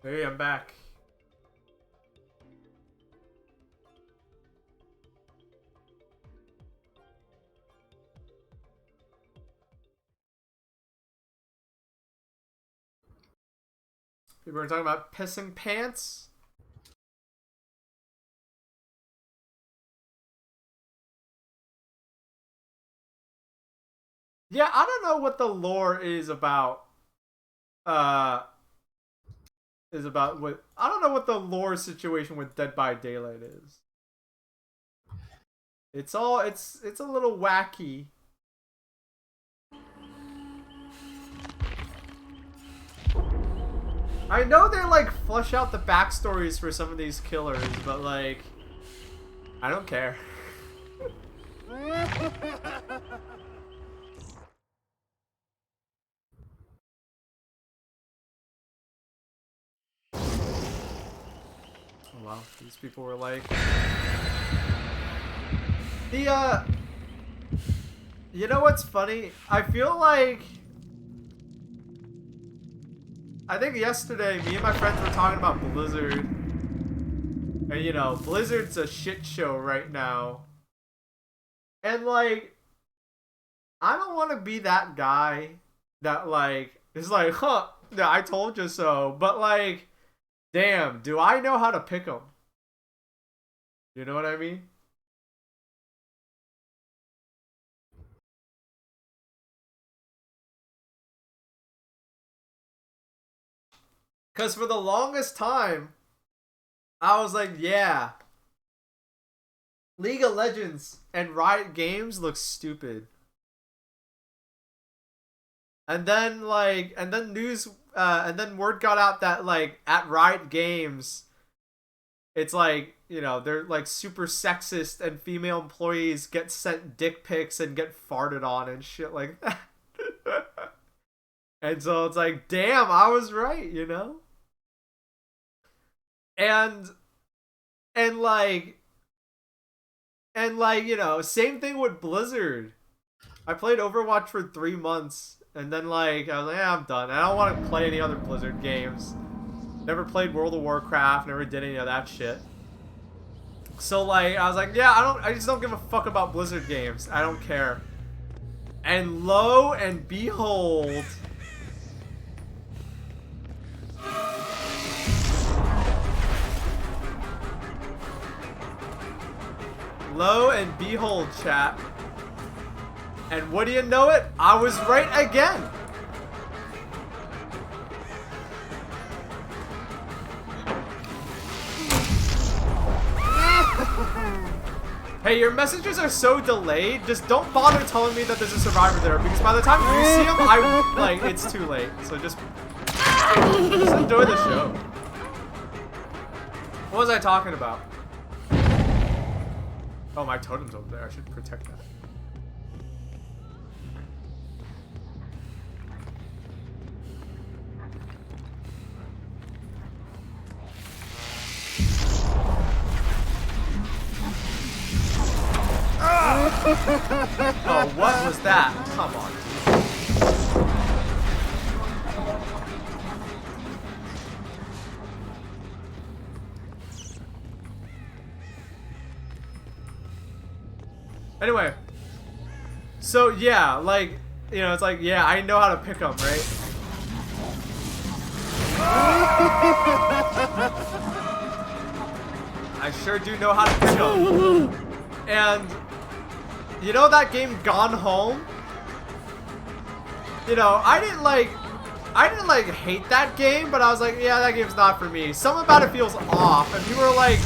Hey, I'm back. People are talking about pissing pants. Yeah, I don't know what the lore is about. What I don't know what the lore situation with Dead by Daylight is. It's a little wacky. I know they like flush out the backstories for some of these killers, but like I don't care. Oh wow, these people were like the you know what's funny? I feel like I think yesterday me and my friends were talking about Blizzard. And you know, Blizzard's a shit show right now. And like I don't want to be that guy that like is like, huh, yeah, I told you so. But like, damn, do I know how to pick them? You know what I mean? Because for the longest time, I was like, yeah, League of Legends and Riot Games look stupid. And then like, and then word got out that like at Riot Games, it's like, you know, they're like super sexist and female employees get sent dick pics and get farted on and shit like that. And so it's like, damn, I was right, you know? And and like you know, same thing with Blizzard. I played Overwatch for 3 months and then like I was like, yeah, I'm done. I don't want to play any other Blizzard games. Never played World of Warcraft, never did any of that shit. So like I was like, yeah, I just don't give a fuck about Blizzard games. I don't care. And lo and behold, chat. And what do you know it? I was right again. Hey, your messages are so delayed. Just don't bother telling me that there's a survivor there, because by the time you see him, it's too late. So just enjoy the show. What was I talking about? Oh, my totem's over there. I should protect that. Oh, what was that? Come on. Anyway, so yeah, like, you know, it's like, yeah, I know how to pick them, right? I sure do know how to pick them. And you know that game Gone Home? You know, I didn't hate that game, but I was like, yeah, that game's not for me. Something about it feels off, and people were like,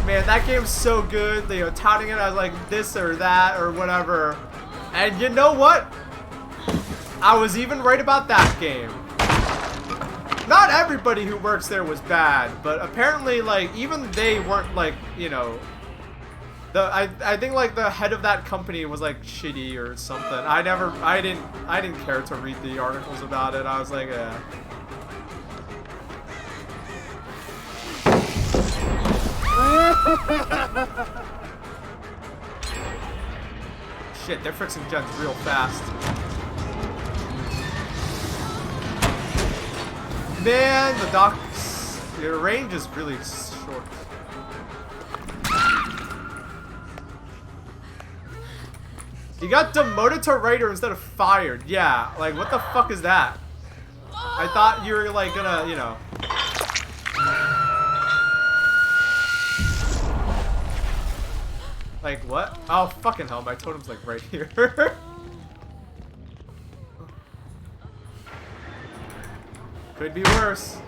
man, that game's so good, you know, touting it as like this or that or whatever. And you know what? I was even right about that game. Not everybody who works there was bad, but apparently, like, even they weren't, like, you know, I think like the head of that company was like shitty or something. I didn't care to read the articles about it. I was like, eh. Shit, they're fixing gens real fast. Man, the docks. Your range is really short. You got demoted to Raider instead of fired. Yeah, like what the fuck is that? I thought you were like gonna, you know. Like what? Oh fucking hell, my totem's like right here. Could be worse.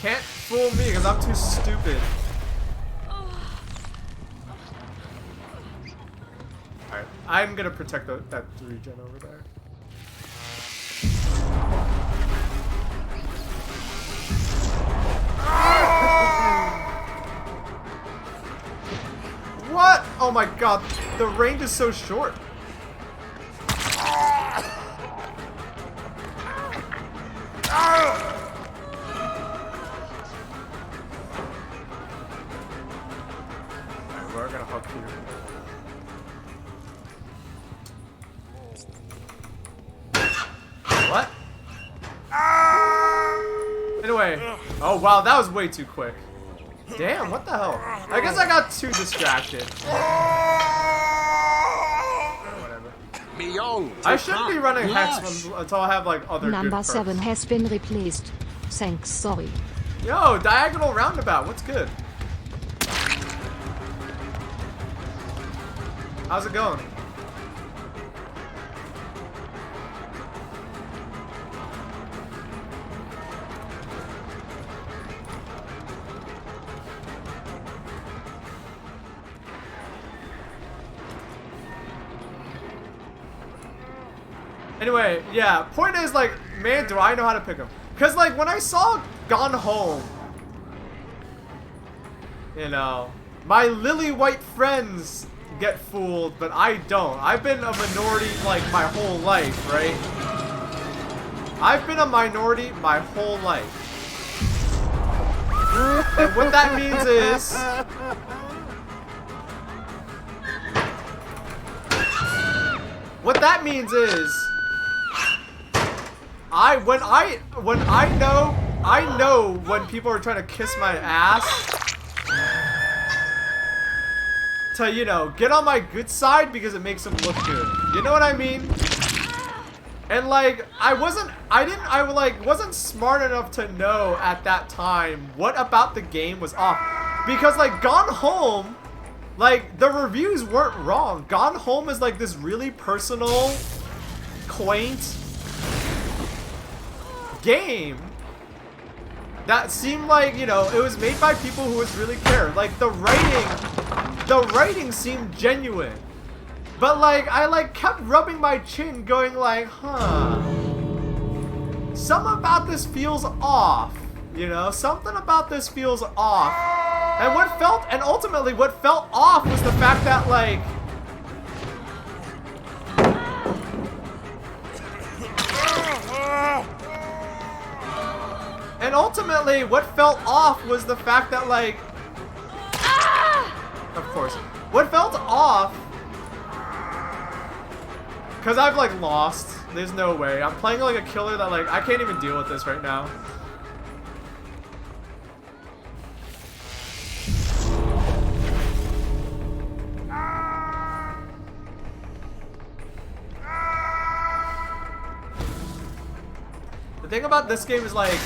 Can't fool me because I'm too stupid. Alright, I'm gonna protect that regen over there. What? Oh my god, the range is so short. We're gonna hook here. What? Anyway. Oh wow, that was way too quick. Damn, what the hell? I guess I got too distracted. Whatever. I shouldn't be running Hex until I have like other Number good perks. 7 has been replaced. Thanks, sorry. Yo, diagonal roundabout, what's good? How's it going? Anyway, yeah, point is like, man, do I know how to pick them? Cause like when I saw Gone Home, you know, my lily white friends get fooled, but I don't. I've been a minority like my whole life, right? I've been a minority my whole life. And what that means is I know when people are trying to kiss my ass to, you know, get on my good side because it makes them look good. You know what I mean? And like I wasn't smart enough to know at that time what about the game was off. Because like Gone Home, like the reviews weren't wrong. Gone Home is like this really personal, quaint game that seemed like, you know, it was made by people who was really cared. Like the writing seemed genuine. But like I like kept rubbing my chin going like, huh, something about this feels off, you know, something about this feels off. And ultimately what felt off was the fact that like of course, what felt off, because I've like lost, there's no way, I'm playing like a killer that like, I can't even deal with this right now. The thing about this game is like,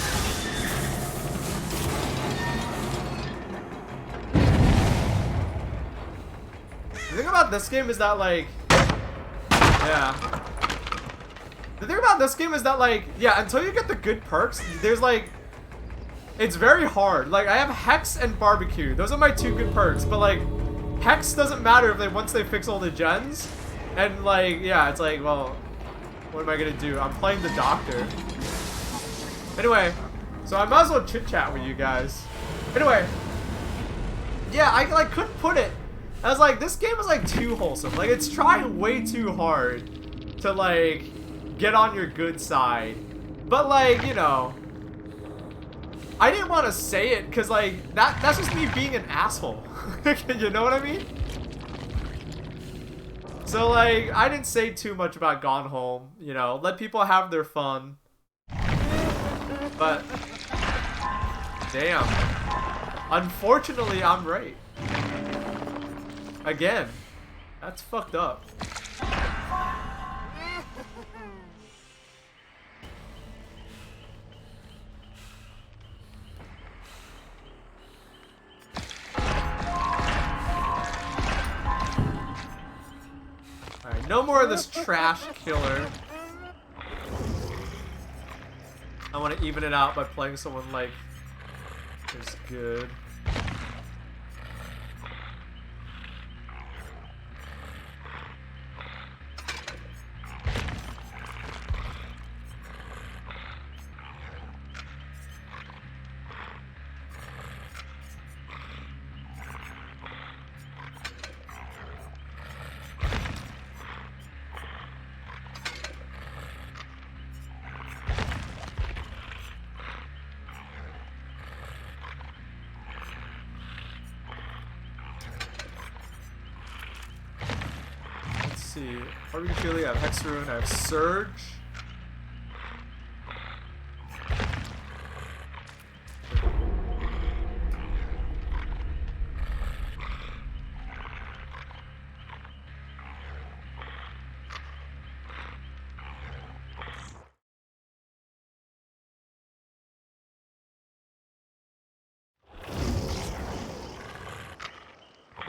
the thing about this game is that like, yeah. The thing about this game is that like, yeah, until you get the good perks, there's like, it's very hard. Like I have Hex and Barbecue. Those are my two good perks, but like, Hex doesn't matter if once they fix all the gens. And like, yeah, it's like, well, what am I gonna do? I'm playing the Doctor. Anyway, so I might as well chit chat with you guys. Anyway, yeah, I like couldn't put it. I was like, this game is like too wholesome. Like it's trying way too hard to like get on your good side. But like, you know, I didn't want to say it because like that's just me being an asshole. You know what I mean? So like, I didn't say too much about Gone Home. You know, let people have their fun. But damn, unfortunately, I'm right. Again, that's fucked up. Alright, no more of this trash killer. I want to even it out by playing someone like is good. Harvey Philly, I have Hexarune, I have Surge.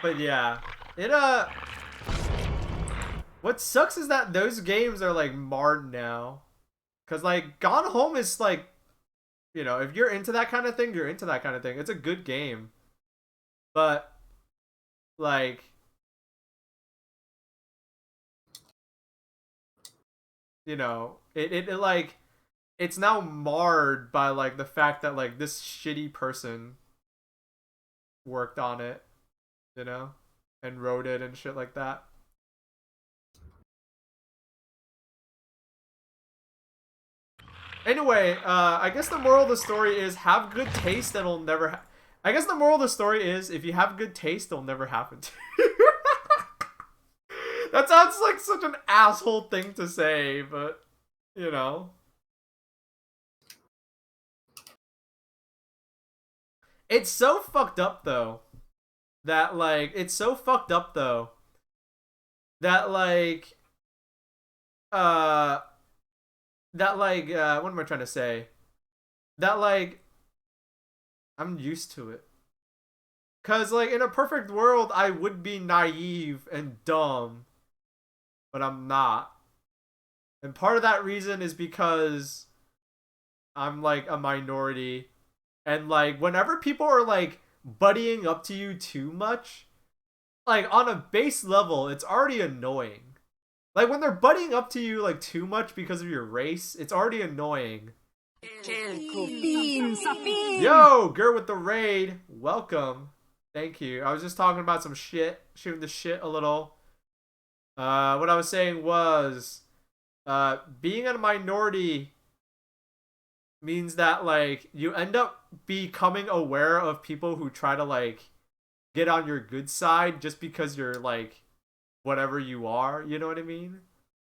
But yeah, it what sucks is that those games are like marred now. Cause like Gone Home is like, you know, if you're into that kind of thing, you're into that kind of thing. It's a good game. But like, you know, it like it's now marred by like the fact that like this shitty person worked on it, you know, and wrote it and shit like that. Anyway, I guess the moral of the story is have good taste and it'll never I guess the moral of the story is if you have good taste, it'll never happen to you. That sounds like such an asshole thing to say, but, you know. It's so fucked up, though. That, like, it's so fucked up, though. That, like, what am I trying to say? That, like, I'm used to it. Cause, like, in a perfect world, I would be naive and dumb. But I'm not. And part of that reason is because I'm, like, a minority. And, like, whenever people are, like, buddying up to you too much, like, on a base level, it's already annoying. Like, when they're buddying up to you, like, too much because of your race, it's already annoying. Yo, girl with the raid. Welcome. Thank you. I was just talking about some shit. Shooting the shit a little. What I was saying was, being a minority means that, like, you end up becoming aware of people who try to, like, get on your good side just because you're, like, whatever you are. You know what I mean?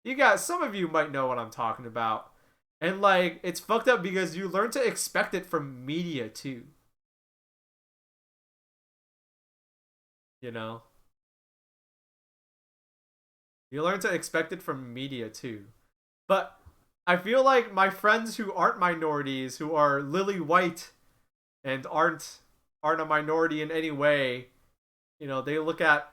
You guys, some of you might know what I'm talking about. And, like, it's fucked up because you learn to expect it from media, too. You know? You learn to expect it from media, too. But I feel like my friends who aren't minorities, who are lily white and aren't a minority in any way, you know, they look at,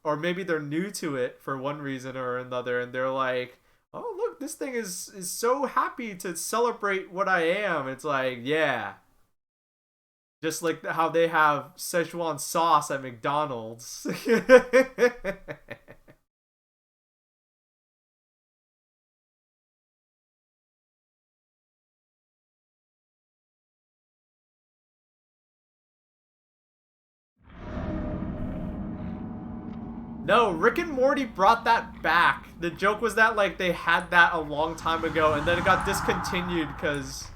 or maybe they're new to it for one reason or another, and they're like, oh, look, this thing is so happy to celebrate what I am. It's like, yeah. Just like how they have Szechuan sauce at McDonald's. No, Rick and Morty brought that back. The joke was that, like, they had that a long time ago, and then it got discontinued because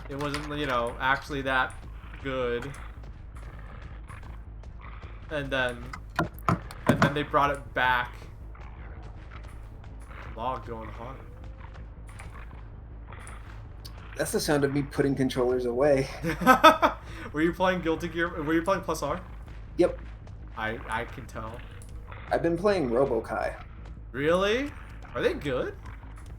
it wasn't, you know, actually that good. And then they brought it back. Log going hard. That's the sound of me putting controllers away. Were you playing Guilty Gear? Were you playing Plus R? Yep. I can tell. I've been playing Robokai. Really? Are they good?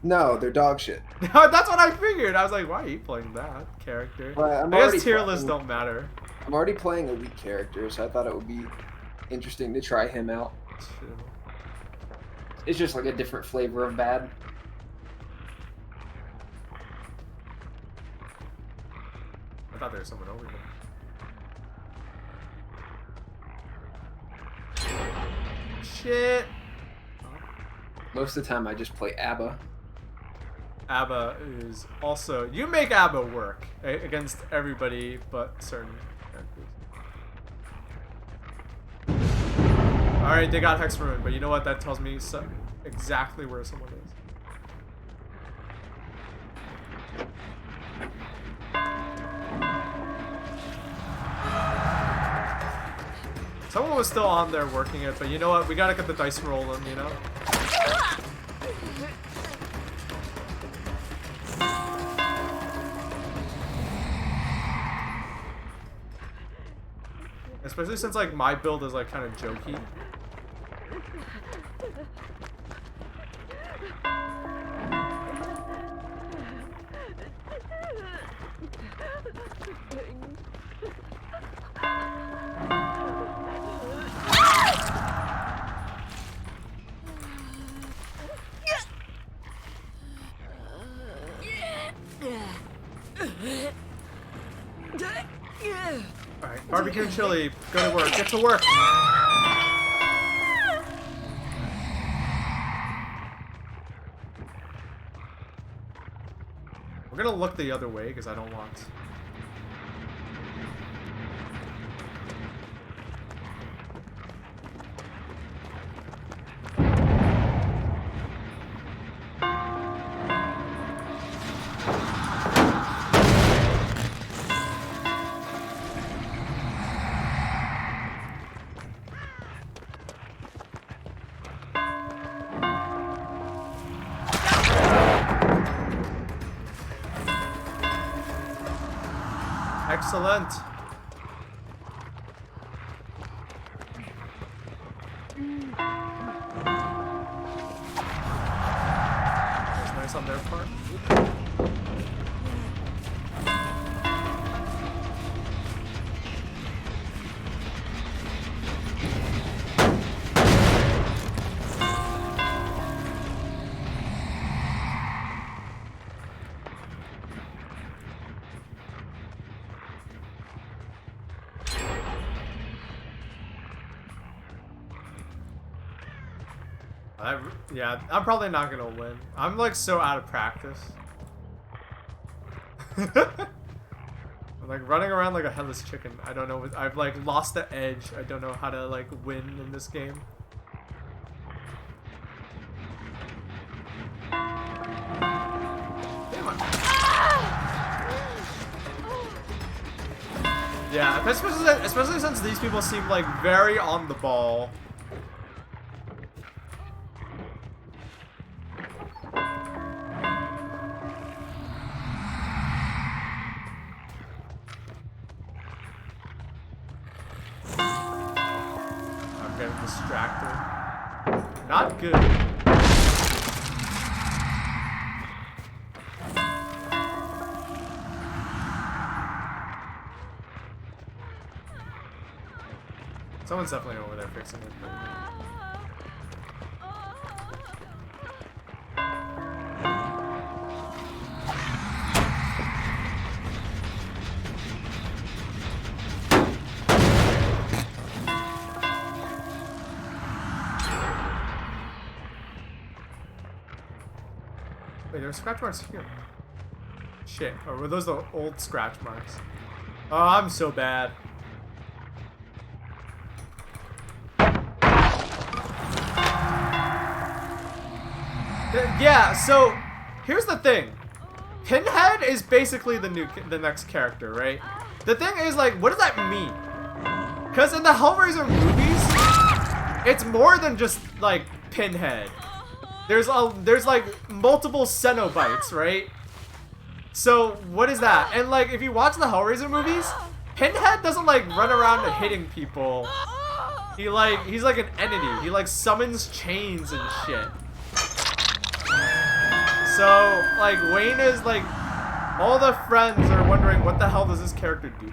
No, they're dog shit. That's what I figured. I was like, why are you playing that character? Well, I guess tier lists don't matter. I'm already playing a weak character, so I thought it would be interesting to try him out. True. It's just like a different flavor of bad. I thought there was someone over here. Shit. Most of the time I just play ABBA. ABBA is also... You make ABBA work against everybody but certain characters. Alright, they got Hex Ruin, but you know what? That tells me exactly where someone is. Someone was still on there working it, but you know what? We gotta get the dice rolling, you know? Especially since, like, my build is, like, kind of jokey. Alright, barbecue and chili, go to work, get to work! We're gonna look the other way, because I don't want... Excellent. That's nice on their part. Yeah, I'm probably not gonna win. I'm like so out of practice. I'm like running around like a headless chicken. I don't know. I've like lost the edge. I don't know how to like win in this game. Damn it. Yeah, especially since these people seem like very on the ball. Distracted. Not good. Someone's definitely over there fixing it. Wait, there were scratch marks here. Shit. Or were those the old scratch marks? Oh, I'm so bad. Yeah, so here's the thing. Pinhead is basically the next character, right? The thing is, like, what does that mean? Because in the Hellraiser movies, it's more than just, like, Pinhead. There's like, multiple Cenobites, right? So, what is that? And, like, if you watch the Hellraiser movies, Pinhead doesn't, like, run around hitting people. He's like an entity. He, like, summons chains and shit. So, like, Wayne is, like, all the friends are wondering what the hell does this character do?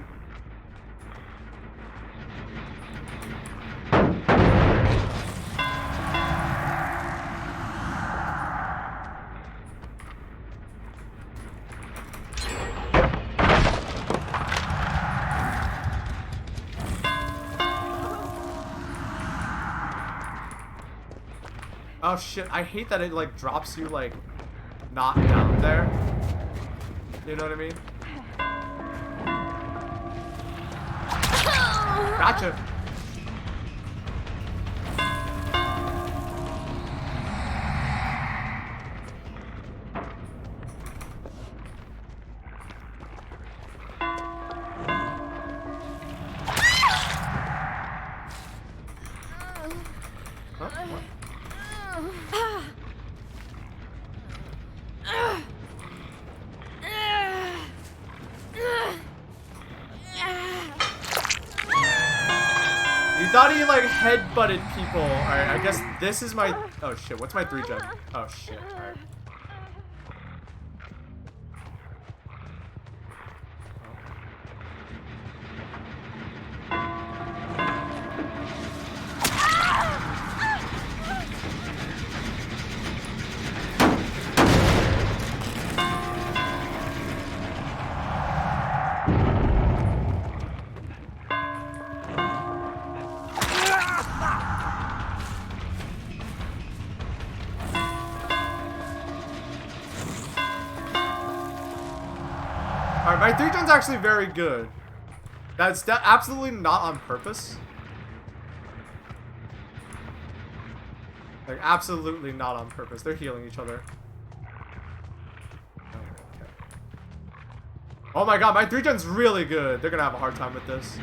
Oh shit, I hate that it, like, drops you, like, not down there. You know what I mean? Gotcha. Huh? What? You thought he, like, head-butted people. Alright, I guess this is my... Oh, shit. What's my 3-gen? Oh, shit. Alright. Alright, my 3-gen's actually very good. That's absolutely not on purpose. Like, absolutely not on purpose. They're healing each other. Okay. Oh my god, my 3-gen's really good. They're gonna have a hard time with this.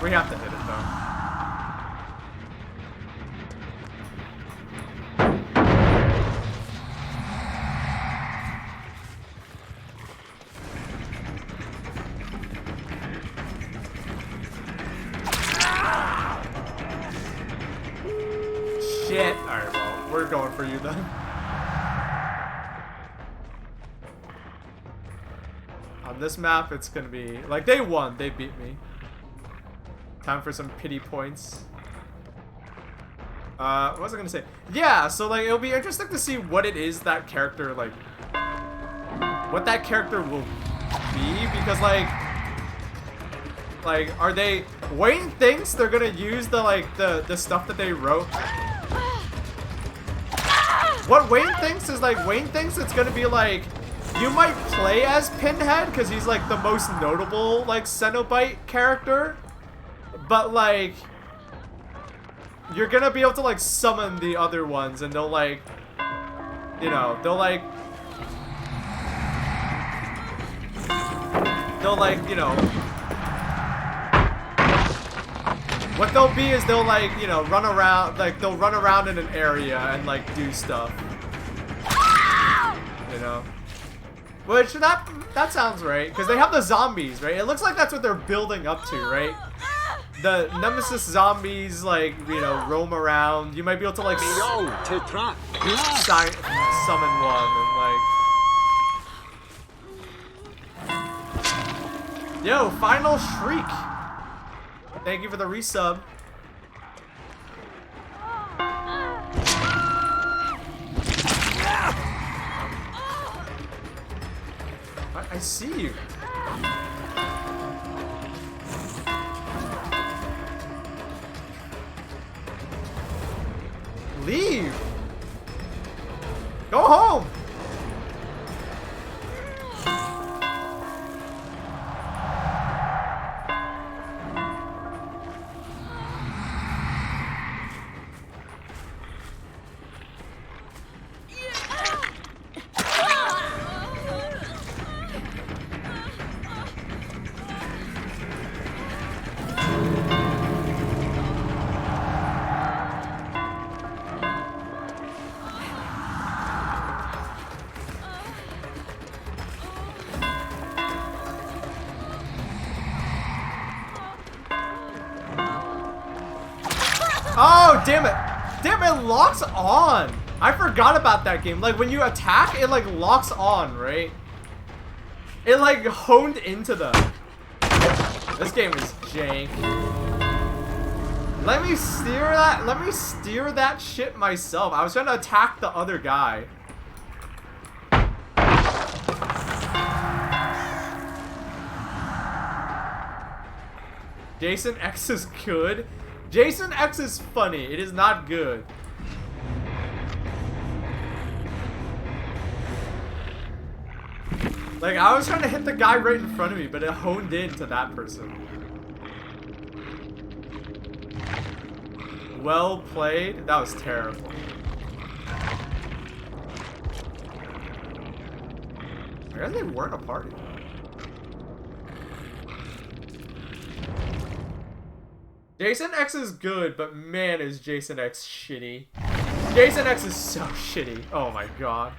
We have to hit it, though. Shit. Alright, well, we're going for you, then. On this map, it's gonna be... Like, they won. They beat me. Time for some pity points. What was I gonna say? Yeah, so, like, it'll be interesting to see what it is that character, like... What that character will be, because, like, are they... Wayne thinks they're gonna use the, like, the stuff that they wrote. What Wayne thinks is, like, Wayne thinks it's gonna be, like, you might play as Pinhead, because he's, like, the most notable, like, Cenobite character. But, like, you're gonna be able to, like, summon the other ones, and they'll, like, you know, they'll, like, you know, what they'll be is they'll, like, you know, run around, like, they'll run around in an area and, like, do stuff. You know? Which, that sounds right, because they have the zombies, right? It looks like that's what they're building up to, right? The Nemesis zombies, like, you know, roam around. You might be able to, like, summon one and, like... Yo, final shriek! Thank you for the resub. I see you. Leave. Go home. Oh, damn it. Damn, it locks on. I forgot about that game. Like, when you attack, it, like, locks on, right? It, like, honed into them. This game is jank. Let me steer that shit myself. I was trying to attack the other guy. Jason X is good. Jason X is funny. It is not good. Like, I was trying to hit the guy right in front of me, but it honed in to that person. Well played. That was terrible. I guess they weren't a party. Jason X is good, but man is Jason X shitty. Jason X is so shitty. Oh my god.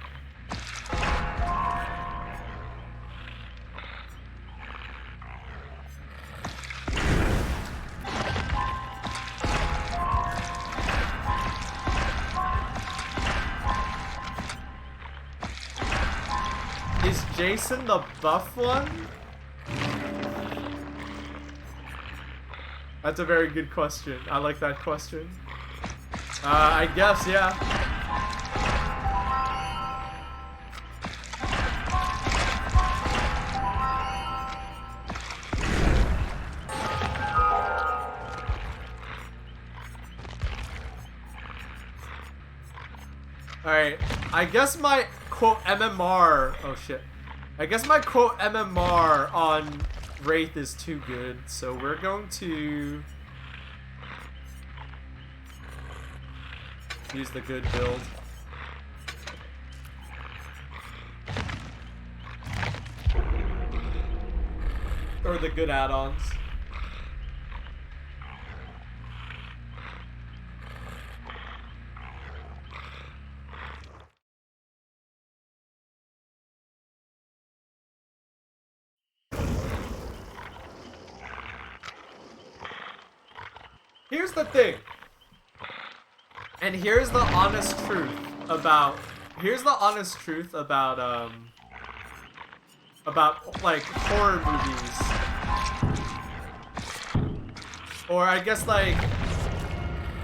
Is Jason the buff one? That's a very good question. I like that question. I guess, yeah. Alright, I guess my quote MMR, oh shit. I guess my quote MMR on Wraith is too good, so we're going to use the good build. Or the good add-ons. Here's the thing. And here's the honest truth about like horror movies. Or I guess like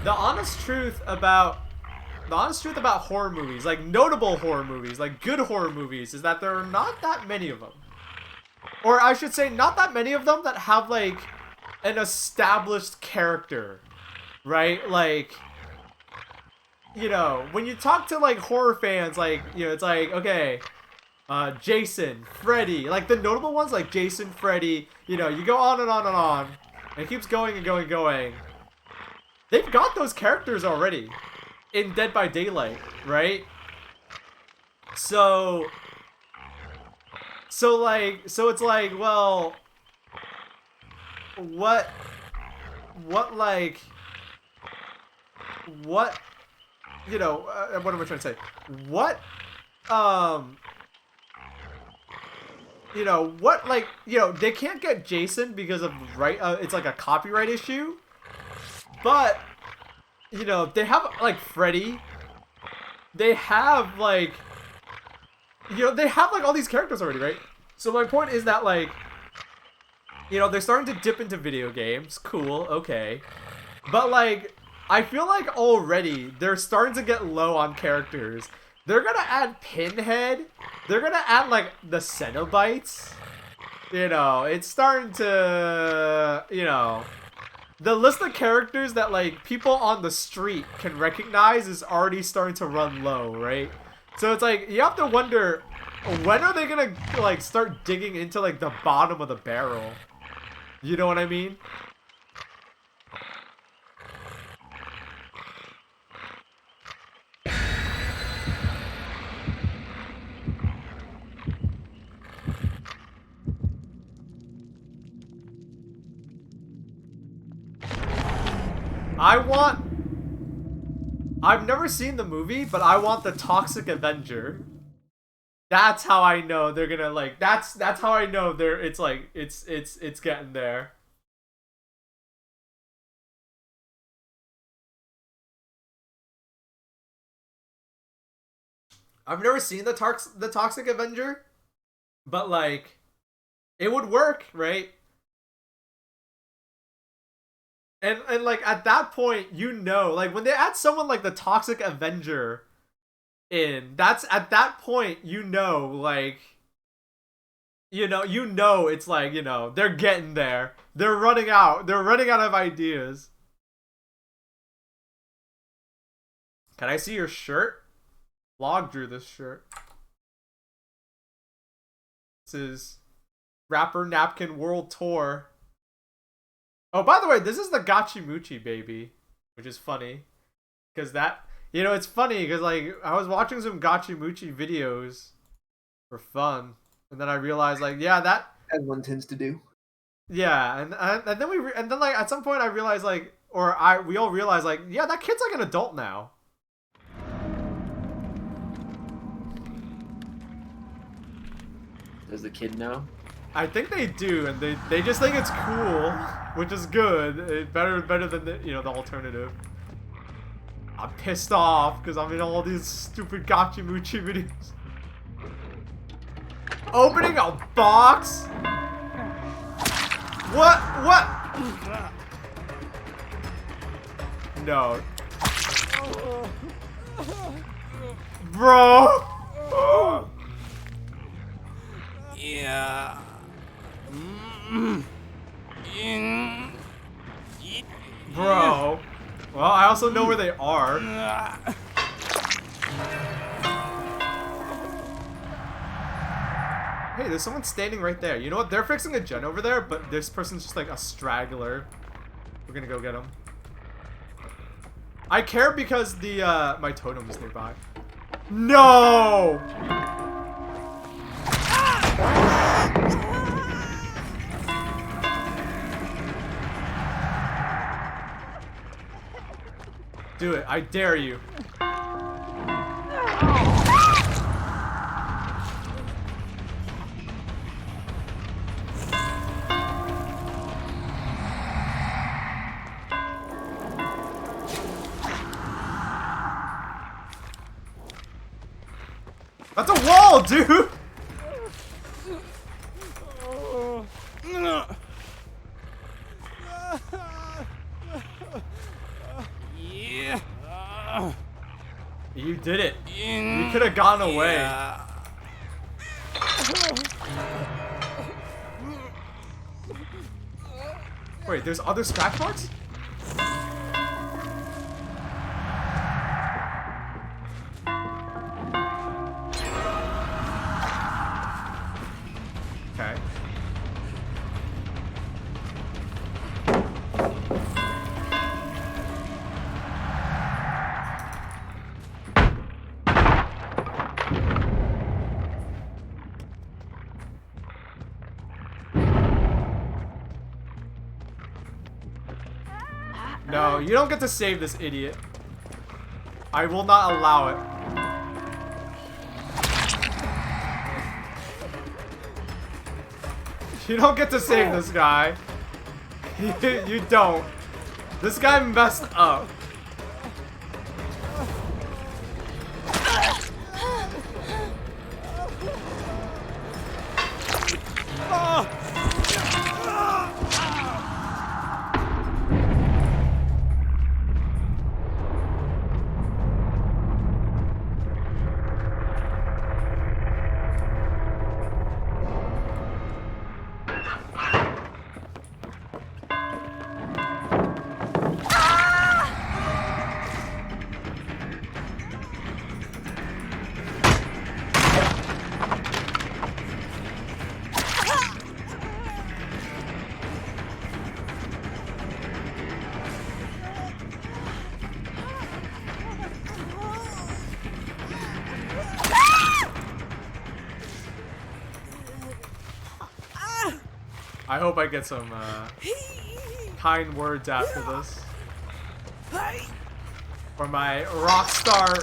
the honest truth about horror movies, like notable horror movies, like good horror movies, is that there are not that many of them. Or I should say not that many of them that have like an established character, right? Like, you know, when you talk to like horror fans, like, you know, it's like, okay, Jason, Freddy, like the notable ones like Jason, Freddy, you know, you go on and on and on, and it keeps going and going and going. They've got those characters already in Dead by Daylight, right? So it's like, well, what, you know, what am I trying to say? What, you know, what, like, you know, they can't get Jason because of, it's like a copyright issue, but, you know, they have, like, Freddy, they have, like, you know, they have, like, all these characters already, right? So my point is that, like, You know, they're starting to dip into video games. Cool, okay. But, like, I feel like already they're starting to get low on characters. They're gonna add Pinhead. They're gonna add, like, the Cenobites. You know, it's starting to, you know... The list of characters that, like, people on the street can recognize is already starting to run low, right? So it's like, you have to wonder, when are they gonna, like, start digging into, like, the bottom of the barrel? You know what I mean? I've never seen the movie, but I want the Toxic Avenger. That's how I know they're gonna, like, that's how I know it's like, it's getting there. I've never seen the Toxic Avenger, but, like, it would work, right? And like, at that point, you know, like, when they add someone like the Toxic Avenger in, that's, at that point, you know, like, you know, it's like, you know, they're getting there. They're running out of ideas. Can I see your shirt? Log drew this shirt. This is Rapper Napkin World Tour. Oh, by the way, this is the Gachimuchi baby, which is funny, because that, you know, it's funny because, like, I was watching some Gachimuchi videos for fun, and then I realized, like, yeah, that, As one tends to do. yeah, and then like, at some point I realized, like, we all realized, like, yeah, that kid's like an adult now. Does the kid know? I think they do, and they just think it's cool, which is good. Better than the, you know, the alternative. I'm pissed off because I'm in all these stupid Gachimuchi videos. Opening a box? What? No. Bro! Yeah. Bro. Well, I also know where they are. Hey, there's someone standing right there. You know what? They're fixing a gen over there, but this person's just like a straggler. We're gonna go get him. I care because the, my totem is nearby. No! Do it. I dare you. That's a wall, dude! You did it. You could have gone away. Wait, there's other scratch marks? Okay. No, you don't get to save this idiot. I will not allow it. You don't get to save this guy. You don't. This guy messed up. I hope I get some kind words after this. For my rock star.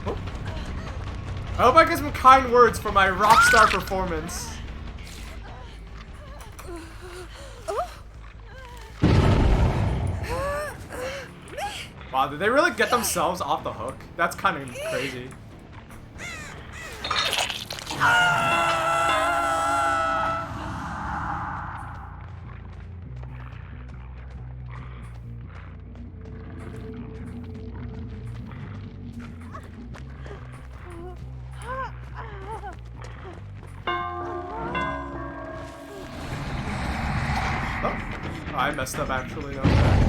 Oh. I hope I get some kind words for my rock star performance. Wow, did they really get themselves off the hook? That's kind of crazy. Oh, I messed up actually. Okay.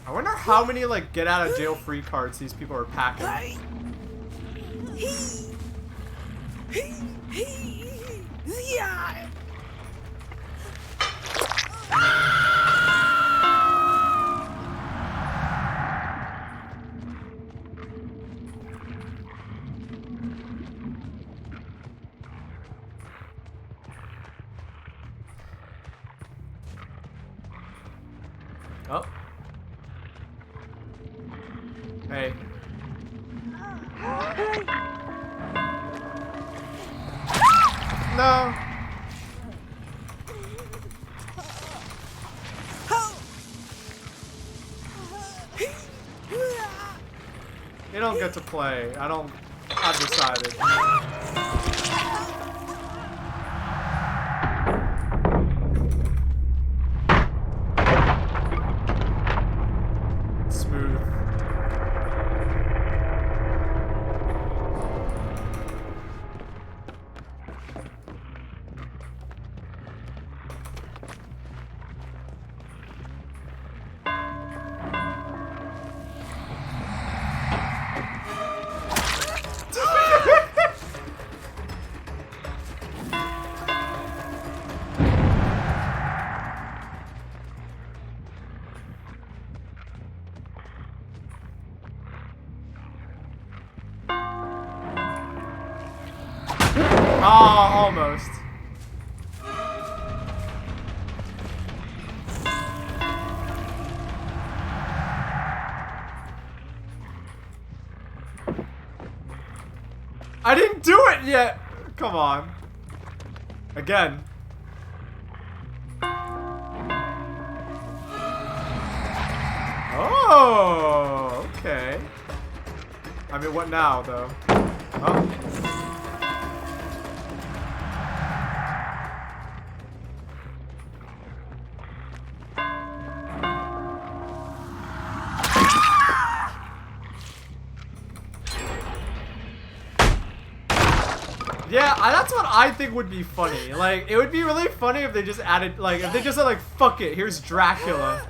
I wonder how many like get out of jail free cards these people are packing. Oh. Hey. No. You don't get to play. I've decided. Smooth. Oh, almost. I didn't do it yet! Come on. Again. Oh, okay. I mean, what now, though? Oh. Yeah, that's what I think would be funny. Like, it would be really funny if they just added, like, if they just said, like, fuck it, here's Dracula.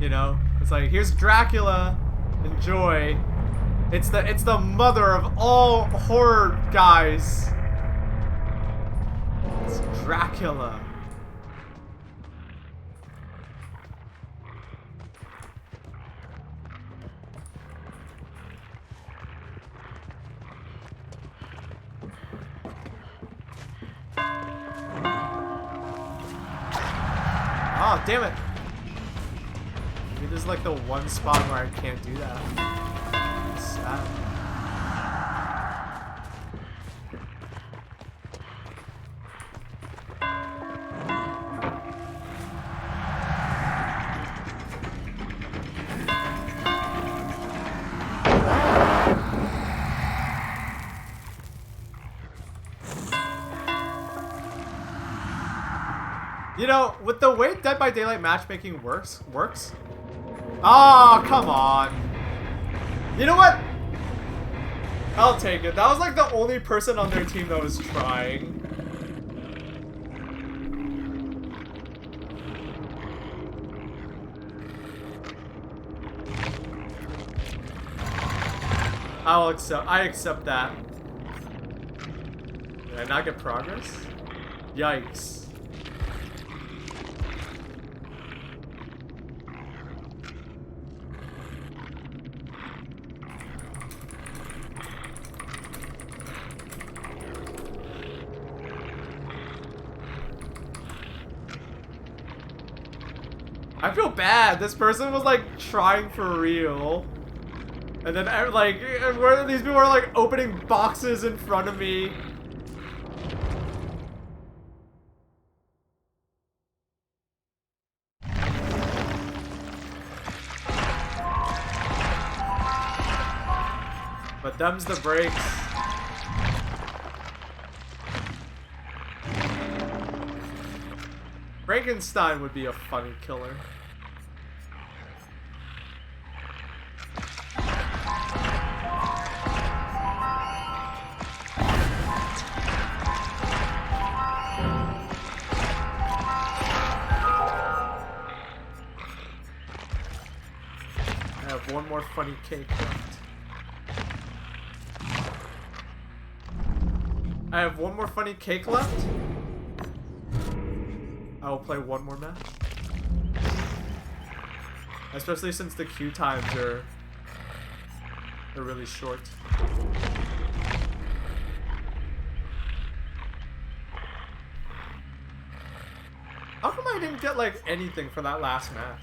You know? It's like, here's Dracula. Enjoy. It's the mother of all horror guys. It's Dracula. Oh, damn it. Maybe there's like the one spot where I can't do that. It's sad. You know, with the way Dead by Daylight matchmaking works. Oh, come on. You know what? I'll take it. That was like the only person on their team that was trying. I accept that. Did I not get progress? Yikes. I feel bad. This person was like trying for real. And then like, where these people are like opening boxes in front of me. But them's the breaks. Frankenstein would be a funny killer. I have one more funny cake left. I have one more funny cake left. I will play one more match. Especially since the queue times are really short. How come I didn't get like anything for that last match?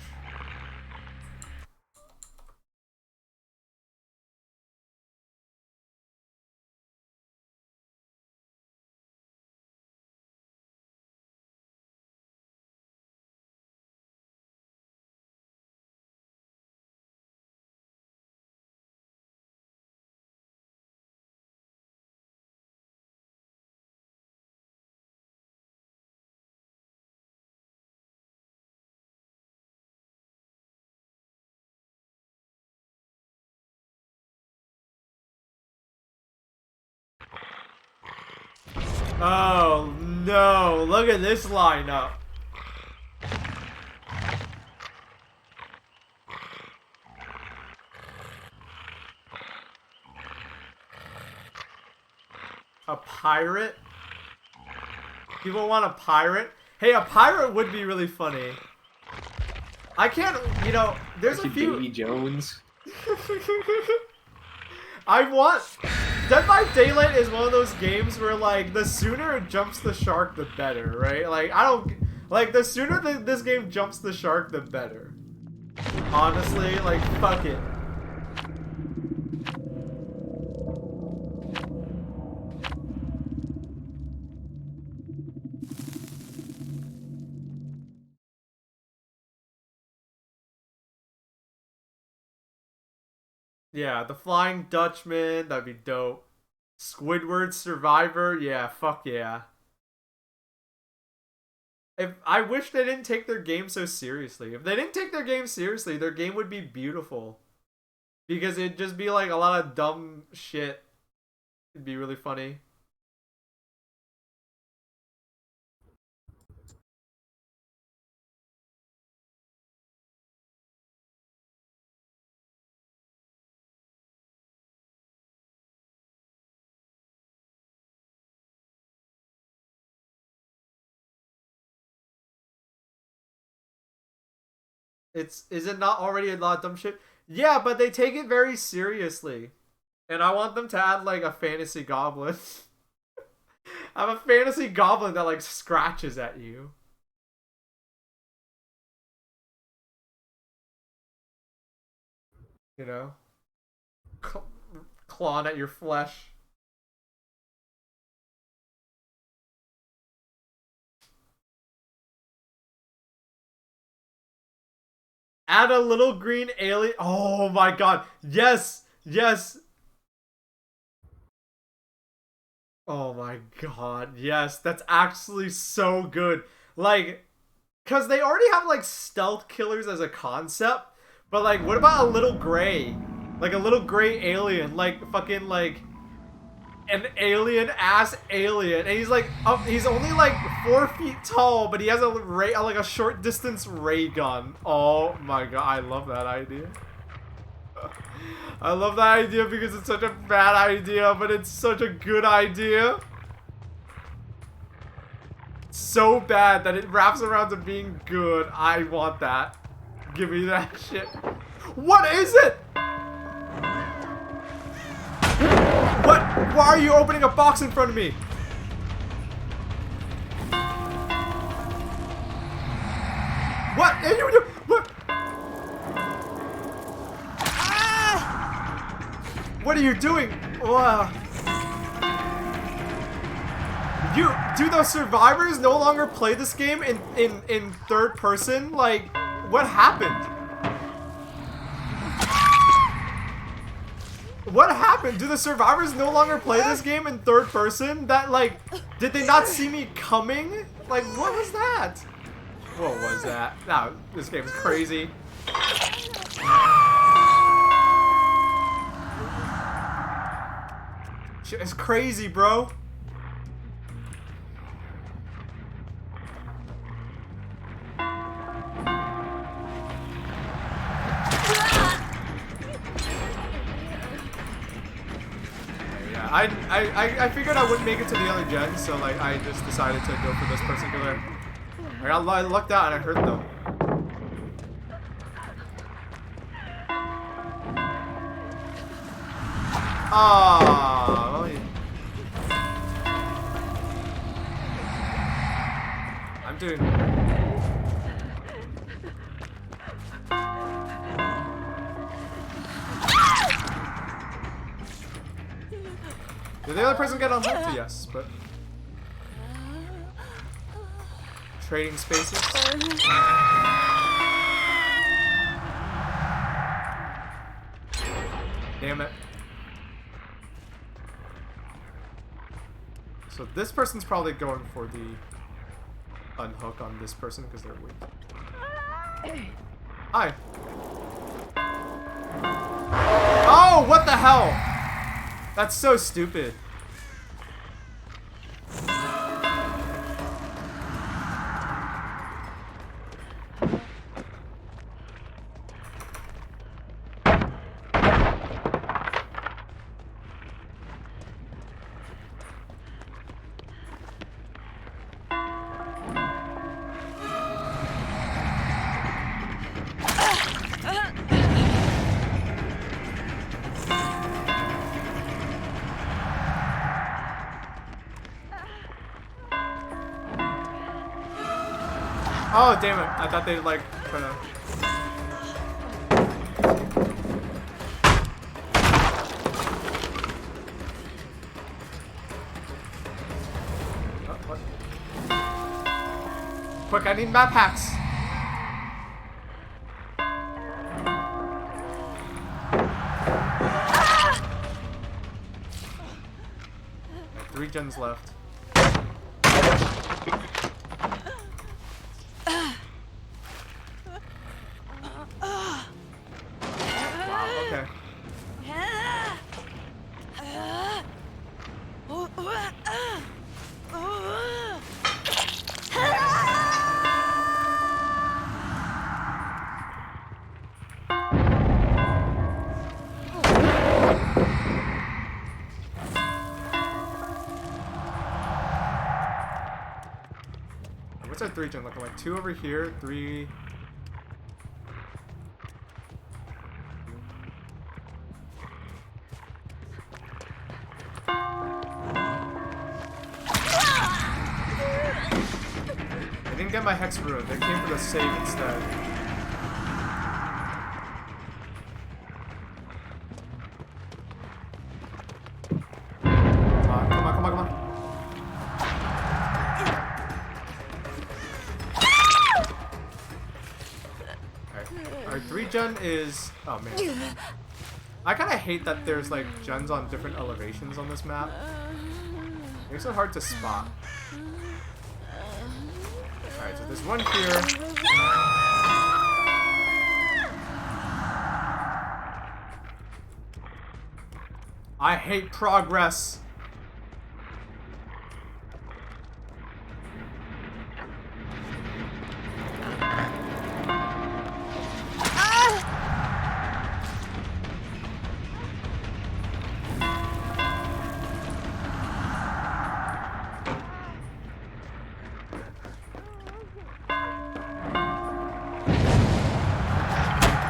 Oh no, look at this lineup. A pirate? People want a pirate? Hey, a pirate would be really funny. I can't, you know, there's a few... Davy Jones. I want... Dead by Daylight is one of those games where, like, the sooner it jumps the shark, the better, right? Like, I don't... Like, the sooner this game jumps the shark, the better. Honestly, like, fuck it. Yeah, the Flying Dutchman, that'd be dope. Squidward Survivor, yeah, fuck yeah. I wish they didn't take their game so seriously. If they didn't take their game seriously, their game would be beautiful. Because it'd just be like a lot of dumb shit. It'd be really funny. Is it not already a lot of dumb shit? Yeah, but they take it very seriously. And I want them to add like a fantasy goblin. I have a fantasy goblin that like scratches at you. You know? Clawing at your flesh. Add a little green alien. Oh my god. Yes. Yes. Oh my god. Yes. That's actually so good. Like, because they already have like stealth killers as a concept. But like, what about a little gray? Like a little gray alien. Like fucking like an alien ass alien, and he's like up. He's only like 4 feet tall, but he has a like a short distance ray gun. Oh my god, I love that idea. I love that idea because it's such a bad idea, but it's such a good idea. It's so bad that it wraps around to being good. I want that. Give me that shit. What is it? What? Why are you opening a box in front of me? What? What? What are you doing? Do those survivors no longer play this game in third person? Like, what happened? What happened? Do the survivors no longer play this game in third person? That, like, did they not see me coming? Like, what was that? What was that? No, this game's crazy. Shit is crazy, bro. I figured I wouldn't make it to the other gen, so like I just decided to go for this particular. I lucked out and I hurt them. Ah, well, I'm doing. Did the other person get unhooked? Yes, but trading spaces. Damn it. So this person's probably going for the unhook on this person because they're weak. Hi. Oh, what the hell? That's so stupid. Oh, damn it. I thought they'd like try to... Oh, what? Quick, I need map hacks. Right, 3 gens left. What's our 3 gen looking like? 2 over here, 3. I didn't get my hex rune. They came for the save instead. Come on, come on, come on. Our 3 gen is... Oh, man. I kind of hate that there's, like, gens on different elevations on this map. Makes it hard to spot. Alright, so there's one here. I hate progress.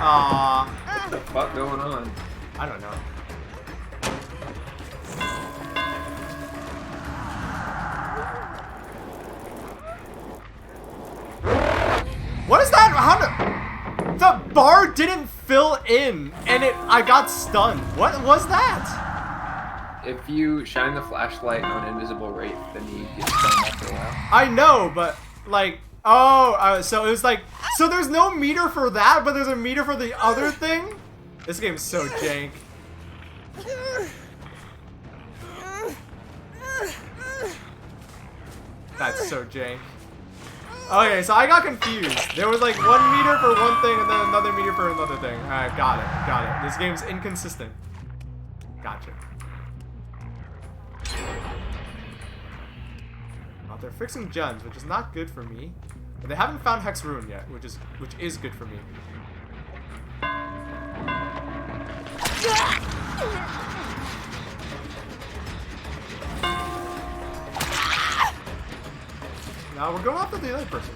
What the fuck going on? I don't know. What is that? How did... The bar didn't fill in, and I got stunned. What was that? If you shine the flashlight on invisible wraith, then you get stunned after a while. I know, but like, oh, so it was like, so there's no meter for that, but there's a meter for the other thing? This game's so jank. That's so jank. Okay, so I got confused. There was like 1 meter for one thing and then another meter for another thing. Alright, got it. This game's inconsistent. Gotcha. Oh, they're fixing gens, which is not good for me. But they haven't found Hex Ruin yet, which is good for me. Now we're going after the other person.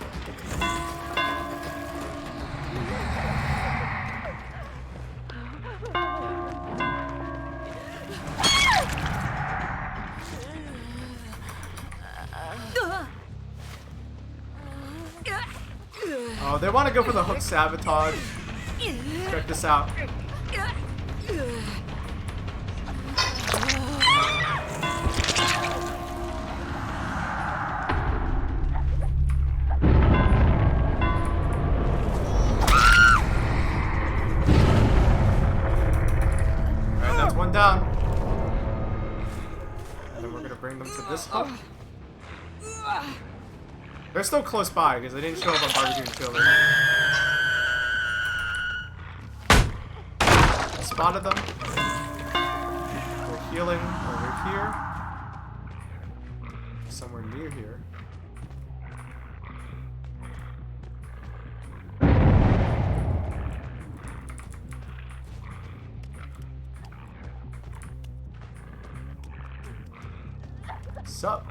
Oh, they want to go for the hook sabotage. Check this out. Alright, that's one down. And then we're gonna bring them to this hook. They're still close by because they didn't show up on Barbecue and Chiller. I spotted them. They're healing over here. Somewhere near here. Sup?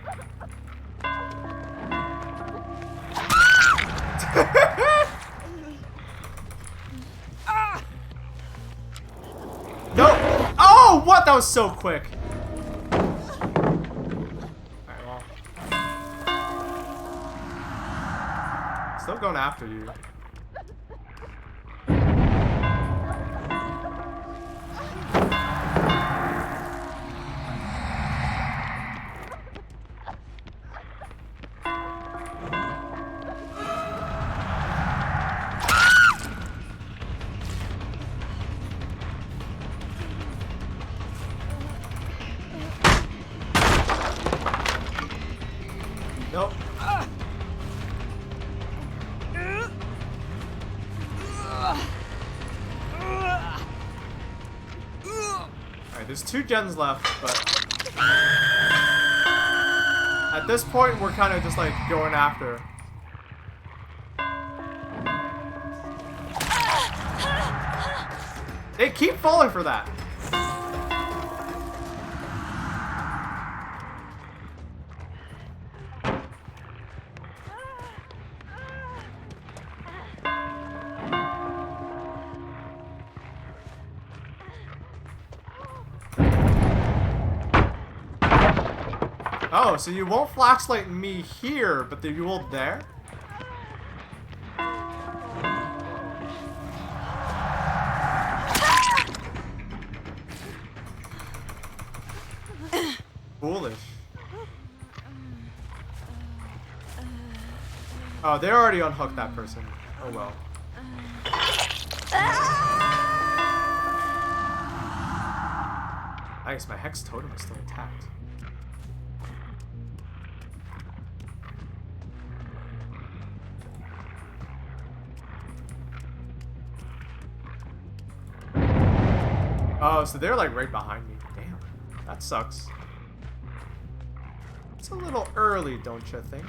No! Oh, what? That was so quick. Alright, well. Still going after you. Nope. Alright, there's 2 gens left, but at this point we're kind of just like going after. They keep falling for that. Oh, so you won't flashlight me here, but you will there? Foolish. Oh, they already unhooked that person. Oh well. Nice, my Hex Totem is still intact. Oh, so they're like right behind me. Damn, that sucks. It's a little early, don't you think?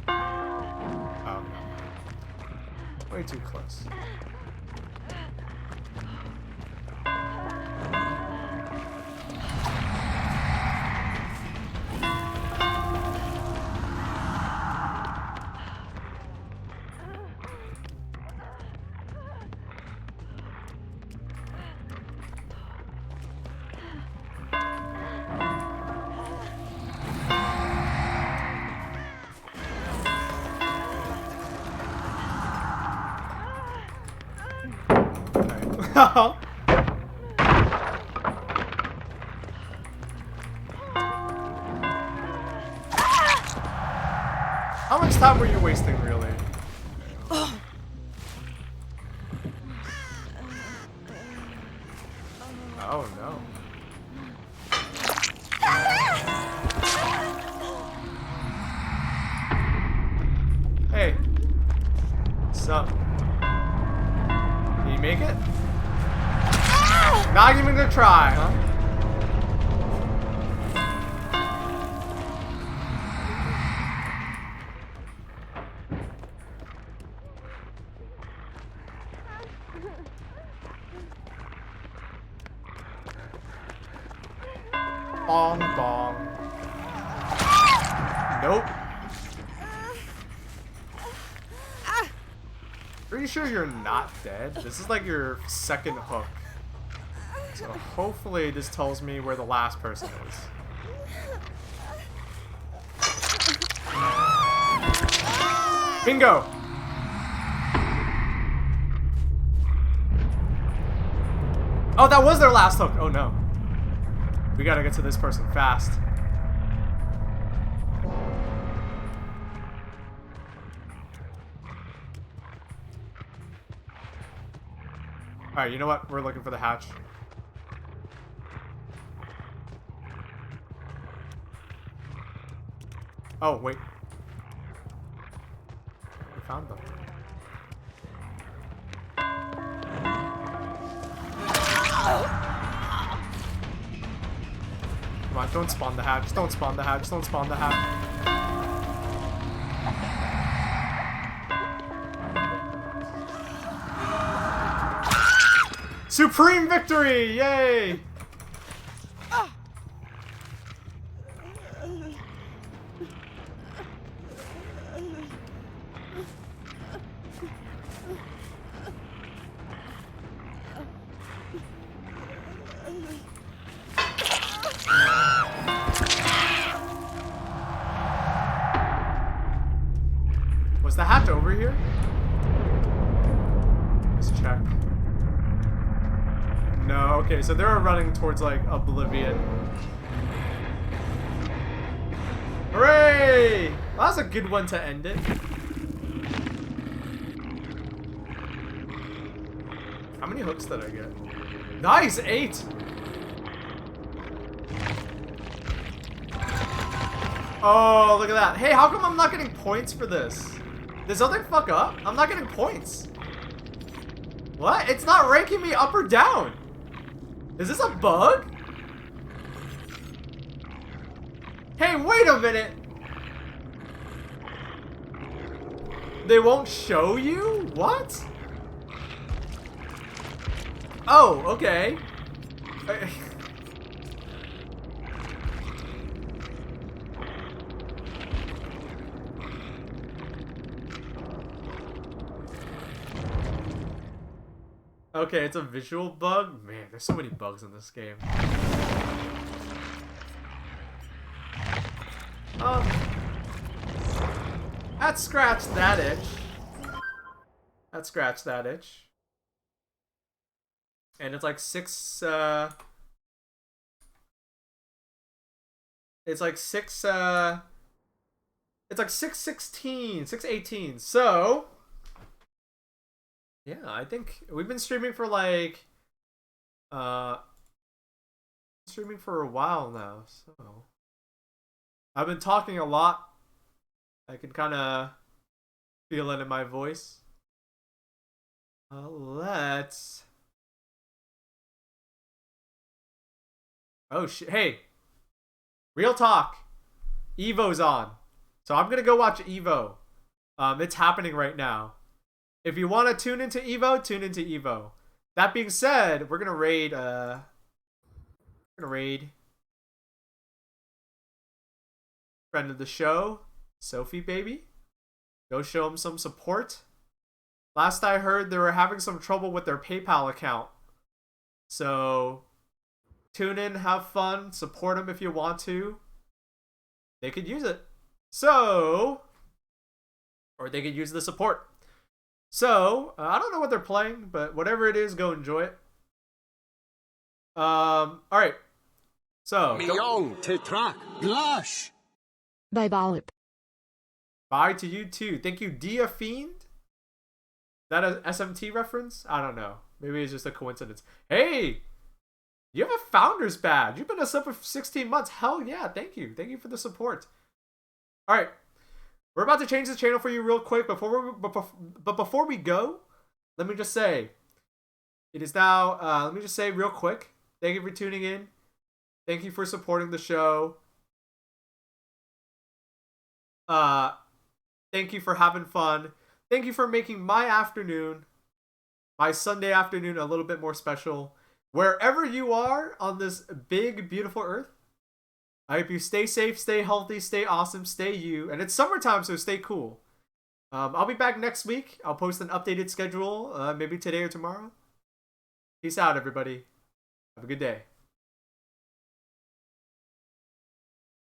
Oh, way too close. no. How much time were you wasting, really? Oh no. Hey. What's up? Can you make it? Not even gonna try, huh? Bong bong. Nope. Pretty sure you're not dead. This is like your second hook. So hopefully this tells me where the last person is. Bingo! Oh, that was their last hook. Oh no. We gotta get to this person fast. Alright, you know what? We're looking for the hatch. Oh, wait. We found them. Come on, don't spawn the hatch. Don't spawn the hatch. Don't spawn the hatch. Supreme victory! Yay! Was the hatch over here? Let's check. No, okay, so they're running towards, like, oblivion. Hooray! Well, that's a good one to end it. How many hooks did I get? Nice! 8! Oh, look at that. Hey, how come I'm not getting points for this? Did something fuck up? I'm not getting points. What? It's not ranking me up or down. Is this a bug? Hey, wait a minute. They won't show you? What? Oh, okay. Okay, it's a visual bug? Man, there's so many bugs in this game. That scratched that itch. That scratched that itch. And it's like 6, it's like 6, it's like 6:16, 6:18. So, yeah, I think we've been streaming for like, streaming for a while now, so. I've been talking a lot. I can kind of feel it in my voice. Let's... Oh, shit. Hey. Real talk. Evo's on. So I'm going to go watch Evo. It's happening right now. If you want to tune into Evo, tune into Evo. That being said, we're going to raid, friend of the show, Sophie baby. Go show him some support. Last I heard, they were having some trouble with their PayPal account. So, tune in, have fun, support them if you want to. They could use it. So, or they could use the support. So, I don't know what they're playing, but whatever it is, go enjoy it. All right. So By Baaulp. bye to you too. Thank you, Dia Fiend. That an SMT reference? I don't know. Maybe it's just a coincidence. Hey, you have a founder's badge. You've been a sub for 16 months. Hell yeah! Thank you. Thank you for the support. All right, we're about to change the channel for you real quick. But before we go, let me just say, it is now. Let me just say real quick. Thank you for tuning in. Thank you for supporting the show. Thank you for having fun. Thank you for making my afternoon, my Sunday afternoon, a little bit more special. Wherever you are on this big, beautiful earth, I hope you stay safe, stay healthy, stay awesome, stay you. And it's summertime, so stay cool. I'll be back next week. I'll post an updated schedule, maybe today or tomorrow. Peace out, everybody. Have a good day.